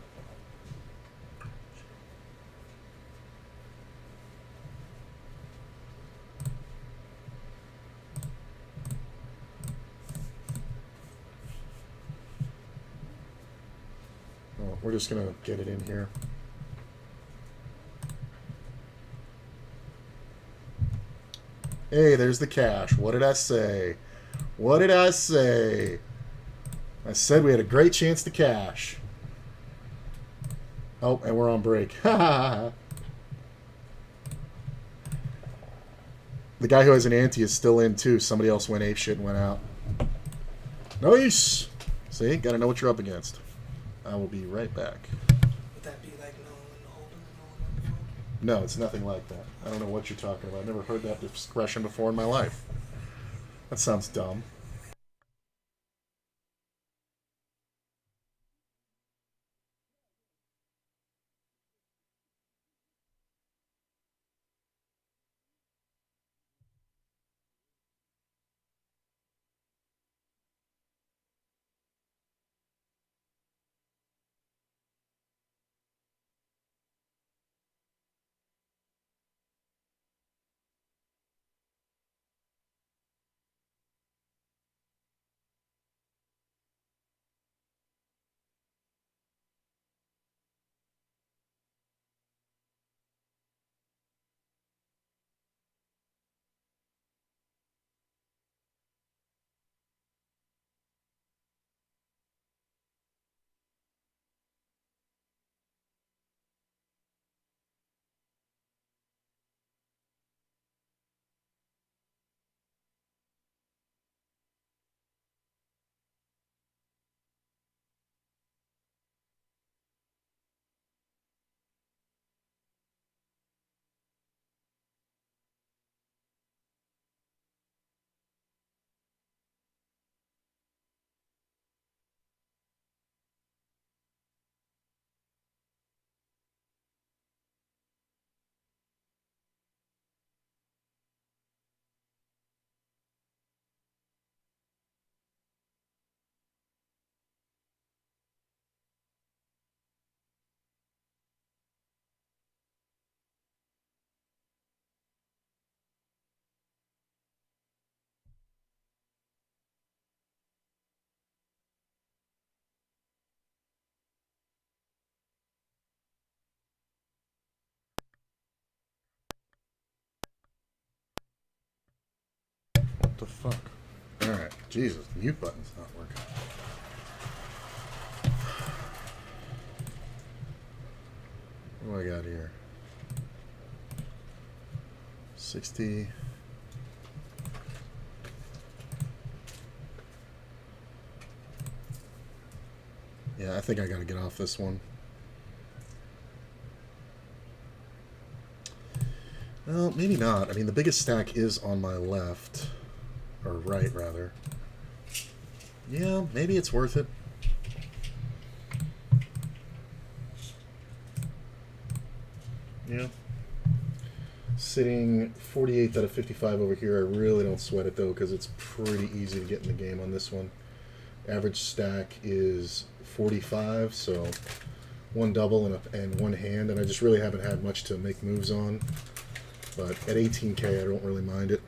A: Oh, we're just going to get it in here. Hey, there's the cash. What did I say? What did I say? I said we had a great chance to cash. Oh, and we're on break. The guy who has an ante is still in too. Somebody else went ape shit and went out. Nice! See? Gotta know what you're up against. I will be right back.
C: Would that be like no one in the holder and no one on the phone?
A: No, it's nothing like that. I don't know what you're talking about. I've never heard that expression before in my life. That sounds dumb. the fuck? Alright, Jesus, mute button's not working. What do I got here? 60. Yeah, I think I gotta get off this one. Well, maybe not. I mean, the biggest stack is on my left. Or right, rather. Yeah, maybe it's worth it. Yeah. Sitting 48th out of 55 over here. I really don't sweat it, though, because it's pretty easy to get in the game on this one. Average stack is 45, so one double and one hand, and I just really haven't had much to make moves on. But at 18K, I don't really mind it.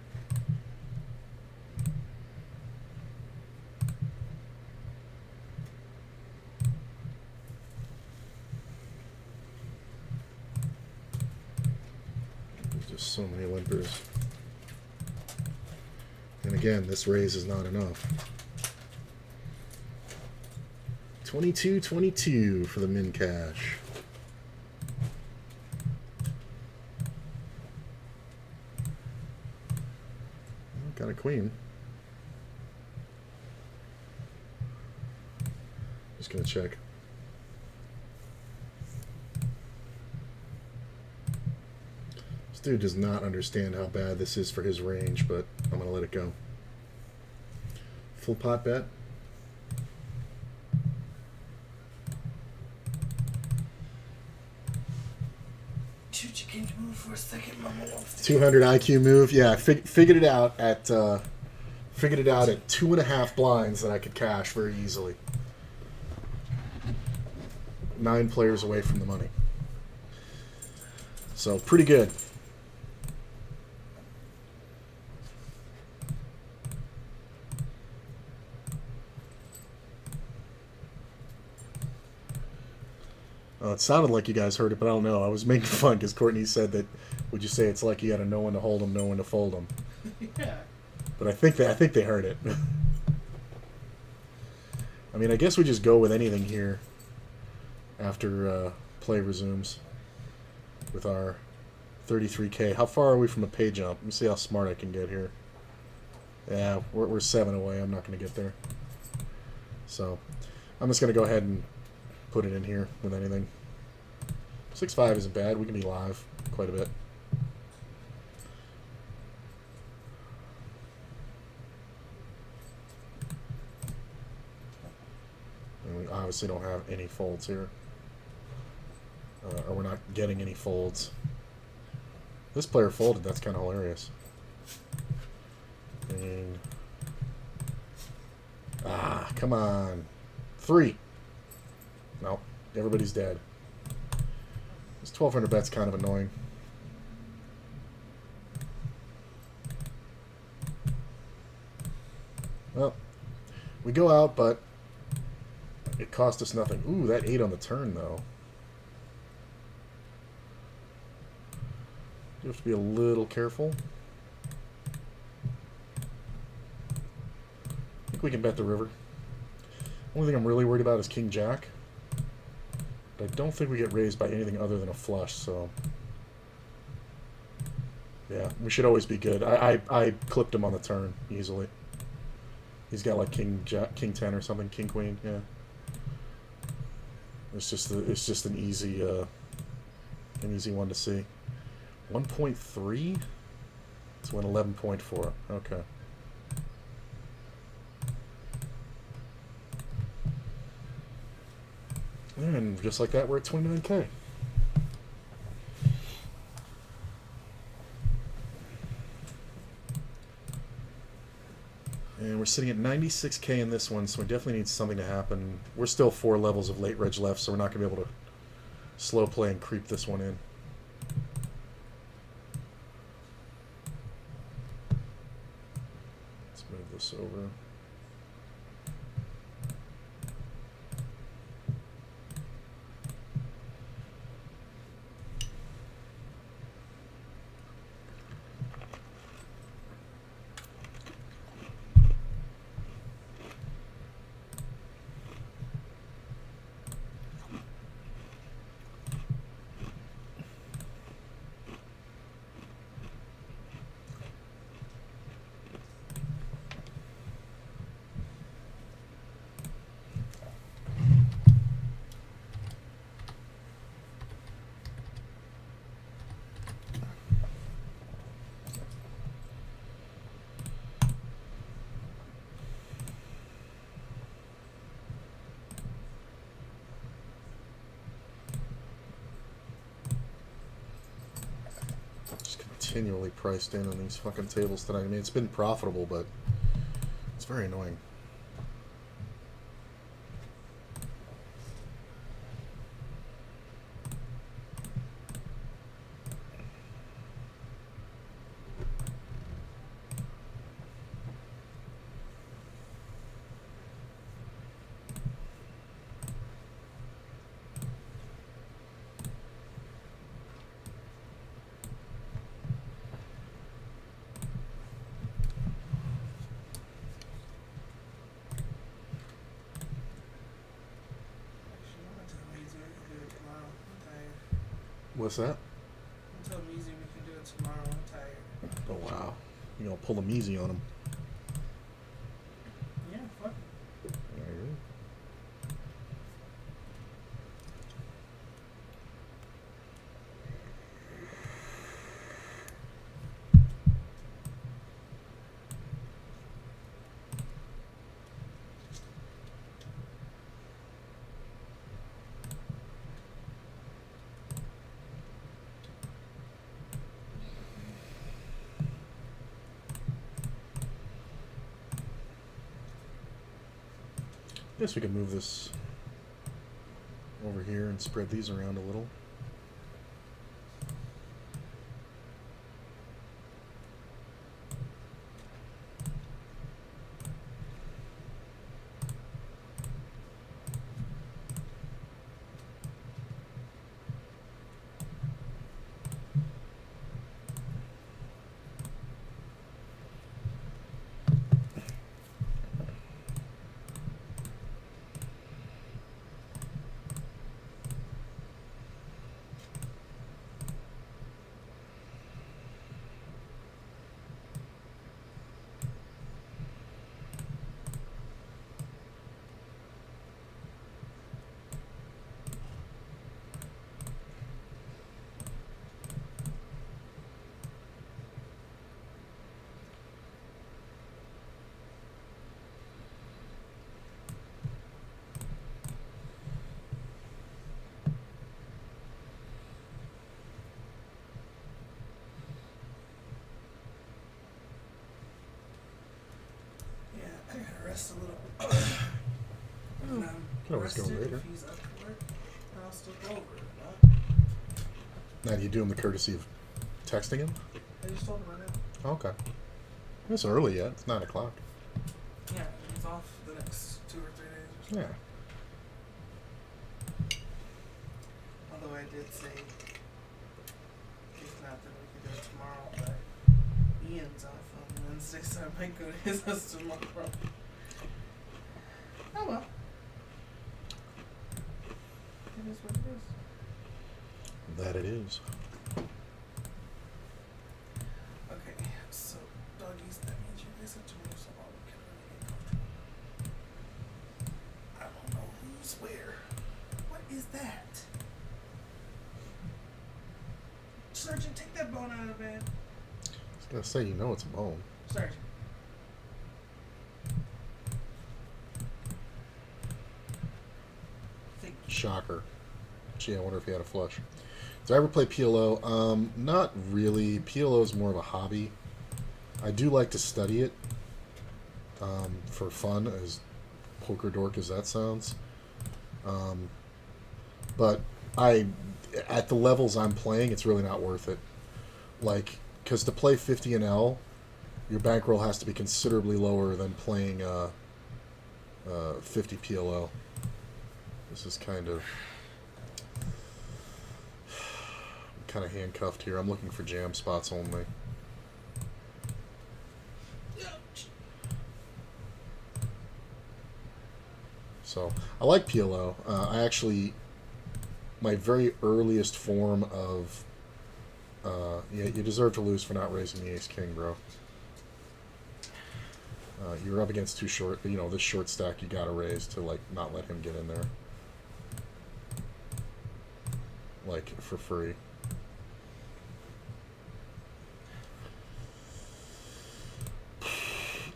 A: There's just so many limpers. And again, this raise is not enough. 22-22 for the min cash. Got a queen. Just gonna check. This dude does not understand how bad this is for his range, but I'm gonna let it go. Full pot bet.
C: Can you move for a second? Mama wants to
A: 200 IQ move. Yeah, figured it out at 2.5 blinds that I could cash very easily. 9 players away from the money. So pretty good. It sounded like you guys heard it, but I don't know. I was making fun because Courtney said that. Would you say it's like you got to know when to hold them, know when to fold them?
C: Yeah.
A: But I think they heard it. I mean, I guess we just go with anything here after play resumes with our 33K. How far are we from a pay jump? Let me see how smart I can get here. Yeah, we're 7 away. I'm not going to get there. So I'm just going to go ahead and put it in here with anything. 6-5 isn't bad. We can be live quite a bit. And we obviously don't have any folds here. Or we're not getting any folds. This player folded. That's kind of hilarious. And come on. 3. No, everybody's dead. This 1,200 bet's kind of annoying. Well, we go out, but it cost us nothing. Ooh, that 8 on the turn, though. You have to be a little careful. I think we can bet the river. Only thing I'm really worried about is King Jack. But I don't think we get raised by anything other than a flush, so yeah, we should always be good. I clipped him on the turn easily. He's got like King 10 or something, King Queen, yeah. It's just an easy one to see. 1.3 to win 11.4. Okay. And just like that, we're at 29K. And we're sitting at 96K in this one, so we definitely need something to happen. We're still 4 levels of late reg left, so we're not going to be able to slow play and creep this one in. Let's move this over. continually priced in on these fucking tables tonight. I mean, it's been profitable, but it's very annoying. What's that?
C: Tell Measy we can do it tomorrow. I'm tired.
A: Oh, wow. You gonna pull them easy on him.
C: Yeah, fuck it.
A: Guess we can move this over here and spread these around a little.
C: I gotta rest a little. And I'm
A: Can always go
C: rested.
A: later.
C: If he's up for it, I'll still go over it.
A: Now, do you do him the courtesy of texting him?
C: I just told him right now.
A: Okay. It's early yet. It's 9 o'clock.
C: Yeah, he's off the next 2 or 3 days or something.
A: Yeah.
C: Although I did say, if not, then we could do it tomorrow, but Ian's off on Wednesday, so I might go to his house tomorrow. Oh well. It is what it is.
A: That it is.
C: Okay, so doggies, that means you guys have to move so all we can really get comfortable. I don't know who's where. What is that? Sergeant, take that bone out of bed.
A: I was gonna say, you know it's a bone.
C: Sergeant. Thank you.
A: Shocker. Gee, I wonder if he had a flush. Did I ever play PLO? Not really. PLO is more of a hobby. I do like to study it for fun, as poker dork as that sounds. But at the levels I'm playing, it's really not worth it. Like, because to play 50 and L, your bankroll has to be considerably lower than playing 50 PLO. This is kind of handcuffed here. I'm looking for jam spots only. So I like PLO. I actually, my very earliest form of yeah, you deserve to lose for not raising the ace king, bro. You're up against too short, you know, this short stack you gotta raise to, like, not let him get in there, like, for free.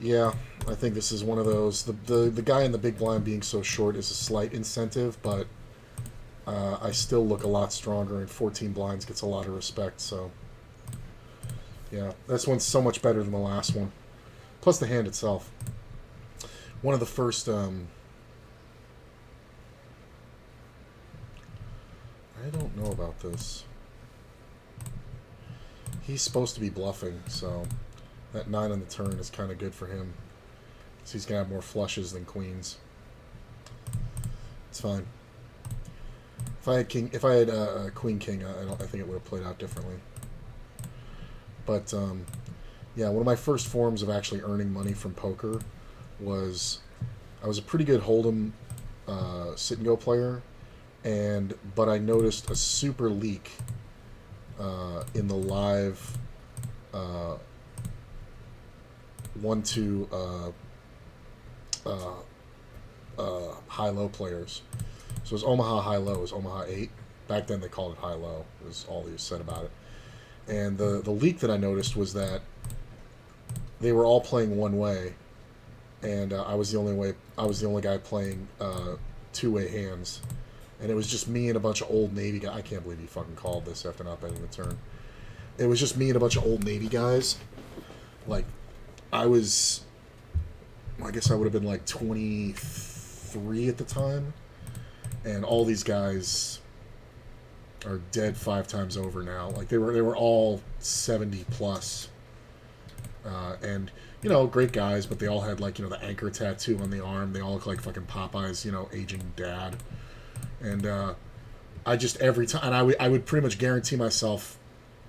A: Yeah, I think this is one of those. The guy in the big blind being so short is a slight incentive, but I still look a lot stronger, and 14 blinds gets a lot of respect, so Yeah, this one's so much better than the last one. Plus the hand itself. One of the first, I don't know about this. He's supposed to be bluffing, so that 9 on the turn is kind of good for him. So he's going to have more flushes than queens. It's fine. If I had queen king, I think it would have played out differently. But yeah, one of my first forms of actually earning money from poker was I was a pretty good hold'em sit and go player, but I noticed a super leak in the live 1-2 high-low players. So it was Omaha high-low. It was Omaha 8. Back then they called it high-low. It was all they said about it. And the leak that I noticed was that they were all playing one way, and I was the only guy playing two-way hands. And it was just me and a bunch of old Navy guys. I can't believe he fucking called this after not betting the turn. It was just me and a bunch of old Navy guys. Like, I guess I would have been like 23 at the time. And all these guys are dead 5 times over now. Like, they were all 70 plus. And, you know, great guys, but they all had, like, you know, the anchor tattoo on the arm. They all look like fucking Popeye's, you know, aging dad. And I just, every time, and I would pretty much guarantee myself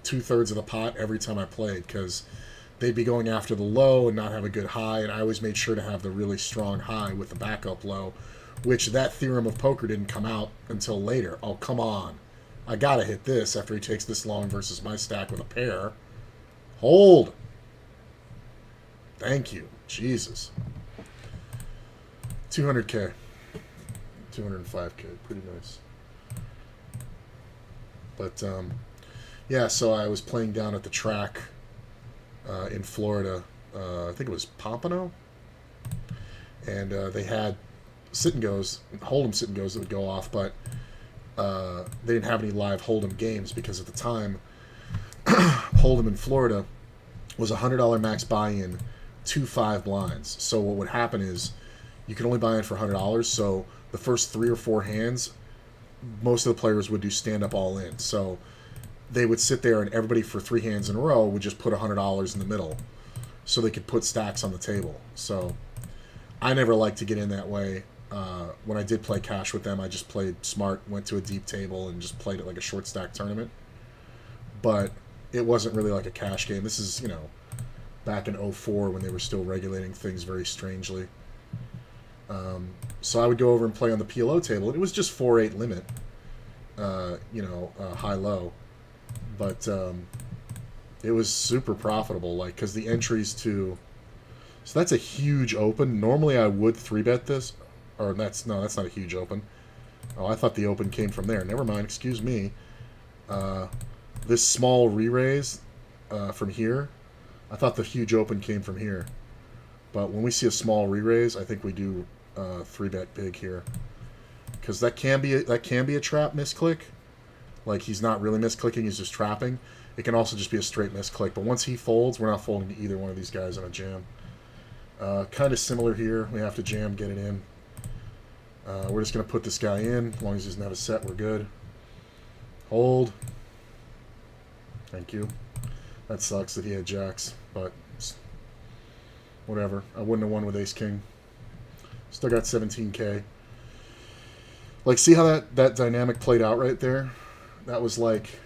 A: 2/3 of the pot every time I played, because they'd be going after the low and not have a good high, and I always made sure to have the really strong high with the backup low, which that theorem of poker didn't come out until later. Oh, come on. I gotta hit this after he takes this long versus my stack with a pair. Hold. Thank you. Jesus. 200K. 205K. Pretty nice. But, yeah, so I was playing down at the track in Florida. I think it was Pompano. And they had sit and goes, hold'em sit and goes that would go off, but they didn't have any live hold'em games because at the time, hold'em in Florida was $100 max buy-in, 2 5 blinds. So what would happen is you could only buy in for $100. So the first 3 or 4 hands, most of the players would do stand-up all-in. So they would sit there and everybody for 3 hands in a row would just put $100 in the middle so they could put stacks on the table. So I never liked to get in that way. When I did play cash with them, I just played smart, went to a deep table, and just played it like a short stack tournament. But it wasn't really like a cash game. This is, you know, back in 04 when they were still regulating things very strangely. So I would go over and play on the PLO table, and it was just 4-8 limit, you know, high-low. But it was super profitable, like, because the entries to... So that's a huge open. Normally I would 3-bet this. Or that's not a huge open. Oh, I thought the open came from there. Never mind, excuse me. This small re-raise from here, I thought the huge open came from here. But when we see a small re-raise, I think we do 3-bet big here. Because that can be a trap misclick. Like, he's not really misclicking, he's just trapping. It can also just be a straight misclick. But once he folds, we're not folding to either one of these guys on a jam. Kind of similar here. We have to jam, get it in. We're just going to put this guy in. As long as he doesn't have a set, we're good. Hold. Thank you. That sucks that he had jacks, but whatever. I wouldn't have won with ace-king. Still got 17K. Like, see how that dynamic played out right there? That was like...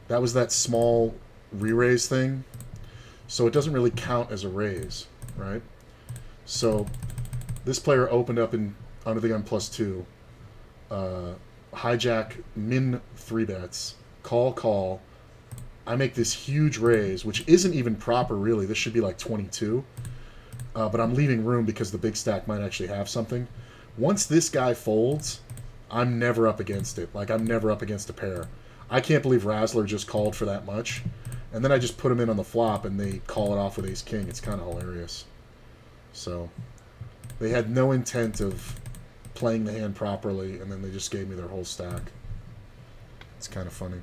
A: That was that small re-raise thing. So it doesn't really count as a raise, right? So this player opened up in under the gun +2. Hijack min 3-bets. Call. I make this huge raise, which isn't even proper, really. This should be like 22. But I'm leaving room because the big stack might actually have something. Once this guy folds, I'm never up against it. Like, I'm never up against a pair. I can't believe Razzler just called for that much. And then I just put him in on the flop, and they call it off with ace-king. It's kind of hilarious. So they had no intent of playing the hand properly, and then they just gave me their whole stack. It's kind of funny.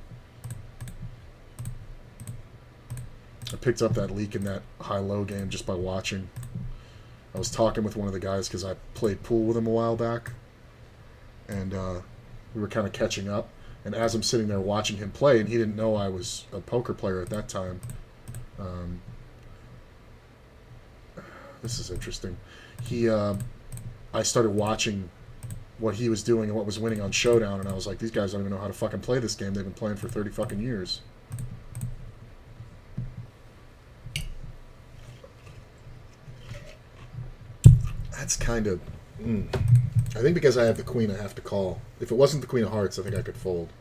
A: picked up that leak in that high-low game just by watching. I was talking with one of the guys because I played pool with him a while back, and we were kind of catching up. And as I'm sitting there watching him play, and he didn't know I was a poker player at that time, this is interesting. I started watching what he was doing and what was winning on Showdown, and I was like, these guys don't even know how to fucking play this game. They've been playing for 30 fucking years. That's kind of... I think because I have the queen, I have to call. If it wasn't the queen of hearts, I think I could fold.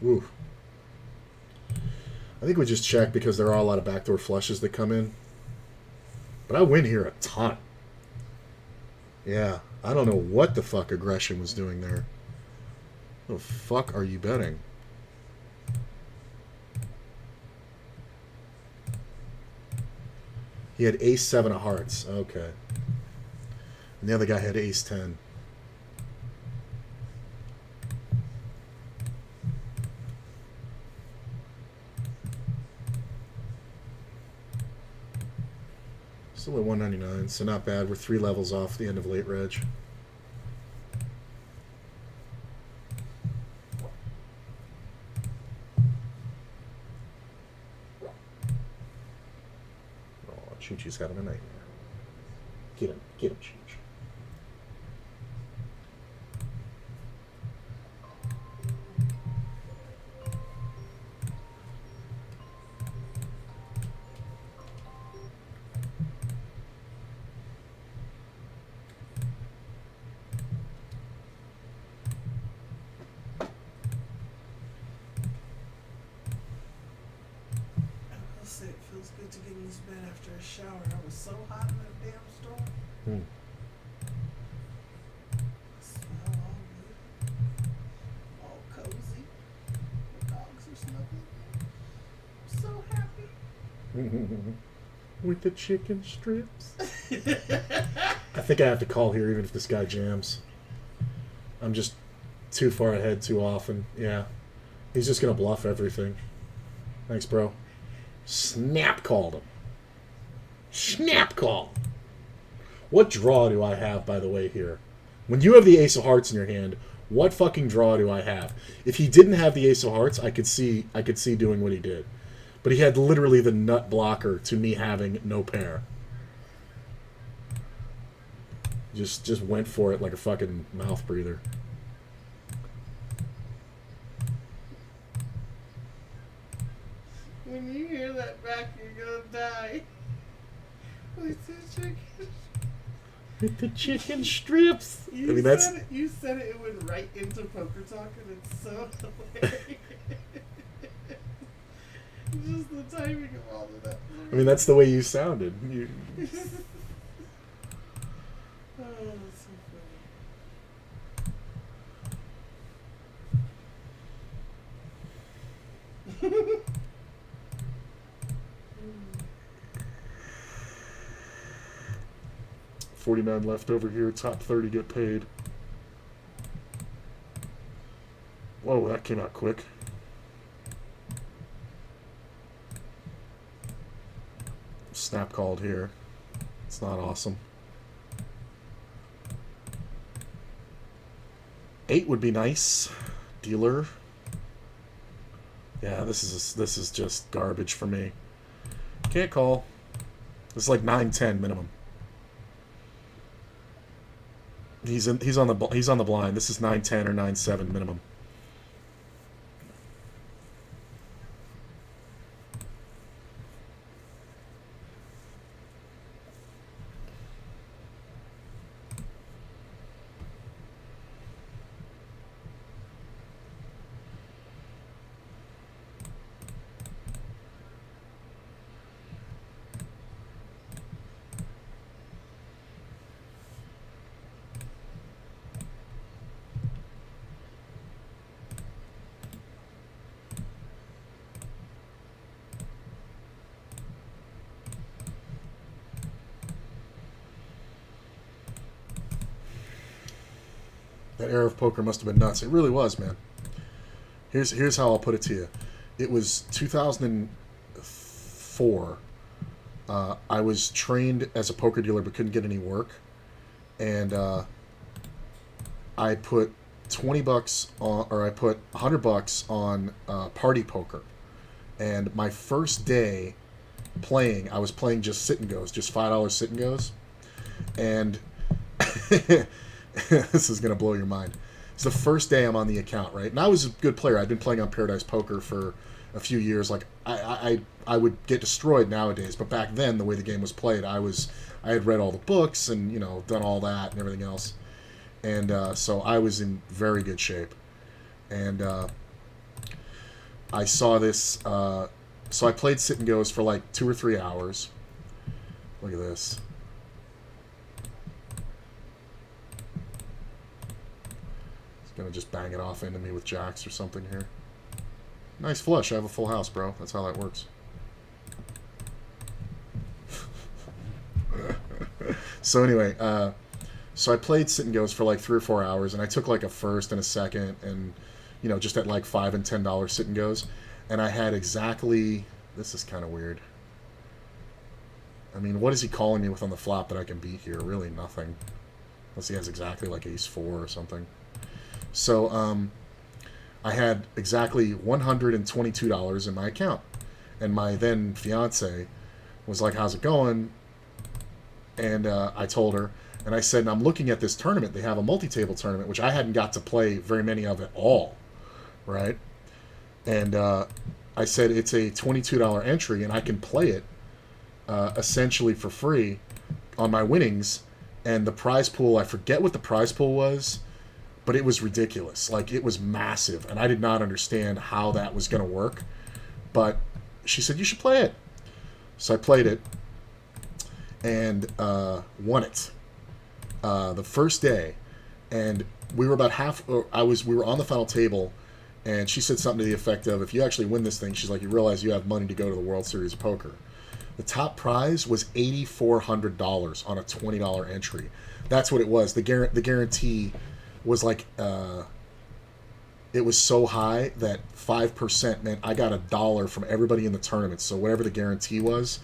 A: Ooh. I think we just check because there are a lot of backdoor flushes that come in. But I win here a ton. Yeah, I don't know what the fuck aggression was doing there. What the fuck are you betting? He had ace-7 of hearts. Okay. And the other guy had ace-10. Still at 199, so not bad. We're 3 levels off the end of late reg. Chi-Chi's having a nightmare. Get him, Chi-Chi. With the chicken strips. I think I have to call here even if this guy jams. I'm just too far ahead too often. Yeah. He's just going to bluff everything. Thanks, bro. Snap called him. Snap call. What draw do I have, by the way, here? When you have the ace of hearts in your hand, what fucking draw do I have? If he didn't have the ace of hearts, I could see doing what he did. But he had literally the nut blocker to me having no pair. Just went for it like a fucking mouth breather.
C: When you hear that back, you're gonna die. With the chicken.
A: With the chicken strips.
C: You said it went right into poker talk, and it's so hilarious. Just the timing of all of that.
A: I mean, that's the way you sounded. You...
C: Oh, that's so funny.
A: 49 left over here. Top 30 get paid. Whoa, that came out quick. Snap called here. It's not awesome. 8 would be nice. Dealer. Yeah, this is just garbage for me. Can't call. This is like 9-10 minimum. He's on the blind. This is 9-10 or 9-7 minimum. That era of poker must have been nuts. It really was, man. Here's how I'll put it to you. It was 2004. I was trained as a poker dealer but couldn't get any work. And I put $20 on, or I put $100 on party poker. And my first day playing, I was playing just sit and goes, just $5 sit and goes. And this is gonna blow your mind. It's the first day I'm on the account, right? And I was a good player. I'd been playing on Paradise Poker for a few years. Like I would get destroyed nowadays, but back then the way the game was played, I had read all the books and done all that and everything else, and so I was in very good shape. And I saw this. So I played sit and goes for like 2 or 3 hours. Look at this. Gonna just bang it off into me with jacks or something here. Nice flush. I have a full house, bro. That's how that works. So anyway, so I played sit and goes for like 3 or 4 hours, and I took like a first and a second, and just at like $5 and $10 sit and goes, and I had exactly. This is kind of weird. I mean, what is he calling me with on the flop that I can beat here? Really nothing, unless he has exactly like ace-4 or something. So I had exactly $122 in my account. And my then fiance was like, how's it going? And I told her. And I said, I'm looking at this tournament. They have a multi-table tournament, which I hadn't got to play very many of at all. Right? And I said, it's a $22 entry, and I can play it essentially for free on my winnings. And the prize pool, I forget what the prize pool was, but it was ridiculous. Like, it was massive, and I did not understand how that was going to work. But she said, you should play it. So I played it and won it the first day. And we were about we were on the final table, and she said something to the effect of, if you actually win this thing, she's like, you realize you have money to go to the World Series of Poker. The top prize was $8,400 on a $20 entry. That's what it was. The guarantee was like, it was so high that 5% meant I got $1 from everybody in the tournament. So whatever the guarantee was,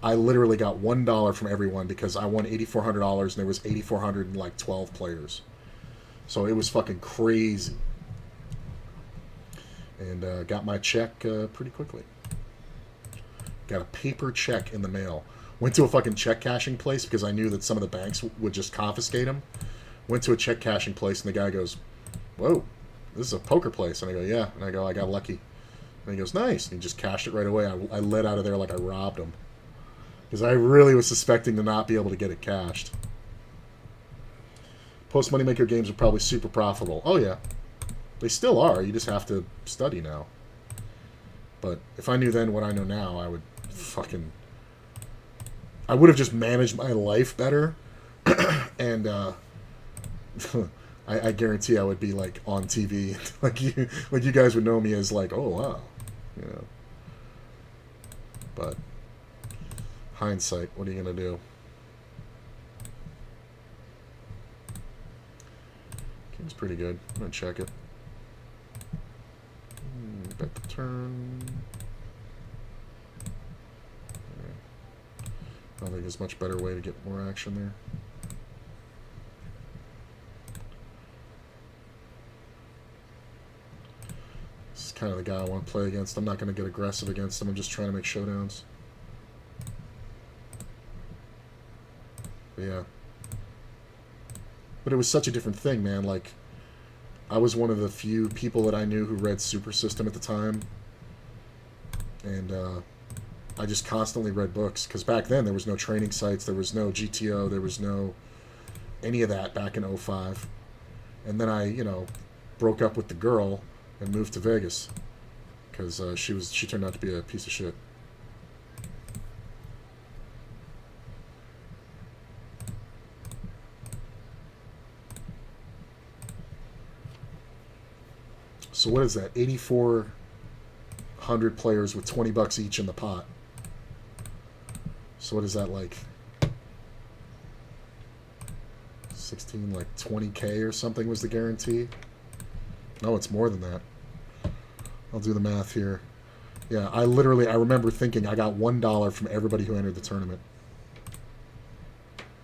A: I literally got $1 from everyone because I won $8,400 and there was 8,412 players. So it was fucking crazy. And got my check pretty quickly. Got a paper check in the mail. Went to a fucking check cashing place because I knew that some of the banks would just confiscate them. Went to a check cashing place, and the guy goes, whoa, this is a poker place. And I go, yeah. And I go, I got lucky. And he goes, nice. And he just cashed it right away. I let out of there like I robbed him. Because I really was suspecting to not be able to get it cashed. Post Moneymaker games are probably super profitable. Oh, yeah. They still are. You just have to study now. But if I knew then what I know now, I would I would have just managed my life better. And, I guarantee I would be like on TV, like you guys would know me as like, oh wow, But hindsight, what are you gonna do? Game's pretty good. I'm gonna check it. Bet the turn. I don't think there's much better way to get more action there. Kind of the guy I want to play against. I'm not going to get aggressive against him. I'm just trying to make showdowns. But yeah. But it was such a different thing, man. Like, I was one of the few people that I knew who read Super System at the time. And I just constantly read books. Because back then, there was no training sites. There was no GTO. There was no any of that back in 2005. And then I, broke up with the girl and moved to Vegas because she turned out to be a piece of shit. So what is that? 8,400 players with $20 each in the pot. So what is that, like 16, like 20K or something was the guarantee. No, it's more than that. I'll do the math here. Yeah, I remember thinking I got $1 from everybody who entered the tournament.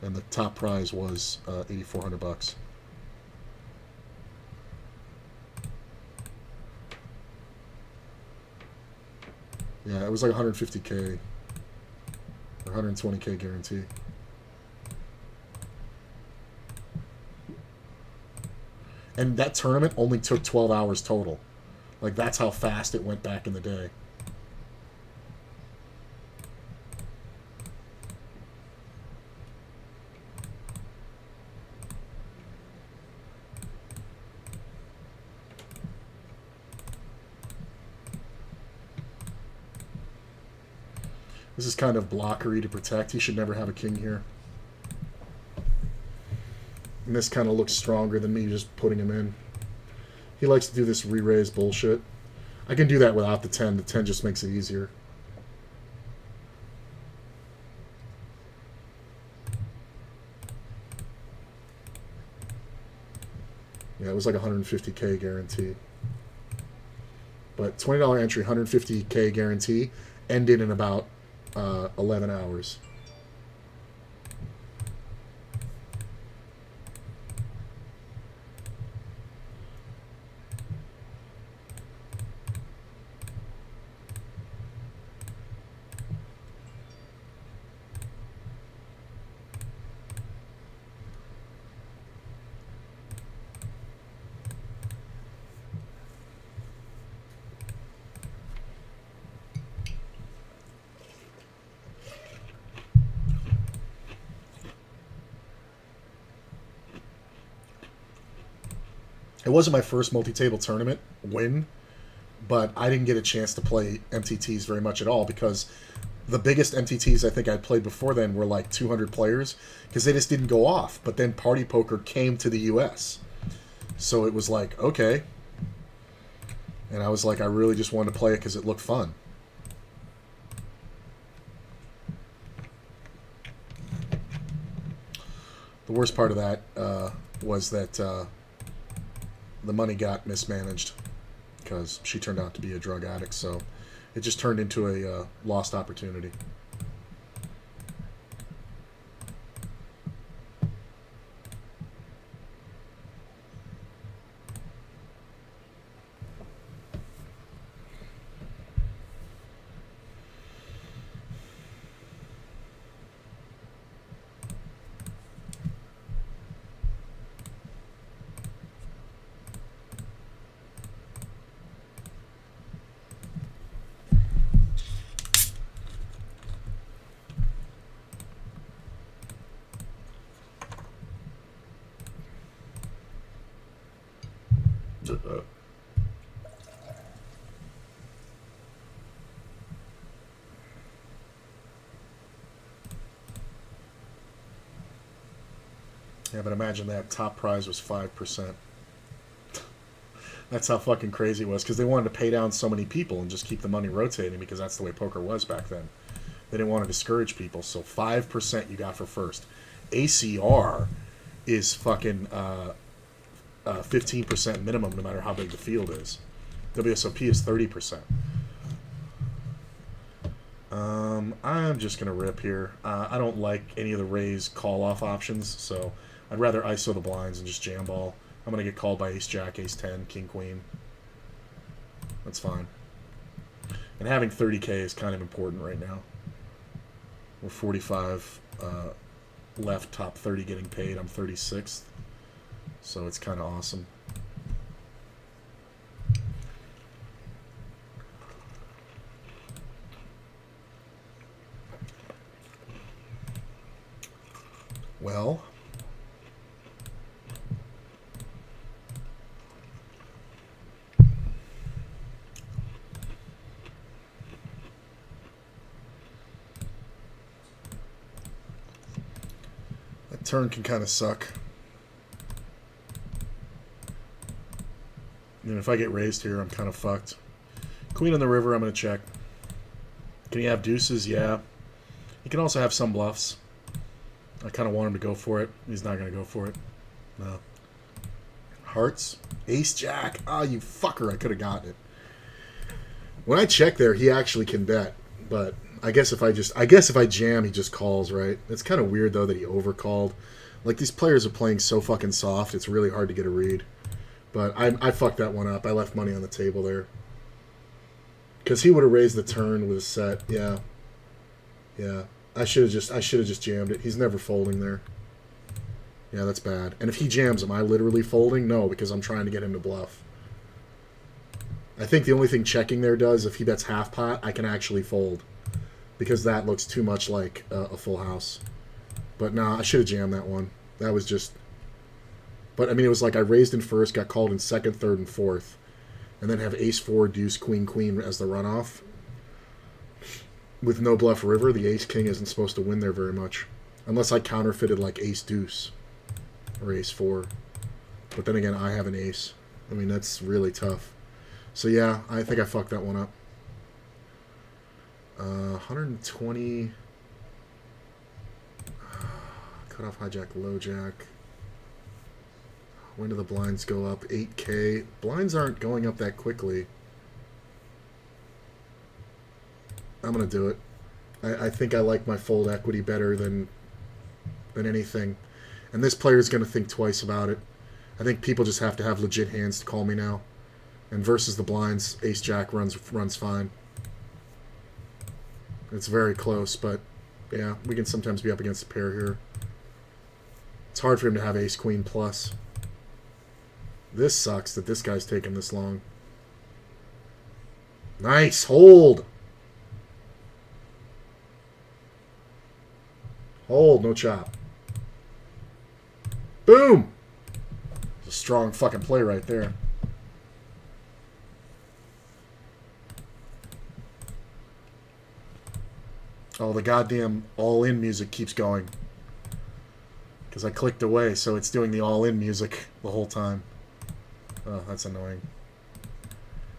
A: And the top prize was $8,400. Yeah, it was like 150K or 120K guarantee. And that tournament only took 12 hours total. Like, that's how fast it went back in the day. This is kind of blockery to protect. He should never have a king here. And this kind of looks stronger than me just putting him in. He likes to do this re-raise bullshit. I can do that without the 10. The 10 just makes it easier. Yeah, it was like 150K guarantee. But $20 entry, 150K guarantee, ended in about 11 hours. It wasn't my first multi-table tournament win, but I didn't get a chance to play MTTs very much at all because the biggest MTTs I think I'd played before then were like 200 players because they just didn't go off. But then Party Poker came to the US. So it was like, okay. And I was like, I really just wanted to play it because it looked fun. The worst part of that was that the money got mismanaged because she turned out to be a drug addict, so it just turned into a lost opportunity. Yeah, but imagine that top prize was 5%. That's how fucking crazy it was, because they wanted to pay down so many people and just keep the money rotating, because that's the way poker was back then. They didn't want to discourage people, so 5% you got for first. ACR is fucking 15% minimum, no matter how big the field is. WSOP is 30%. I'm just going to rip here. I don't like any of the raise call-off options, so I'd rather ISO the blinds and just jam ball. I'm going to get called by ace-jack, ace-10, king-queen. That's fine. And having 30K is kind of important right now. We're 45 left, top 30 getting paid. I'm 36th. So it's kind of awesome. Well, that turn can kind of suck. And if I get raised here, I'm kind of fucked. Queen on the river, I'm going to check. Can he have deuces? Yeah. He can also have some bluffs. I kind of want him to go for it. He's not going to go for it. No. Hearts. Ace Jack. Ah, you fucker. I could have gotten it. When I check there, he actually can bet. But I guess if I jam, he just calls, right? It's kind of weird, though, that he overcalled. Like, these players are playing so fucking soft, it's really hard to get a read. But I fucked that one up. I left money on the table there. Because he would have raised the turn with a set. Yeah. Yeah. I should have just jammed it. He's never folding there. Yeah, that's bad. And if he jams, am I literally folding? No, because I'm trying to get him to bluff. I think the only thing checking there does, if he bets half pot, I can actually fold. Because that looks too much like a full house. But nah, I should have jammed that one. That was just... But, I mean, it was like I raised in first, got called in second, third, and fourth. And then have ace-4, deuce, queen, queen as the runoff. With no bluff river, the ace-king isn't supposed to win there very much. Unless I counterfeited like ace-deuce. Or ace-4. But then again, I have an ace. I mean, that's really tough. So yeah, I think I fucked that one up. 120... Cut off hijack, low jack. When do the blinds go up? 8K. Blinds aren't going up that quickly. I'm going to do it. I think I like my fold equity better than anything. And this player is going to think twice about it. I think people just have to have legit hands to call me now. And versus the blinds, ace-jack runs fine. It's very close, but yeah, we can sometimes be up against a pair here. It's hard for him to have ace-queen plus. This sucks that this guy's taking this long. Nice, hold! Hold, no chop. Boom! It's a strong fucking play right there. Oh, the goddamn all-in music keeps going. Because I clicked away, so it's doing the all-in music the whole time. Oh, that's annoying.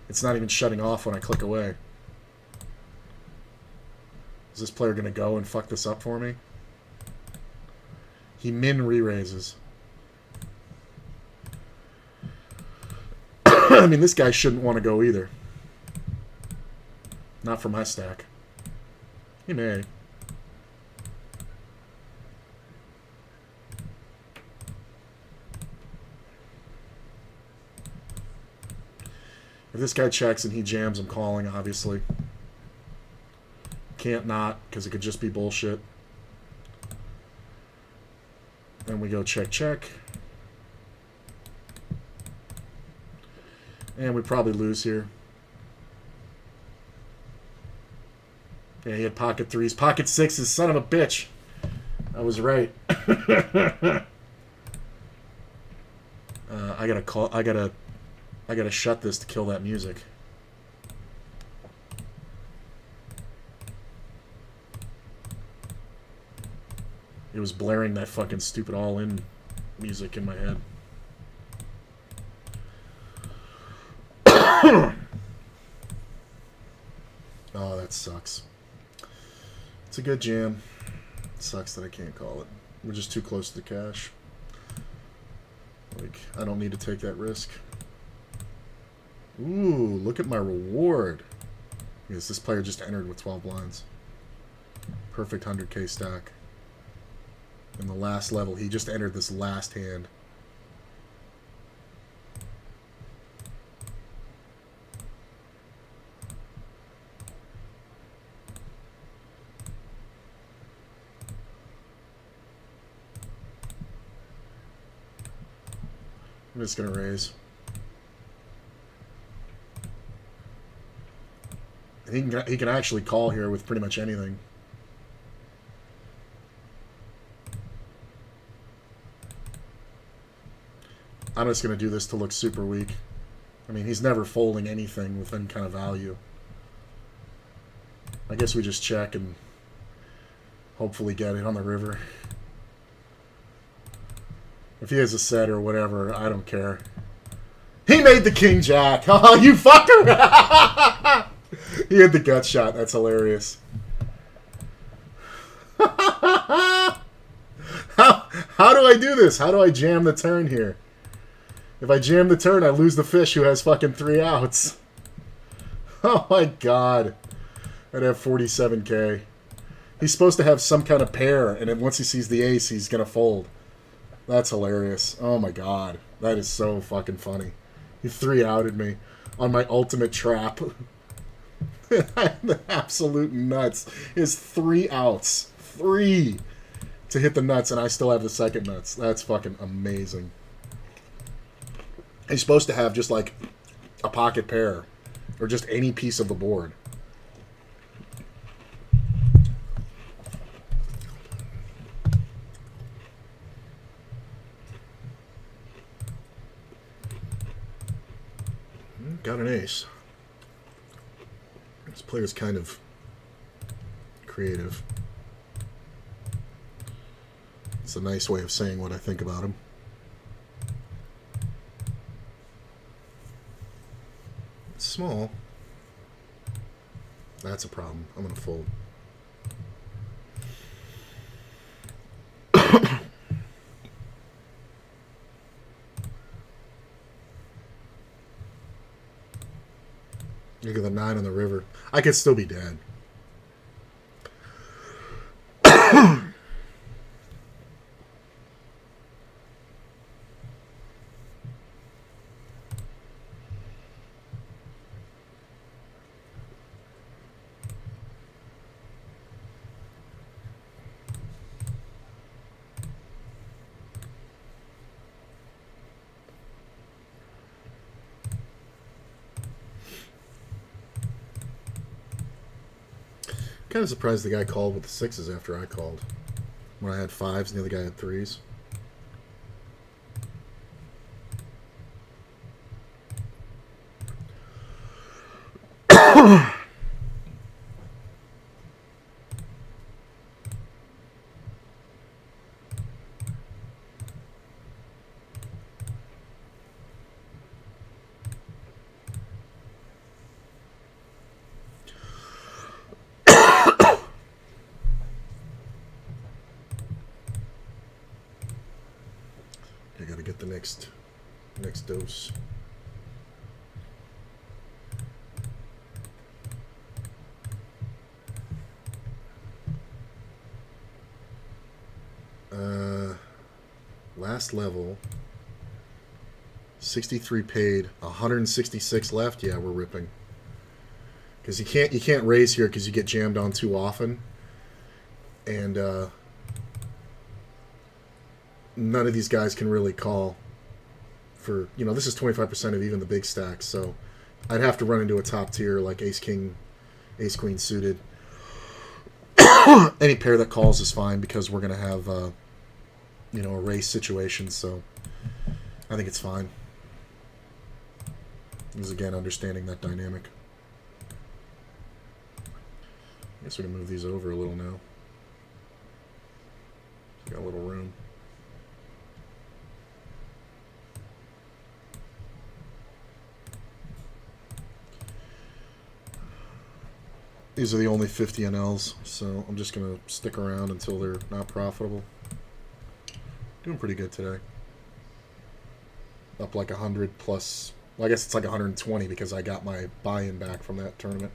A: It's not even shutting off when I click away. Is this player going to go and fuck this up for me? He min re-raises. I mean, this guy shouldn't want to go either. Not for my stack. He may. If this guy checks and he jams, I'm calling, obviously. Can't not, because it could just be bullshit. Then we go check, check. And we probably lose here. Yeah, he had pocket threes. Pocket sixes, son of a bitch. I was right. I gotta call. I gotta shut this to kill that music. It was blaring that fucking stupid all-in music in my head. Oh, that sucks. It's a good jam. It sucks that I can't call it. We're just too close to the cash. Like, I don't need to take that risk. Ooh, look at my reward. Yes, this player just entered with 12 blinds. Perfect 100k stack. In the last level, he just entered this last hand. I'm just going to raise. He can actually call here with pretty much anything. I'm just going to do this to look super weak. I mean, he's never folding anything with any kind of value. I guess we just check and hopefully get it on the river. If he has a set or whatever, I don't care. He made the king jack. Oh, you fucker! He had the gut shot. That's hilarious. How do I do this? How do I jam the turn here? If I jam the turn, I lose the fish who has fucking 3 outs. Oh my god. I'd have 47k. He's supposed to have some kind of pair, and then once he sees the ace, he's going to fold. That's hilarious. Oh my god. That is so fucking funny. He 3-outed me on my ultimate trap. Absolute nuts. He has 3 outs. 3 to hit the nuts, and I still have the second nuts. That's fucking amazing. He's supposed to have just like a pocket pair, or just any piece of the board. Got an ace. This player's kind of creative. It's a nice way of saying what I think about him. It's small. That's a problem. I'm going to fold. Look at the 9 on the river. I could still be dead. Kind of surprised the guy called with the 6s after I called. When I had 5s and the other guy had 3s. I gotta get the next dose. Last level. 63 paid, 166 left. Yeah, we're ripping. Because you can't raise here because you get jammed on too often. And none of these guys can really call for, this is 25% of even the big stacks, so I'd have to run into a top tier like ace king, ace queen suited. Any pair that calls is fine because we're going to have a race situation, so I think it's fine. This is again understanding that dynamic. I guess we can move these over a little now. Got a little room. These are the only 50 NLs, so I'm just going to stick around until they're not profitable. Doing pretty good today. Up like 100 plus, well, I guess it's like 120 because I got my buy-in back from that tournament.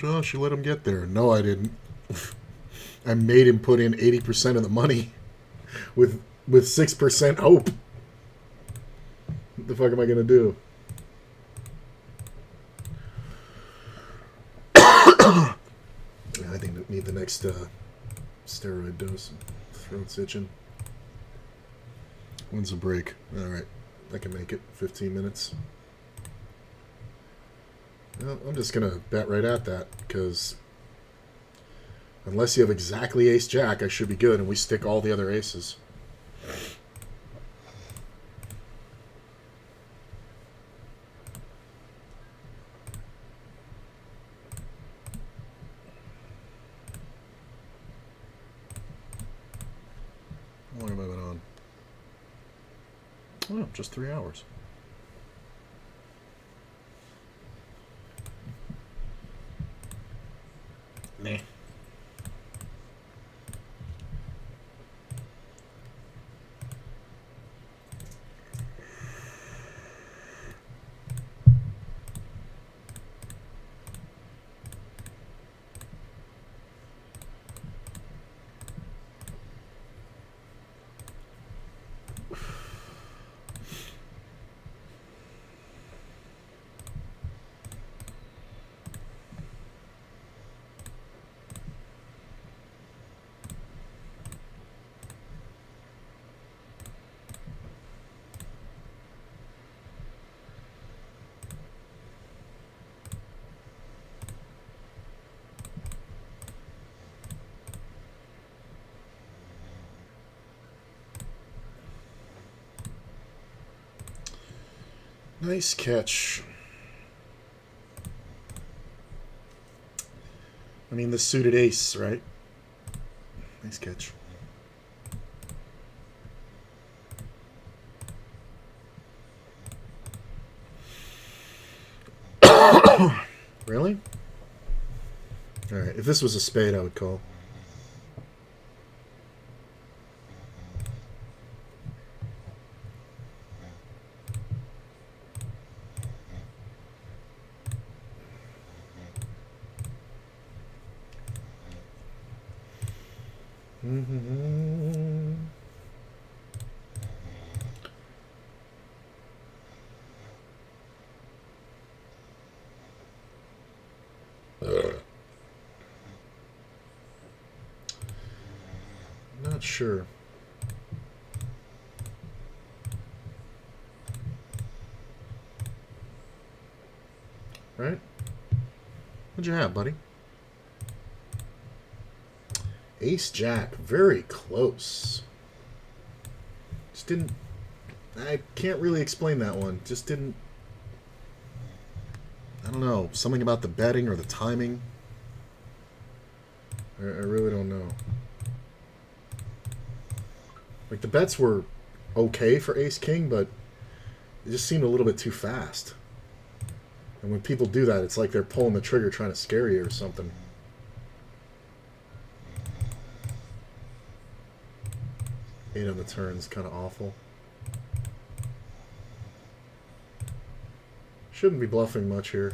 A: Josh, you let him get there. No, I didn't. I made him put in 80% of the money with 6% hope. What the fuck am I going to do? I think I need the next steroid dose. Throat's itching. When's the break? Alright, I can make it. 15 minutes. Well, I'm just going to bet right at that, because unless you have exactly ace-jack, I should be good, and we stick all the other aces. How long have I been on? Oh, just 3 hours. Nah. Nice catch. I mean, the suited ace, right? Nice catch. Really? Alright, if this was a spade, I would call. Not sure. Right? What'd you have, buddy? Ace Jack, very close. Just didn't. I can't really explain that one. Just didn't. I don't know. Something about the betting or the timing. I really don't know. Like, the bets were okay for Ace King, but it just seemed a little bit too fast. And when people do that, it's like they're pulling the trigger trying to scare you or something. Eight on the turn's kind of awful. Shouldn't be bluffing much here.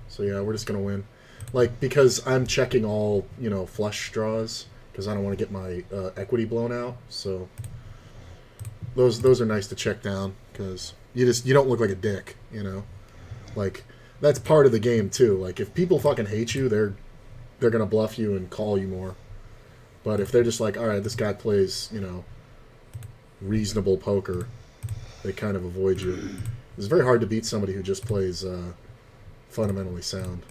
A: So yeah, we're just going to win. Like, because I'm checking all, you know, flush draws, because I don't want to get my equity blown out. So those are nice to check down, because you don't look like a dick, you know. Like, that's part of the game too. Like, if people fucking hate you, they're going to bluff you and call you more. But if they're just like, all right, this guy plays, you know, reasonable poker, they kind of avoid you. It's very hard to beat somebody who just plays fundamentally sound.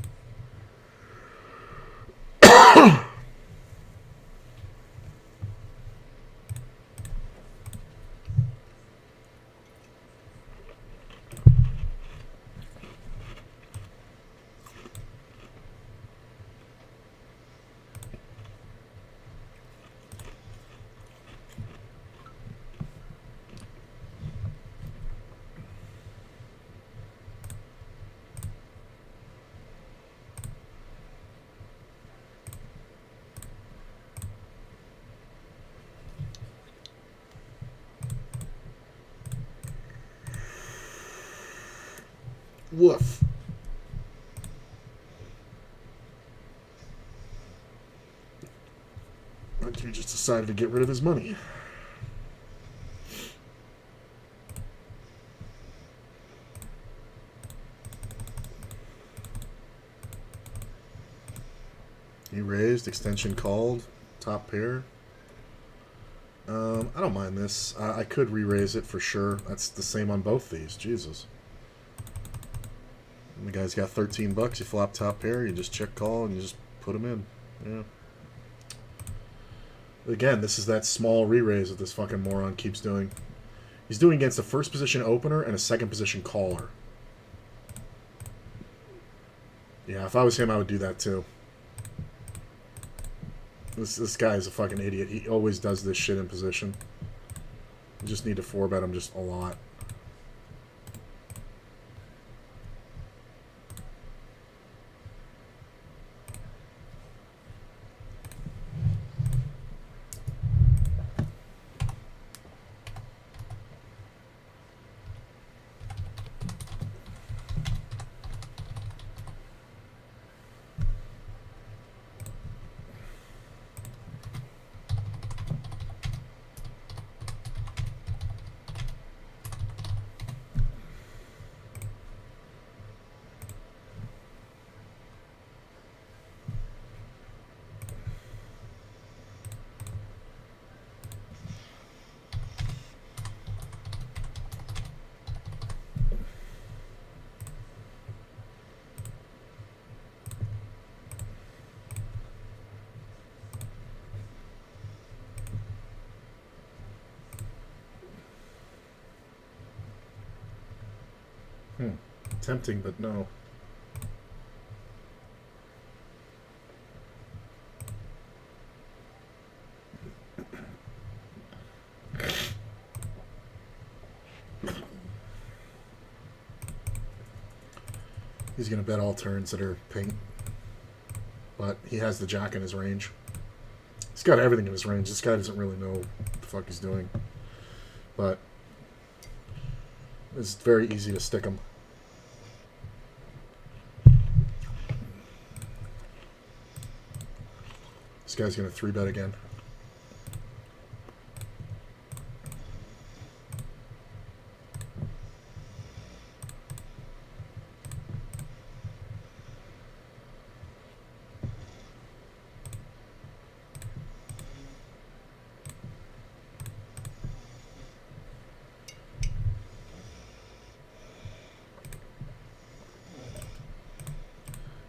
A: Woof. He just decided to get rid of his money. He raised, extension called, top pair. I don't mind this. I could re-raise it for sure. That's the same on both these. Jesus. And the guy's got 13 bucks. You flop top pair, you just check call, and you just put him in. Yeah. Again, this is that small re-raise that this fucking moron keeps doing. He's doing against a first position opener and a second position caller. Yeah, if I was him, I would do that too. This guy is a fucking idiot. He always does this shit in position. You just need to 4-bet him just a lot. Tempting, but no. He's going to bet all turns that are pink. But he has the jack in his range. He's got everything in his range. This guy doesn't really know what the fuck he's doing. But it's very easy to stick him. This guy's going to 3-bet again.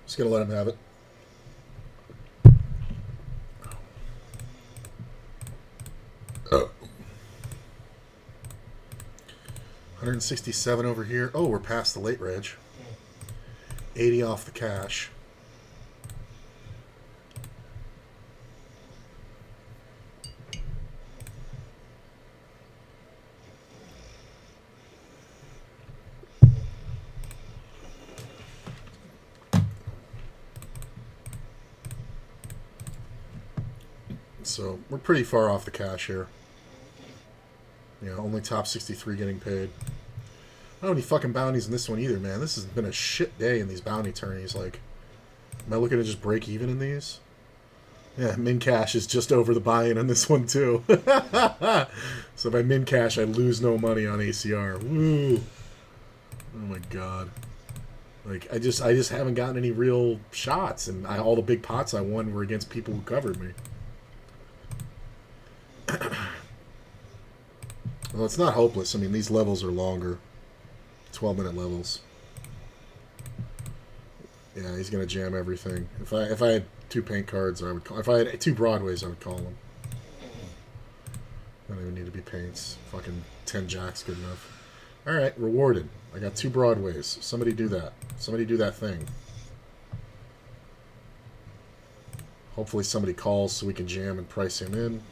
A: Just going to let him have it. Oh. 167 over here. Oh, we're past the late reg. 80 off the cash. So we're pretty far off the cash here. Yeah, only top 63 getting paid. I don't have any fucking bounties in this one either, man. This has been a shit day in these bounty tourneys. Like, am I looking to just break even in these? Yeah, min cash is just over the buy-in on this one too. So if I min cash, I lose no money on ACR. Woo! Oh my god. Like, I just haven't gotten any real shots, and all the big pots I won were against people who covered me. Well, it's not hopeless. I mean, these levels are longer. 12-minute levels. Yeah, he's gonna jam everything. If I had 2 paint cards, I would call. If I had 2 Broadways, I would call them. I don't even need to be paints. Fucking 10 jacks, good enough. All right, rewarded. I got 2 Broadways. Somebody do that. Somebody do that thing. Hopefully somebody calls so we can jam and price him in.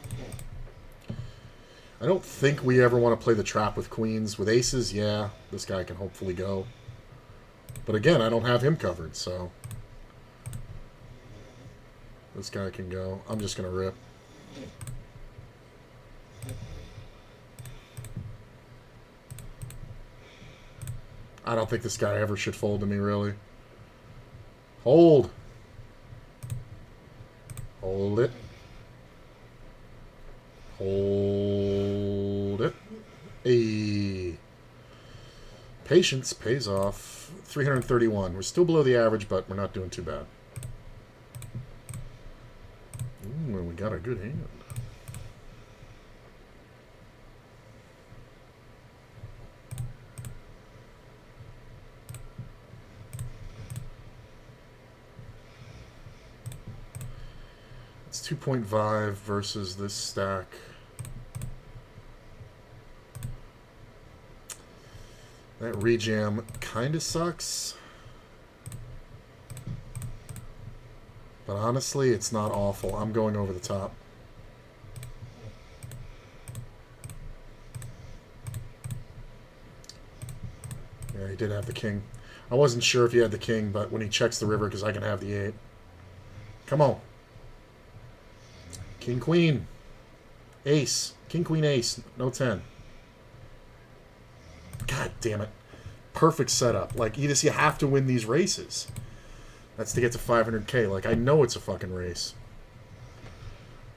A: I don't think we ever want to play the trap with queens. With aces, yeah, this guy can hopefully go. But again, I don't have him covered, so this guy can go. I'm just going to rip. I don't think this guy ever should fold to me, really. Hold. Hold it. Hold it. A patience pays off. 331. We're still below the average, but we're not doing too bad. Ooh, we got a good hand. It's 2.5 versus this stack. That rejam kind of sucks. But honestly, it's not awful. I'm going over the top. Yeah, he did have the king. I wasn't sure if he had the king, but when he checks the river, because I can have the 8. Come on. King, queen. Ace. King, queen, ace. No 10. God damn it. Perfect setup. Like, you have to win these races. That's to get to 500k. Like, I know it's a fucking race.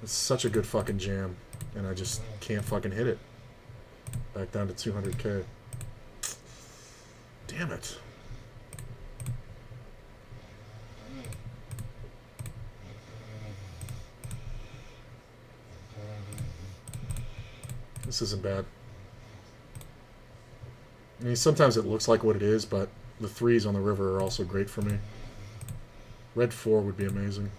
A: It's such a good fucking jam. And I just can't fucking hit it. Back down to 200k. Damn it. This isn't bad. I mean, sometimes it looks like what it is, but the 3s on the river are also great for me. Red 4 would be amazing.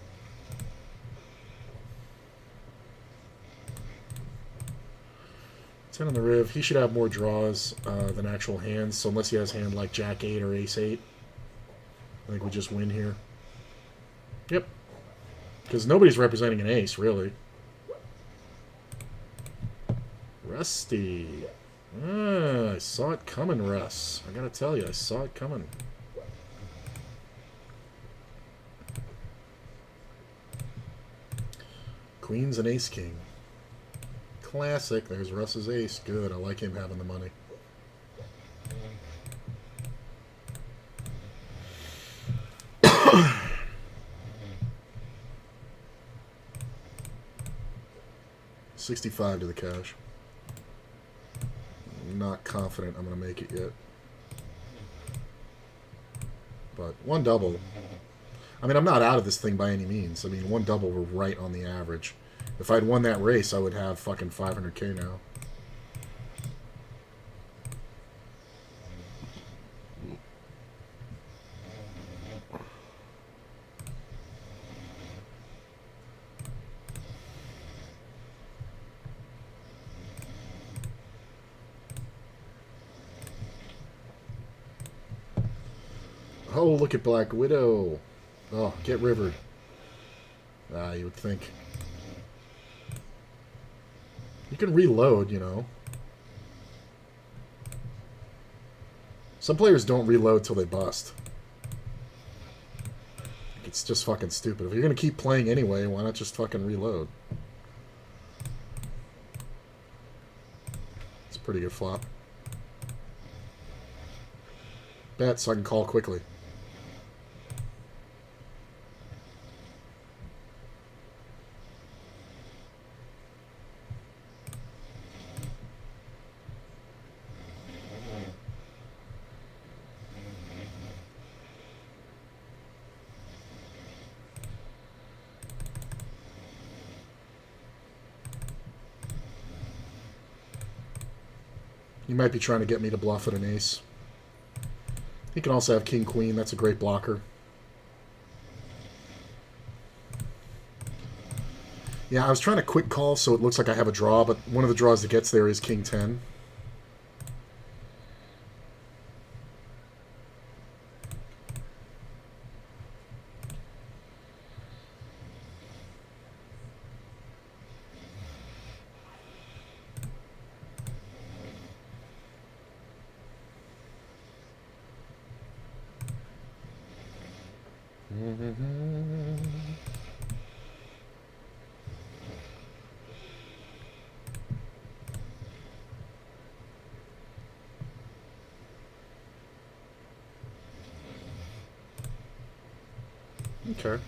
A: On the riv, he should have more draws than actual hands. So unless he has hand like Jack 8 or Ace 8, I think we just win here. Yep, because nobody's representing an ace really. Rusty, I saw it coming, Russ. I gotta tell you, I saw it coming. Queen's an ace king. Classic. There's Russ's ace. Good. I like him having the money. $65 to the cash. I'm not confident I'm going to make it yet. But one double. I mean, I'm not out of this thing by any means. I mean, one double, we're right on the average. If I'd won that race, I would have fucking 500k now. Oh, look at Black Widow. Oh, get rivered. Ah, you would think. You can reload, you know. Some players don't reload till they bust. It's just fucking stupid. If you're gonna keep playing anyway, why not just fucking reload? It's a pretty good flop. Bet so I can call quickly. He might be trying to get me to bluff at an ace. He can also have king, queen. That's a great blocker. Yeah, I was trying to quick call so it looks like I have a draw, but one of the draws that gets there is king 10. Okay.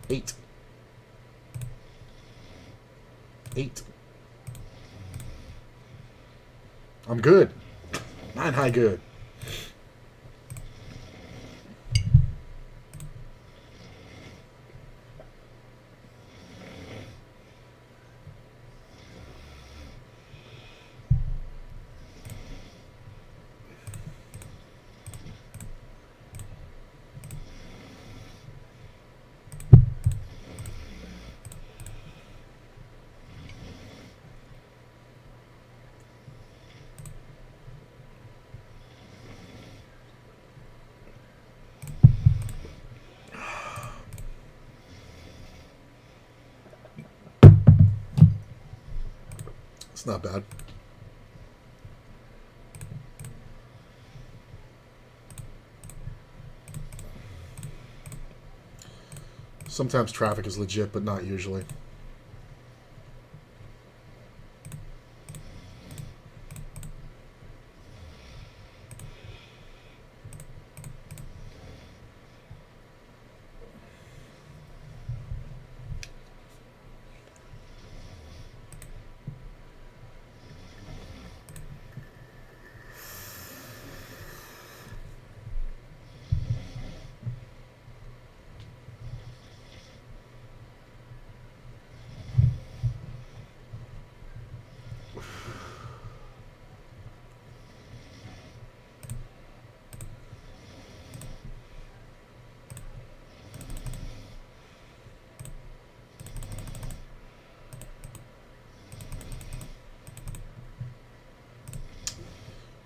A: 8. 8. I'm good. 9 high good. It's not bad. Sometimes traffic is legit, but not usually.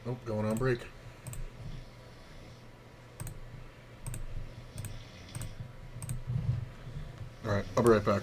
A: Nope, going on break. All right, I'll be right back.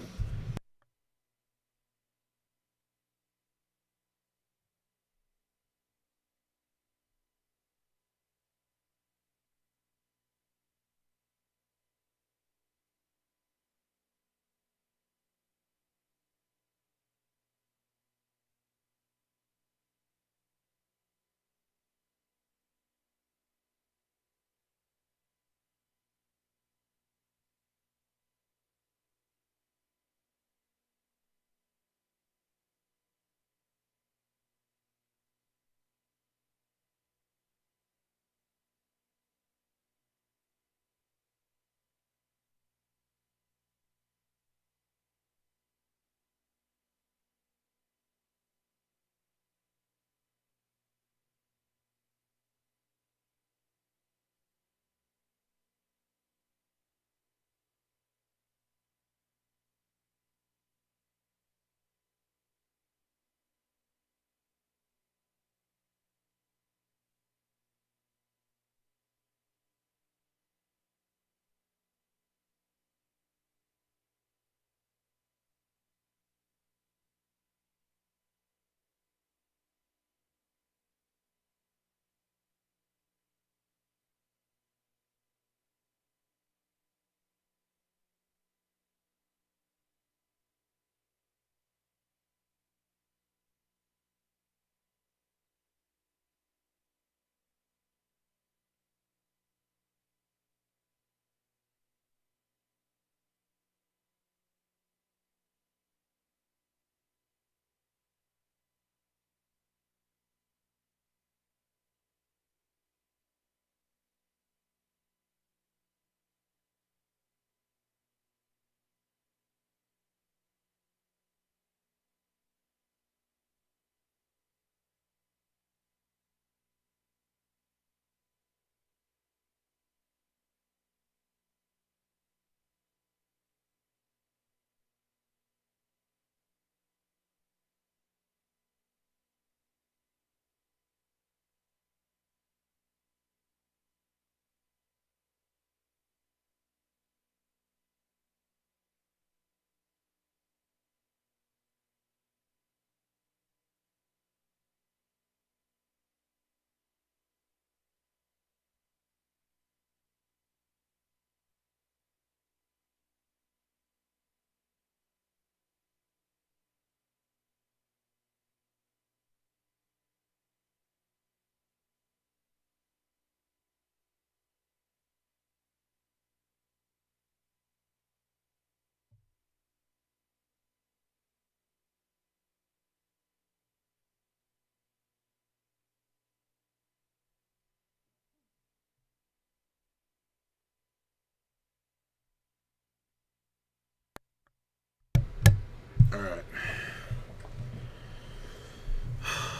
A: Alright.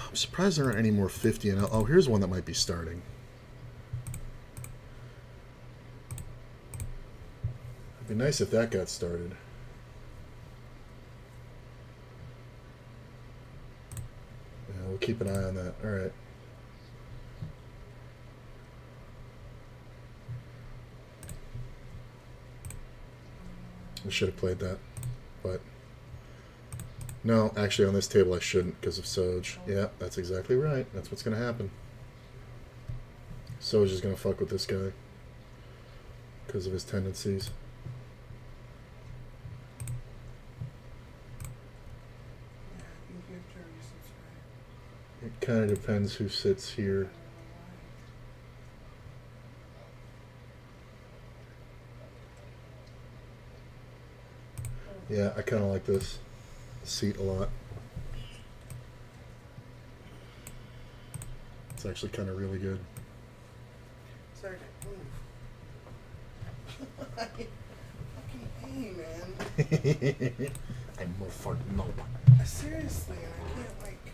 A: I'm surprised there aren't any more 50 and oh, here's one that might be starting. It'd be nice if that got started. Yeah, we'll keep an eye on that. Alright. I should have played that, but no, actually on this table I shouldn't because of Soj. Yeah, that's exactly right. That's what's going to happen. Soj is going to fuck with this guy because of his tendencies. It kind of depends who sits here. Yeah, I kind of like this seat a lot. It's actually kind of really good.
C: Sorry to move. Fucking A, man.
A: I'm more for no.
C: Seriously, and I can't, like...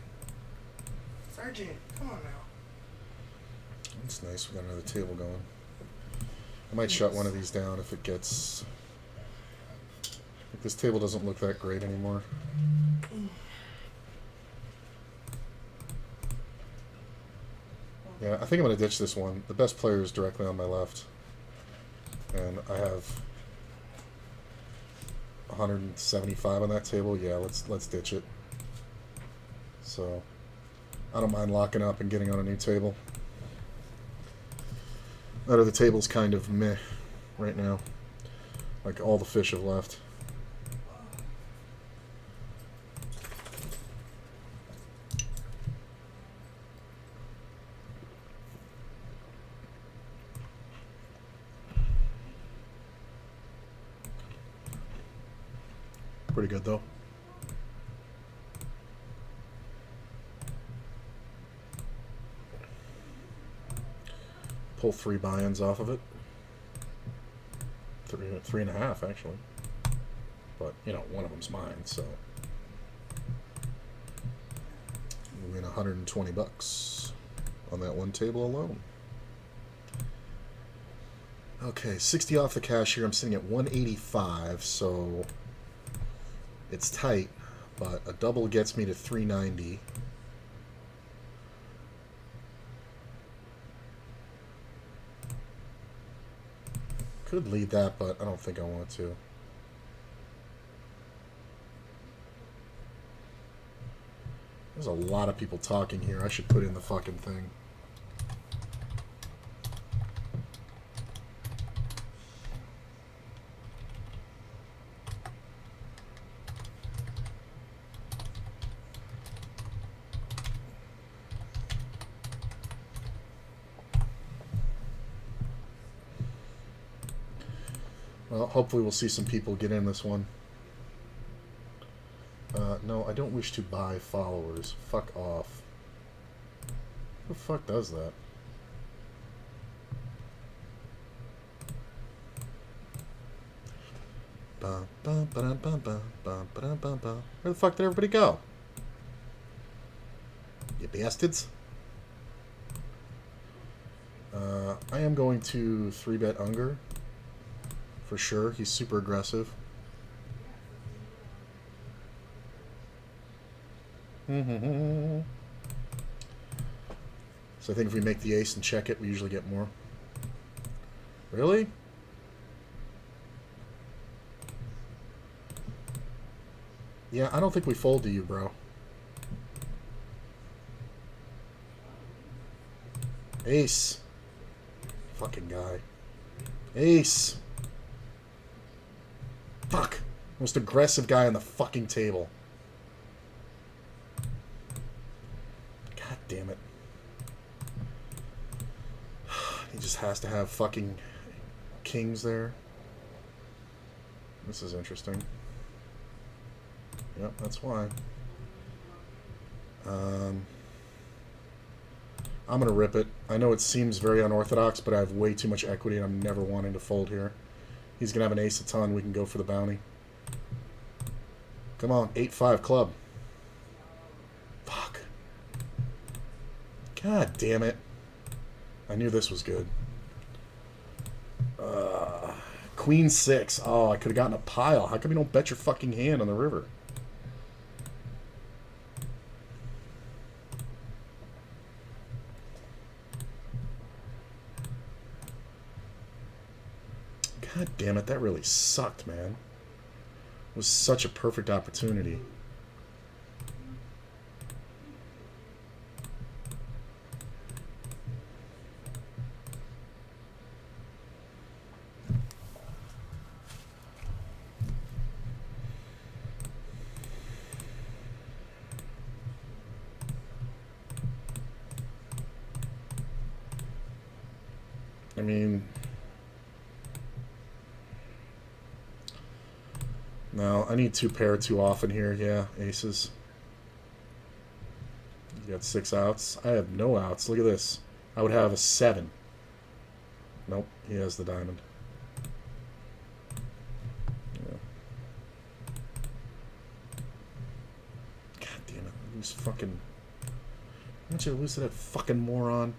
C: Sergeant, come on now.
A: It's nice. We got another table going. I might shut one of these down if it gets... Like this table doesn't look that great anymore. Yeah, I think I'm going to ditch this one. The best player is directly on my left. And I have 175 on that table. Yeah, let's ditch it. So, I don't mind locking up and getting on a new table. That other table's kind of meh right now. Like, all the fish have left. Pretty good, though. Pull 3 buy-ins off of it. 3.5, actually. But, you know, one of them's mine, so... We win 120 bucks on that one table alone. Okay, 60 off the cash here. I'm sitting at 185, so... It's tight, but a double gets me to 390. Could lead that, but I don't think I want to. There's a lot of people talking here. I should put in the fucking thing. Well, hopefully we'll see some people get in this one. No, I don't wish to buy followers. Fuck off. Who the fuck does that? Where the fuck did everybody go? You bastards. I am going to 3-bet Unger. For sure. He's super aggressive. So I think if we make the ace and check it, we usually get more. Really? Yeah, I don't think we fold to you, bro. Ace. Fucking guy. Ace. Fuck. Most aggressive guy on the fucking table. God damn it. He just has to have fucking kings there. This is interesting. Yep, that's why. I'm going to rip it. I know it seems very unorthodox, but I have way too much equity and I'm never wanting to fold here. He's going to have an ace a ton. We can go for the bounty. Come on, 8-5 club. Fuck. God damn it. I knew this was good. Queen 6. Oh, I could have gotten a pile. How come you don't bet your fucking hand on the river? God damn it, that really sucked, man. It was such a perfect opportunity. I mean... No, I need 2 pair too often here. Yeah, aces. You got 6 outs. I have no outs. Look at this. I would have a 7. Nope, he has the diamond. Yeah. God damn it. I lose fucking... Why don't you lose to that fucking moron?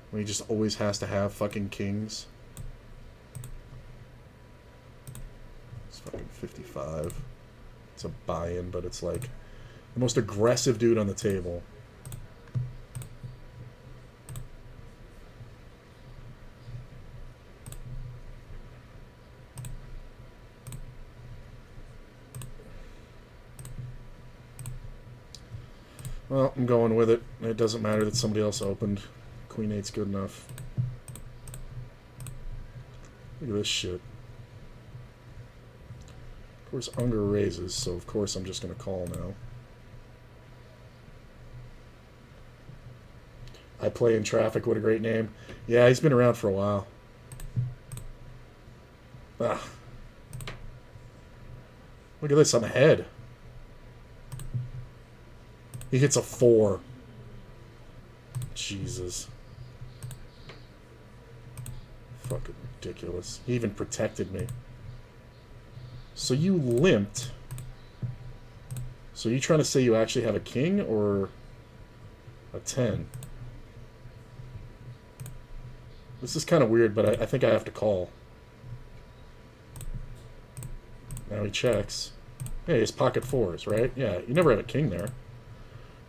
A: When he just always has to have fucking kings. It's fucking 55. It's a buy-in, but it's like the most aggressive dude on the table. Well, I'm going with it. It doesn't matter that somebody else opened. Queen 8's good enough. Look at this shit. Of course, Unger raises, so of course I'm just going to call now. I Play in Traffic, what a great name. Yeah, he's been around for a while. Ah. Look at this, I'm ahead. He hits a 4. Jesus. Fucking ridiculous. He even protected me. So you limped. So you trying to say you actually have a king or a 10? This is kind of weird, but I think I have to call. Now he checks. Hey, it's pocket 4s, right? Yeah, you never have a king there.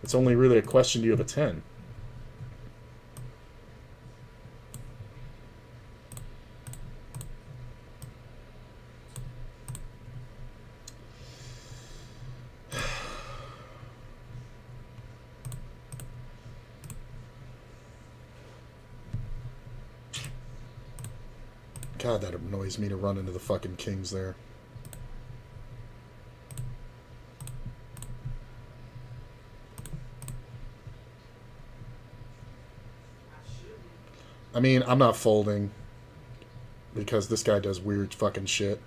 A: It's only really a question, do you have a 10? God, that annoys me to run into the fucking kings there. I mean, I'm not folding because this guy does weird fucking shit.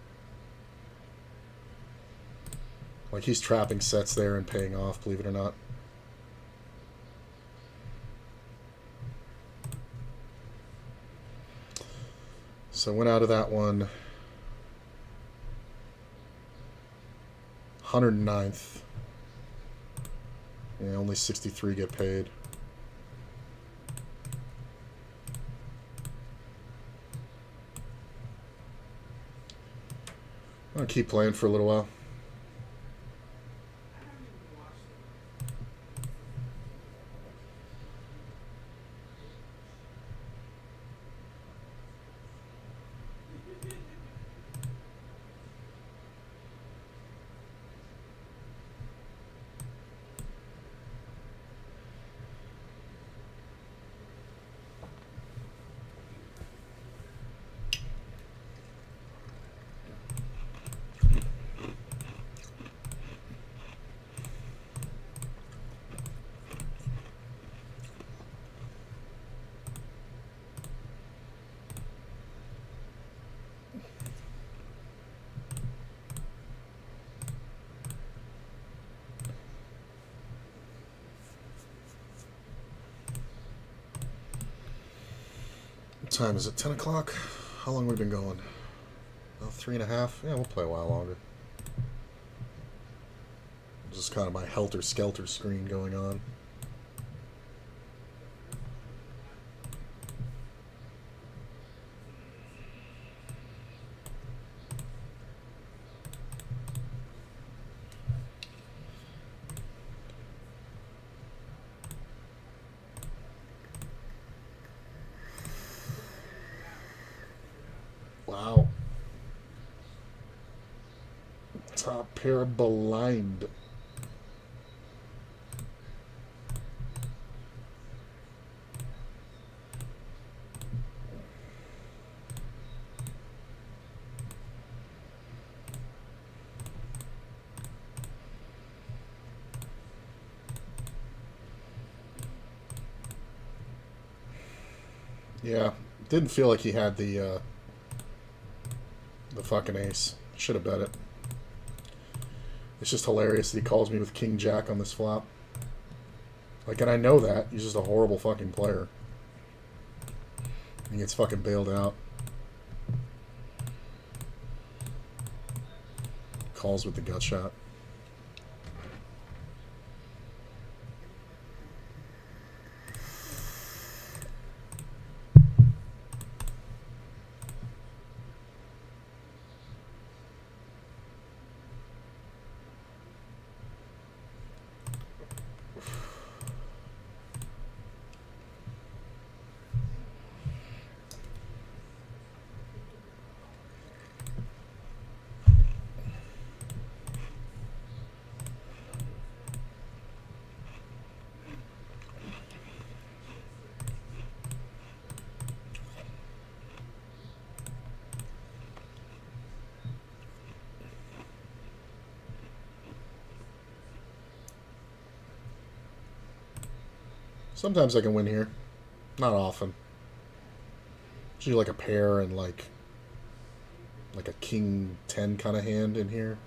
A: Like, he's trapping sets there and paying off, believe it or not. So I went out of that one 109th. Yeah, only 63 get paid. I'll keep playing for a little while. What time is it? 10 o'clock? How long have we been going? About 3.5? Yeah, we'll play a while longer. This is kind of my helter-skelter screen going on. Wow. Top pair blind. Yeah, didn't feel like he had the fucking ace. Should have bet it. It's just hilarious that he calls me with King Jack on this flop. Like, and I know that. He's just a horrible fucking player. He gets fucking bailed out. Calls with the gut shot. Sometimes I can win here. Not often. Usually like a pair and like a king 10 kind of hand in here.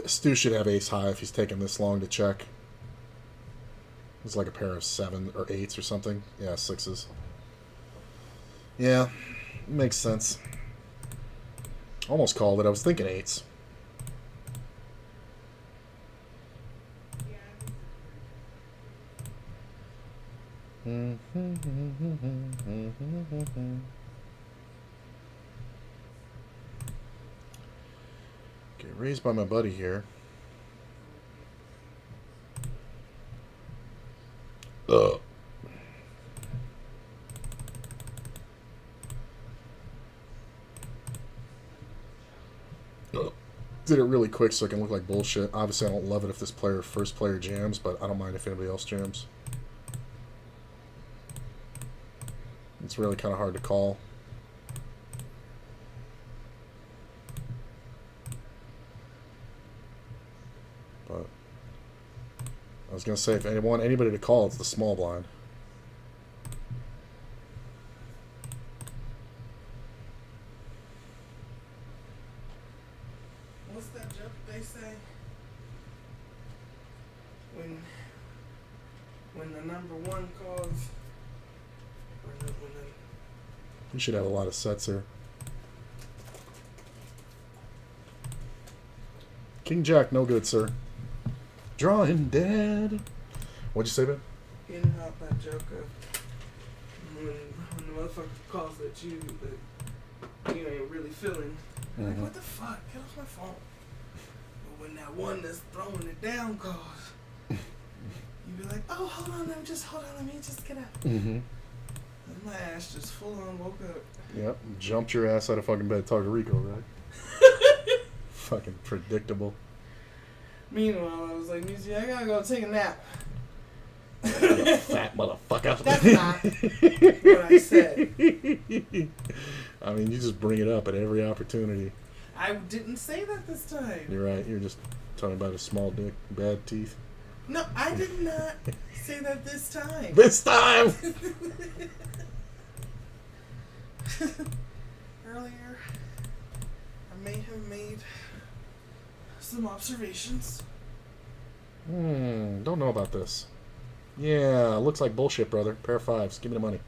A: Stu should have ace high if he's taking this long to check. It's like a pair of 7 or 8s or something. Yeah, 6s. Yeah, makes sense. Almost called it. I was thinking 8s. Okay, raised by my buddy here. Ugh. Did it really quick so I can look like bullshit. Obviously, I don't love it if this first player jams, but I don't mind if anybody else jams. It's really kind of hard to call. But I was going to say, if I want anybody to call, it's the small blind.
C: What's that joke they say? When the number one calls,
A: You should have a lot of sets here. King Jack, no good, sir. Drawing dead. What'd you say, Ben?
C: getting out that joke of when the motherfucker calls at you that you ain't really feeling. Like, what the fuck? Get off my phone. But when that one that's throwing it down calls, you be like, oh, hold on, let me just get out. And my ass just full on woke up.
A: Yep, jumped your ass out of fucking bed. Talk to Rico, right? Fucking predictable.
C: Meanwhile, I was like, Muzi, I gotta go take a nap.
A: You fat motherfucker.
C: That's not what I said.
A: I mean, you just bring it up at every opportunity.
C: I didn't say that this time.
A: You're right. You're just talking about a small dick, bad teeth.
C: No, I did not say that this time.
A: This time!
C: Earlier, I may have made some observations.
A: Don't know about this. Yeah, looks like bullshit, brother. Pair of 5s. Give me the money.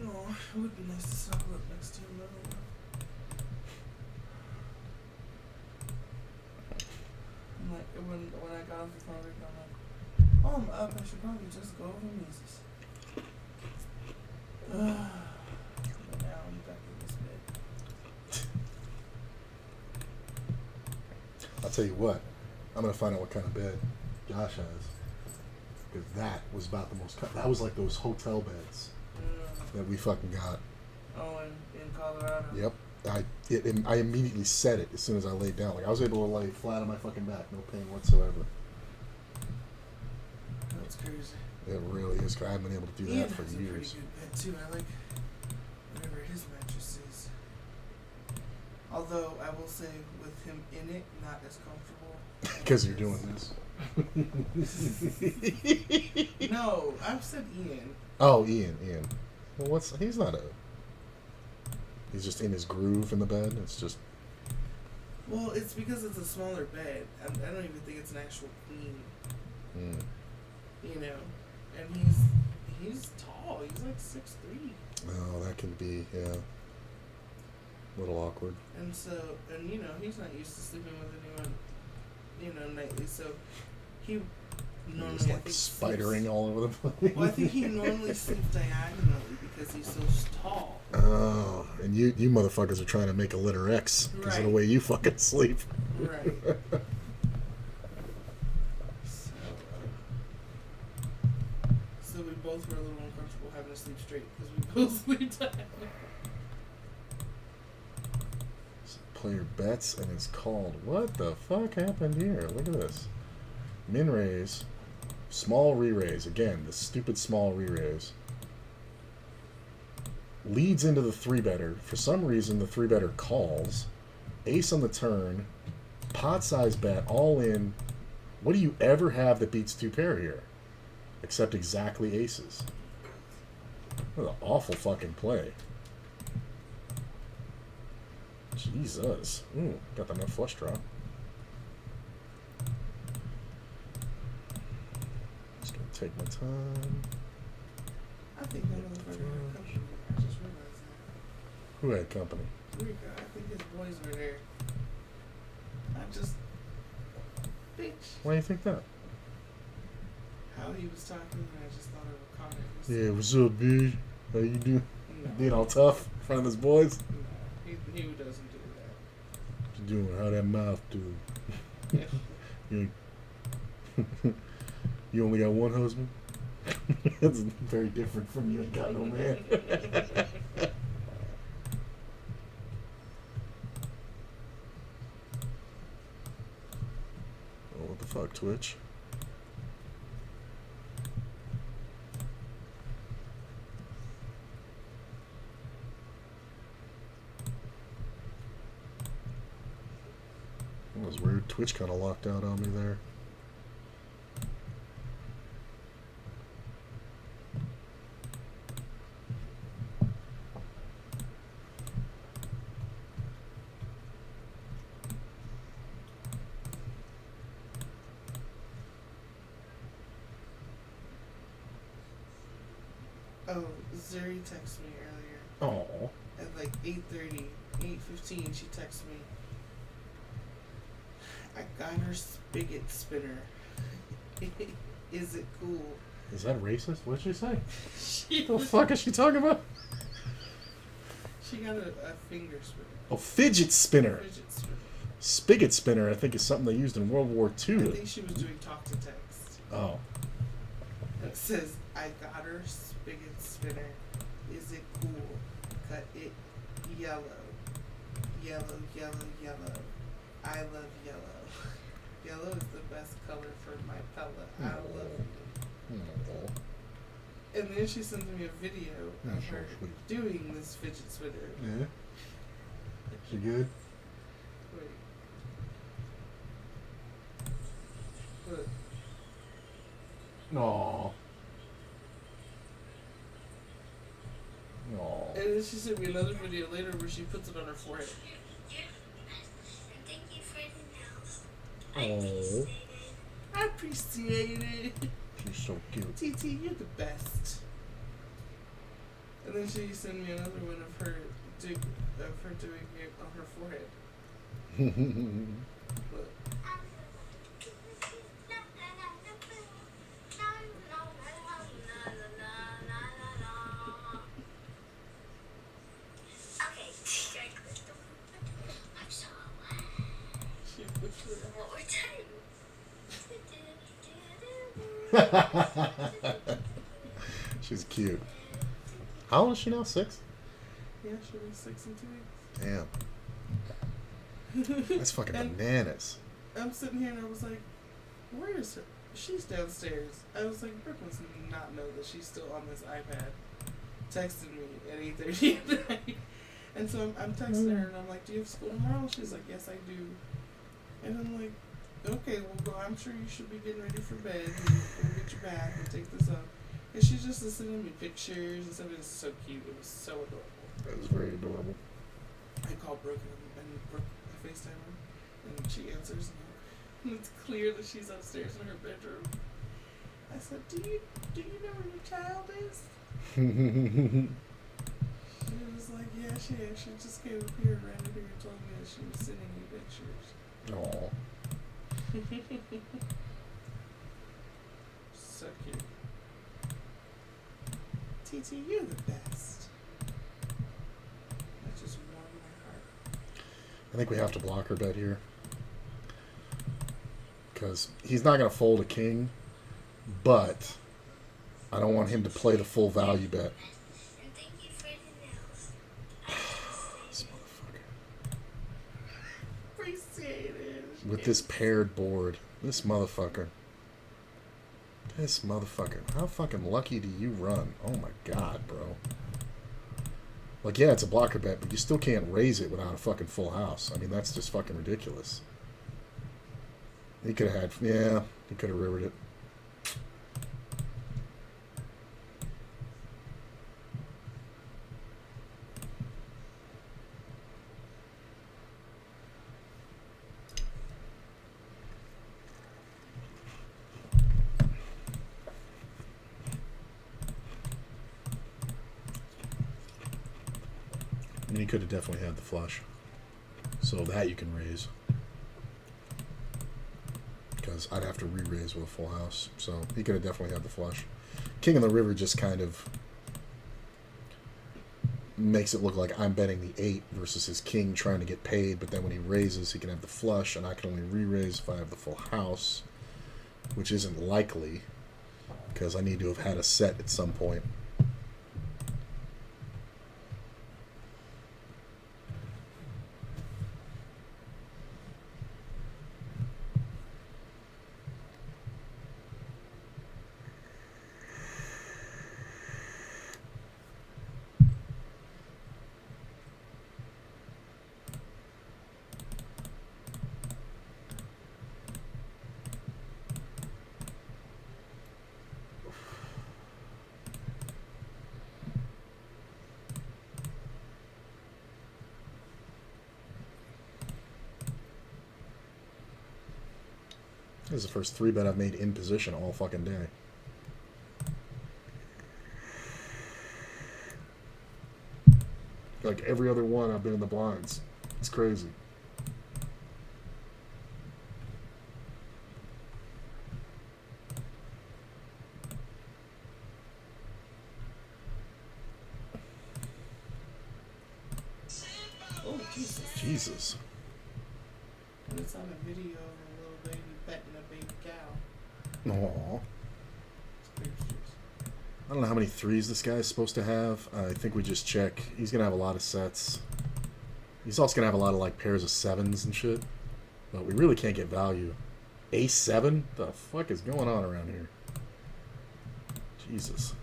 C: Oh, It would be nice to snuggle up next to him, though. And like when I got off the phone, I'm like, oh, I'm up. I should probably just go over Mises. But now I'm back in this bed.
A: I'll tell you what. I'm gonna find out what kind of bed Josh has, because that was about the most. That was like those hotel beds that we fucking got.
C: Oh, in Colorado.
A: Yep. I immediately said it as soon as I laid down. Like I was able to lay flat on my fucking back, no pain whatsoever.
C: That's crazy.
A: It really is. 'Cause I haven't been able to do
C: Ian
A: that for
C: has
A: years.
C: a pretty good bed too. I like whatever his mattress is. Although I will say, with him in it, not as comfortable.
A: Because you're doing this.
C: No, I've said Ian.
A: Oh, Ian. Well, he's not a. He's just in his groove in the bed. It's just.
C: Well, it's because it's a smaller bed. I don't even think it's an actual queen. You know, and he's tall. He's like 6'3".
A: Oh, that can be a little awkward.
C: And so, you know, he's not used to sleeping with anyone, you know, nightly. So he normally
A: He's like spidering all over the place.
C: Well, I think he normally sleeps diagonally because he's so tall.
A: Oh, and you motherfuckers are trying to make a litter X because of the way you fucking sleep.
C: Right. So we both were a little uncomfortable having to sleep straight because we both sleep diagonally.
A: Play your bets, and it's called. What the fuck happened here? Look at this. Min raise, small re-raise. Again, the stupid small re-raise. Leads into the 3-better. For some reason, the 3-better calls. Ace on the turn. Pot size bet, all in. What do you ever have that beats 2-pair here? Except exactly aces. What an awful fucking play. Jesus. Ooh, got that enough flush draw. Just gonna take my time.
C: I think that motherfucker had company. I just realized that.
A: Who had company?
C: Rico, I think his boys were there. I just... Bitch.
A: Why do you think that?
C: How he was talking, and I just thought of a comment.
A: Yeah, what's up, dude? How you doing?
C: No.
A: Being all tough in front of his boys?
C: No, he doesn't do that.
A: What you doing? How that mouth do?
C: Yeah.
A: You only got one husband? That's very different from you ain't got no man. Oh, what the fuck, Twitch? That was weird. Twitch kind of locked out on me there.
C: Oh, Zuri texted me earlier.
A: Oh.
C: At like 8:30, 8:15, she texted me. I got her spigot spinner. Is it cool?
A: Is that racist? What did she say?
C: She
A: What the fuck is she talking about?
C: She got a finger spinner.
A: Oh, fidget spinner.
C: Fidget spinner.
A: Spigot spinner, I think, is something they used in World War
C: I
A: II.
C: think she was doing talk to text.
A: Oh.
C: It says, I got her spigot spinner. Is it cool? Cut it yellow. Yellow, yellow, yellow. I love yellow. Yellow is the best color for my palette. I love you. And then she sends me a video of her doing this fidget spinner.
A: Yeah. She good?
C: Wait. Look.
A: No. No.
C: And then she sent me another video later where she puts it on her forehead.
A: Oh.
C: I appreciate it.
A: She's so cute.
C: TT, you're the best. And then she sent me another one of her doing it on her forehead. Look. She pushed it out.
A: She's cute. How old is she now? 6?
C: Yeah, she'll be 6 in 2 weeks.
A: Damn. That's fucking
C: And
A: bananas.
C: I'm sitting here and I was like, where is her? She's downstairs. I was like, Brooke must not know that she's still on this iPad texting me at 8:30 at night. And so I'm texting her and I'm like, do you have school tomorrow? She's like, yes, I do. And I'm like, okay, well, girl, I'm sure you should be getting ready for bed. And we'll get you back and take this up. And she's just sending me pictures and stuff. It was so cute. It was so adorable.
A: That was very adorable.
C: I called Brooke and Brooke, I FaceTime her, and she answers. And it's clear that she's upstairs in her bedroom. I said, do you know where your child is? She was like, yeah, she actually just came up here, ran up here and told me that she was sending me pictures.
A: Aw.
C: So cute. TT, you're the best. That just warmed my heart.
A: I think we have to block her bet here. Because he's not going to fold a king, but I don't want him to play the full value bet. This motherfucker.
C: Appreciate it.
A: With this paired board. This motherfucker. This motherfucker. How fucking lucky do you run? Oh my god, bro. Like, yeah, it's a blocker bet, but you still can't raise it without a fucking full house. I mean, that's just fucking ridiculous. He could have had... Yeah, he could have rivered it. And he could have definitely had the flush. So that you can raise. Because I'd have to re-raise with a full house. So he could have definitely had the flush. King of the River just kind of makes it look like I'm betting the 8 versus his king trying to get paid. But then when he raises, he can have the flush. And I can only re-raise if I have the full house. Which isn't likely. Because I need to have had a set at some point. This is the first 3-bet I've made in position all fucking day. Like every other one, I've been in the blinds. It's crazy.
C: Oh, Jesus.
A: Jesus.
C: And it's on a video of a little baby petting a baby cow.
A: Aww.
C: It's pictures.
A: I don't know how many 3s this guy's supposed to have. I think we just check. He's going to have a lot of sets. He's also going to have a lot of like pairs of 7s and shit. But we really can't get value. A7? The fuck is going on around here? Jesus.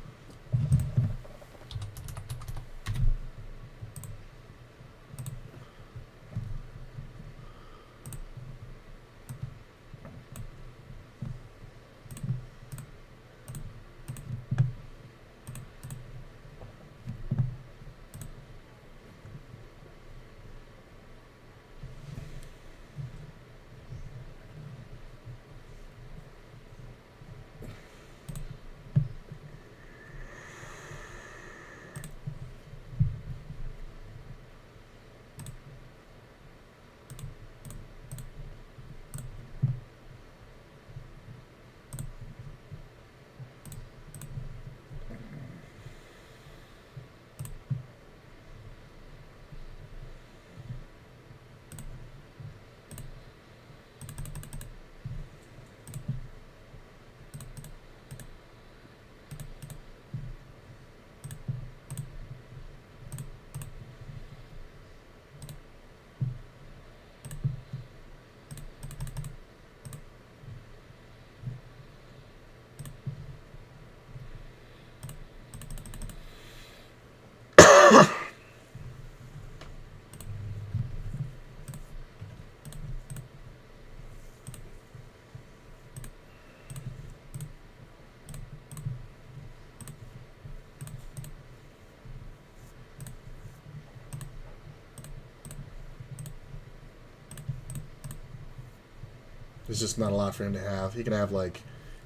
A: There's just not a lot for him to have. He can have like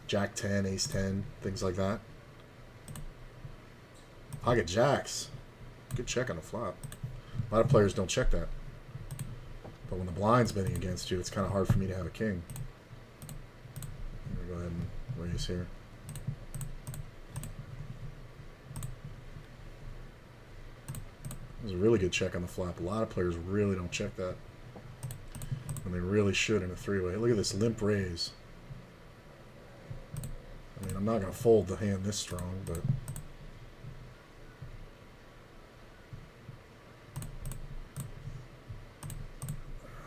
A: Jack 10, Ace 10, things like that. Pocket Jacks. Good check on the flop. A lot of players don't check that. But when the blind's betting against you, it's kind of hard for me to have a king. I'm going to go ahead and raise here. It was a really good check on the flop. A lot of players really don't check that. And they really should in a three-way. Look at this limp raise. I mean, I'm not going to fold the hand this strong, but...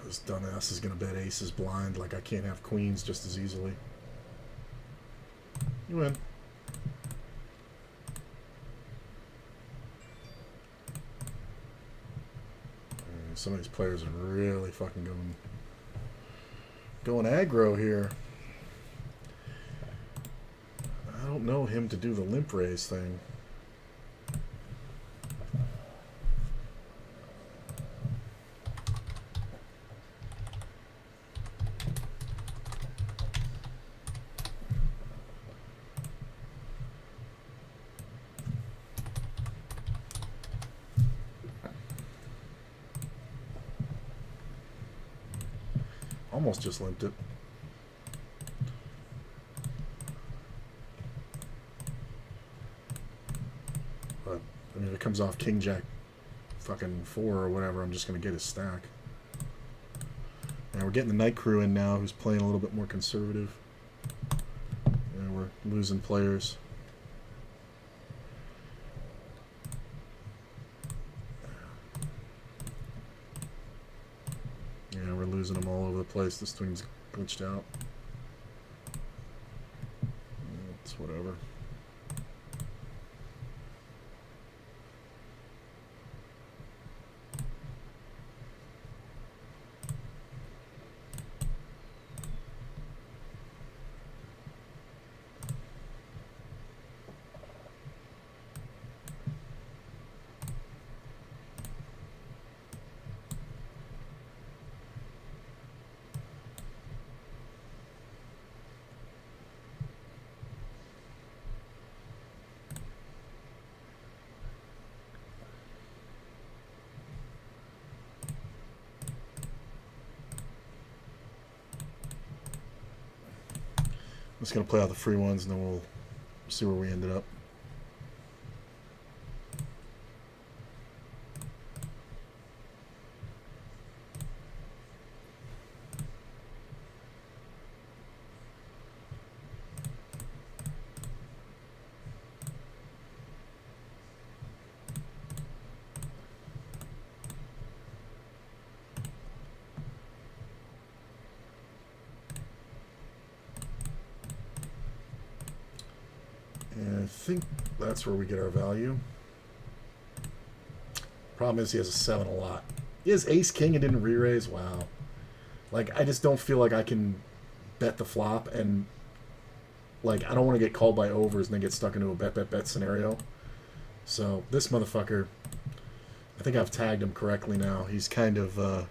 A: This dumbass is going to bet aces blind like I can't have queens just as easily. You win. Some of these players are really fucking going aggro here. I don't know him to do the limp raise thing. Almost just limped it. But, I mean, if it comes off King Jack fucking 4 or whatever, I'm just going to get his stack. And we're getting the night crew in now, who's playing a little bit more conservative. And we're losing players. Yeah, we're losing them all over the place. This thing's glitched out. It's whatever. I'm just going to play out the free ones and then we'll see where we ended up. And I think that's where we get our value. Problem is he has a 7 a lot. He has ace king and didn't re-raise. Wow. Like, I just don't feel like I can bet the flop, and like, I don't want to get called by overs and then get stuck into a bet scenario. So this motherfucker, I think I've tagged him correctly now. He's kind of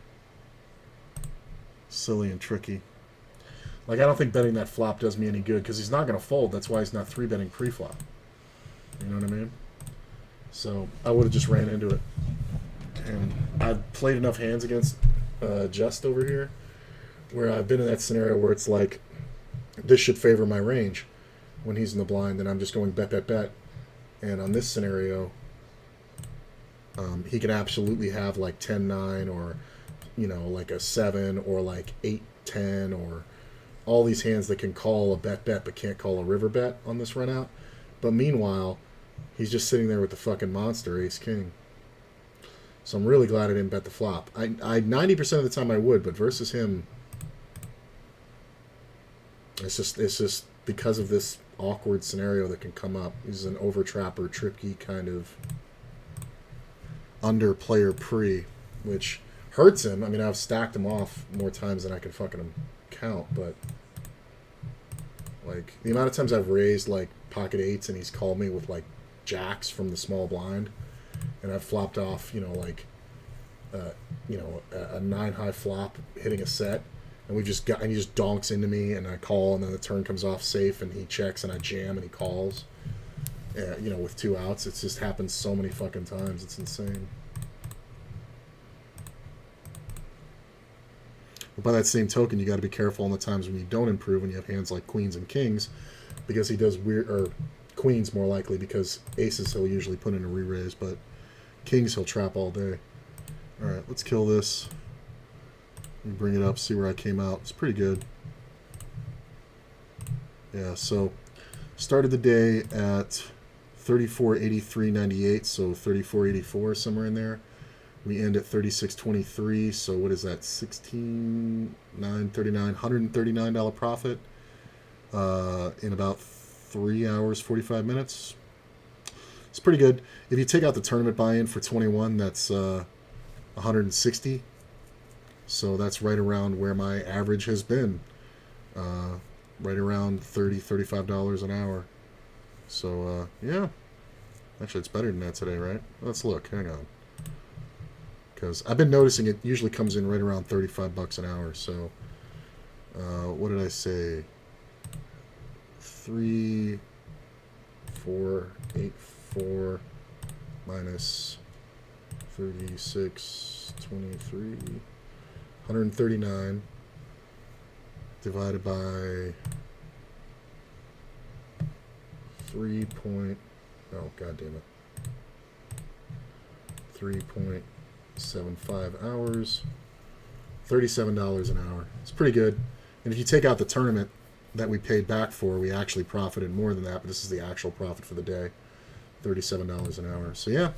A: silly and tricky. Like, I don't think betting that flop does me any good, because he's not going to fold. That's why he's not 3-betting pre-flop. You know what I mean? So, I would have just ran into it. And I've played enough hands against Just over here, where I've been in that scenario where it's like, this should favor my range when he's in the blind, and I'm just going bet. And on this scenario, he can absolutely have like 10-9 or, you know, like a 7 or like 8-10 or all these hands that can call a bet but can't call a river bet on this run out. But meanwhile, he's just sitting there with the fucking monster ace king. So I'm really glad I didn't bet the flop. I 90% of the time I would, but versus him, it's just because of this awkward scenario that can come up. He's an overtrapper, tricky kind of under player pre, which hurts him. I mean, I've stacked him off more times than I can fucking count, but like the amount of times I've raised like pocket eights and he's called me with like jacks from the small blind, and I've flopped off, you know, like a 9 high flop hitting a set, and he just donks into me, and I call, and then the turn comes off safe, and he checks, and I jam, and he calls. Yeah, you know, with 2 outs. It's just happened so many fucking times. It's insane. But by that same token, you got to be careful on the times when you don't improve, when you have hands like queens and kings, because he does weird, or queens more likely, because aces he'll usually put in a re-raise, but kings he'll trap all day. All right, let's kill this. Let me bring it up, see where I came out. It's pretty good. Yeah, so started the day at 34.83.98, so 34.84 somewhere in there. We end at 36.23, so what is that? 16.939, $139 profit in about 3 hours 45 minutes. It's pretty good. If you take out the tournament buy-in for 21, that's 160. So that's right around where my average has been. Right around $30, $35 an hour. So, yeah. Actually, it's better than that today, right? Let's look. Hang on. Because I've been noticing it usually comes in right around 35 bucks an hour. So, what did I say? 3,484 minus 36.23, 139 divided by 3 point, oh god damn it, 3.75 hours, $37 an hour. It's pretty good. And if you take out the tournament that we paid back for, we actually profited more than that, but this is the actual profit for the day, $37 an hour. So yeah,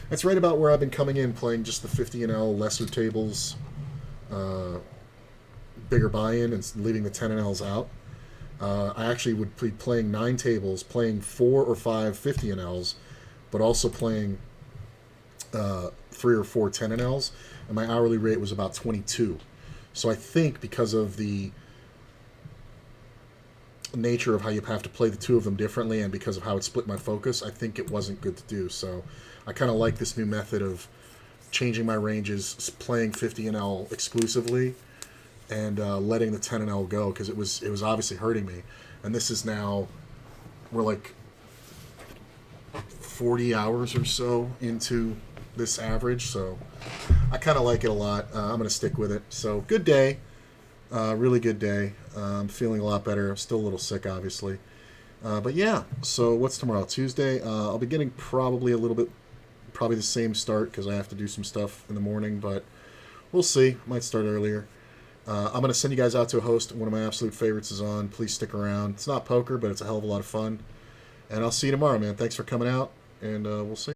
A: that's right about where I've been coming in, playing just the 50NL lesser tables, bigger buy-in, and leaving the 10NLs out. I actually would be playing 9 tables, playing 4 or 5 50NLs, but also playing 3 or 4 10NLs, and my hourly rate was about 22. So I think because of the nature of how you have to play the two of them differently, and because of how it split my focus, I think it wasn't good to do. So I kind of like this new method of changing my ranges, playing 50NL exclusively, and letting the 10NL go, because it was obviously hurting me. And this is now, we're like 40 hours or so into this average, so I kind of like it a lot. I'm going to stick with it. So good day. Really good day. I'm feeling a lot better. I'm still a little sick, obviously. But yeah, so what's tomorrow? Tuesday. I'll be getting probably the same start, because I have to do some stuff in the morning, but we'll see. Might start earlier. I'm going to send you guys out to a host. One of my absolute favorites is on. Please stick around. It's not poker, but it's a hell of a lot of fun. And I'll see you tomorrow, man. Thanks for coming out, and we'll see.